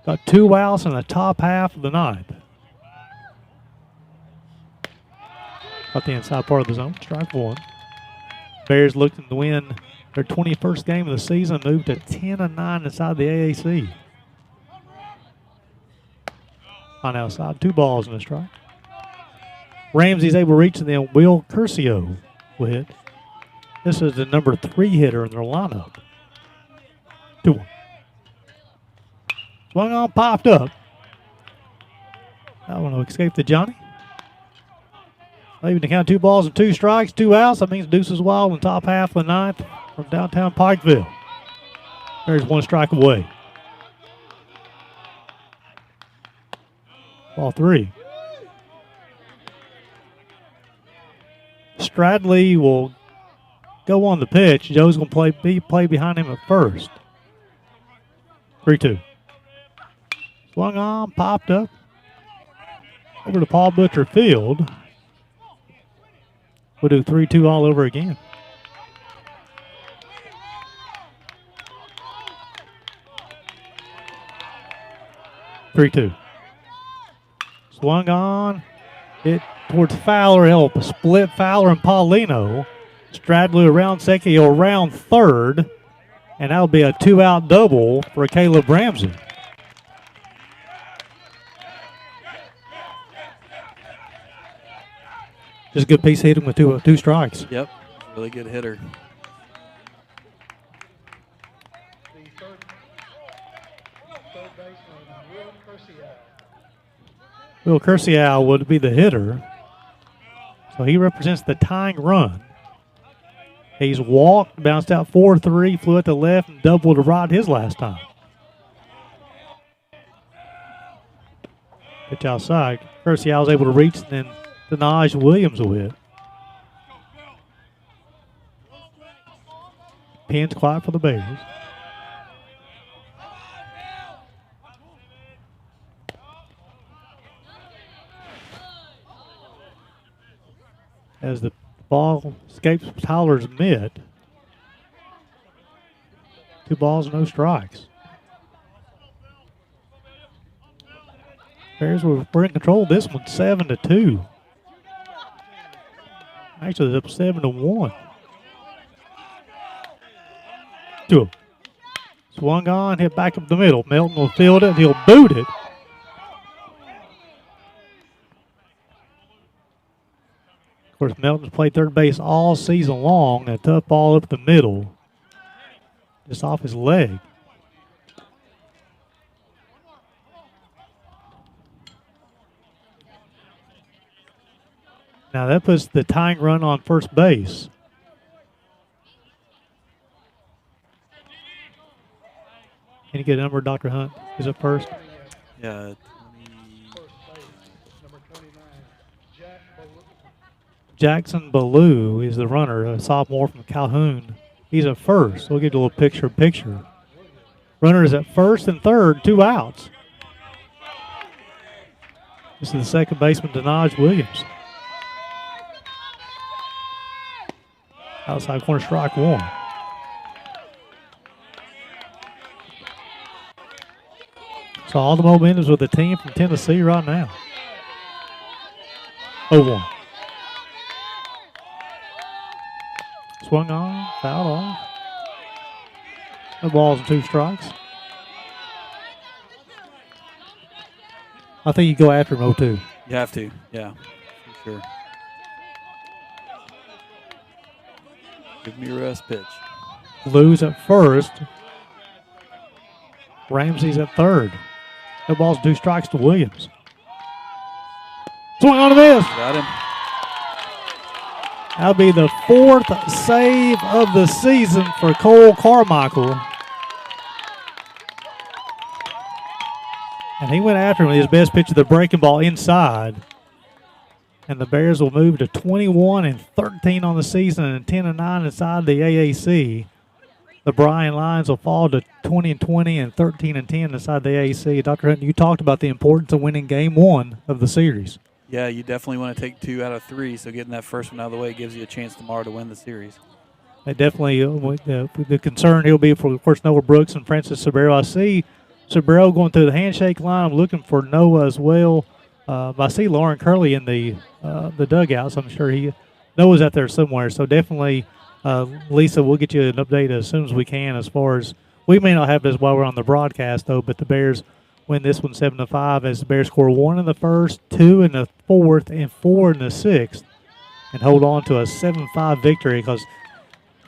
Got 2 outs in the top half of the 9th. Got the inside part of the zone, strike 1. Bears looking to win their 21st game of the season, moved to 10-9 inside the AAC. On outside, 2 balls and a strike. Ramsey's able to reach, and then Will Curcio will hit. This is the number 3 hitter in their lineup. 2-1. Swung on, popped up. That one will escape to Johnny. Leaving the count 2 balls and 2 strikes, 2 outs. That means Deuces Wild in the top half of the 9th from downtown Pikeville. There's 1 strike away. Ball 3. Stradley will go on the pitch. Joe's going to play behind him at first. 3-2. Swung on, popped up. Over to Paul Butcher Field. We'll do 3-2 all over again. Swung on. Hit towards Fowler. Help a split Fowler and Paulino. Stradley around second. He'll round third. And that'll be a 2-out double for Caleb Ramsey. Just a good piece hit him with two strikes. Yep, really good hitter. The third baseman, Will Curcial. Will Curcial would be the hitter. So he represents the tying run. He's walked, bounced out 4-3, flew at the left, and doubled to right his last time. Pitch outside. Curcial was able to reach, and then Denaj Williams will hit. Pin's quiet for the Bears. As the ball escapes Tyler's mitt. 2 balls, no strikes. Bears we're in control of this one, 7-2. Actually, it's up 7-1. 2. Swung on, hit back up the middle. Melton will field it, and he'll boot it. Of course, Melton's played third base all season long. A tough ball up the middle. Just off his leg. Now that puts the tying run on first base. Can you get a number, Dr. Hunt? Is it first? Yeah. First base, number 29, Jack Ballou. Jackson Ballou is the runner, a sophomore from Calhoun. He's at first. We'll give you a little picture. Runner is at first and third, 2 outs. This is the second baseman, Denaj Williams. Outside corner, strike 1. So all the momentum's with the team from Tennessee right now. 0-1. Swung on, fouled off. No balls and 2 strikes. I think you go after him 0-2. You have to, yeah, for sure. Give me a rest pitch. Lou's at first. Ramsey's at third. No balls, 2 strikes to Williams. Swing on a miss. Got him. That'll be the 4th save of the season for Cole Carmichael. And he went after him with his best pitch of the breaking ball inside. And the Bears will move to 21-13 on the season and 10-9 inside the AAC. The Bryan Lions will fall to 20-20 and 13-10 inside the AAC. Dr. Hutton, you talked about the importance of winning game 1 of the series. Yeah, you definitely want to take 2 out of 3, so getting that first one out of the way gives you a chance tomorrow to win the series. Definitely, the concern he'll be for, of course, Noah Brooks and Francis Sabero. I see Sabero going through the handshake line. I'm looking for Noah as well. I see Lauren Curley in the dugouts. I'm sure Noah's out there somewhere. So definitely, Lisa, we'll get you an update as soon as we can. As far as we may not have this while we're on the broadcast though, but the Bears win this one 7-5 as the Bears score 1 in the first, 2 in the 4th, and 4 in the 6th, and hold on to a 7-5 victory because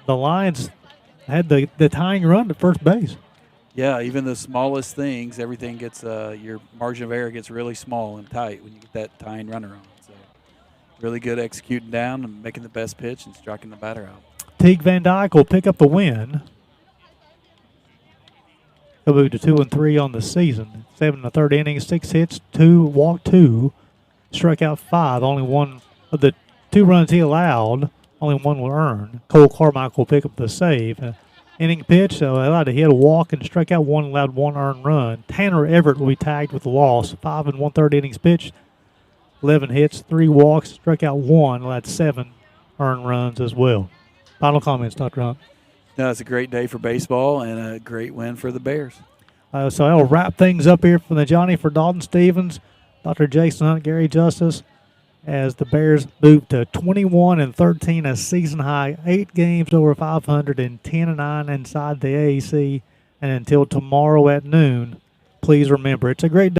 the Lions had the tying run to first base. Yeah, even the smallest things, everything gets your margin of error gets really small and tight when you get that tying runner on. So really good executing down and making the best pitch and striking the batter out. Teague Van Dyke will pick up the win. He'll move to 2-3 on the season. 7 1/3 innings, 6 hits, walked 2, struck out 5. Only one of the 2 runs he allowed, only one will earn. Cole Carmichael will pick up the save. Inning pitch, so allowed to hit a walk and struck out 1, allowed 1 earned run. Tanner Everett will be tagged with the loss. 5 1/3 innings pitched, 11 hits, 3 walks, struck out 1, allowed 7 earned runs as well. Final comments, Dr. Hunt. No, it's a great day for baseball and a great win for the Bears. So I'll wrap things up here from the Johnny for Dalton Stevens, Dr. Jason Hunt, Gary Justice, as the Bears move to 21-13, a season high, 8 games over 500 and 10-9 inside the AAC. And until tomorrow at noon, please remember it's a great day.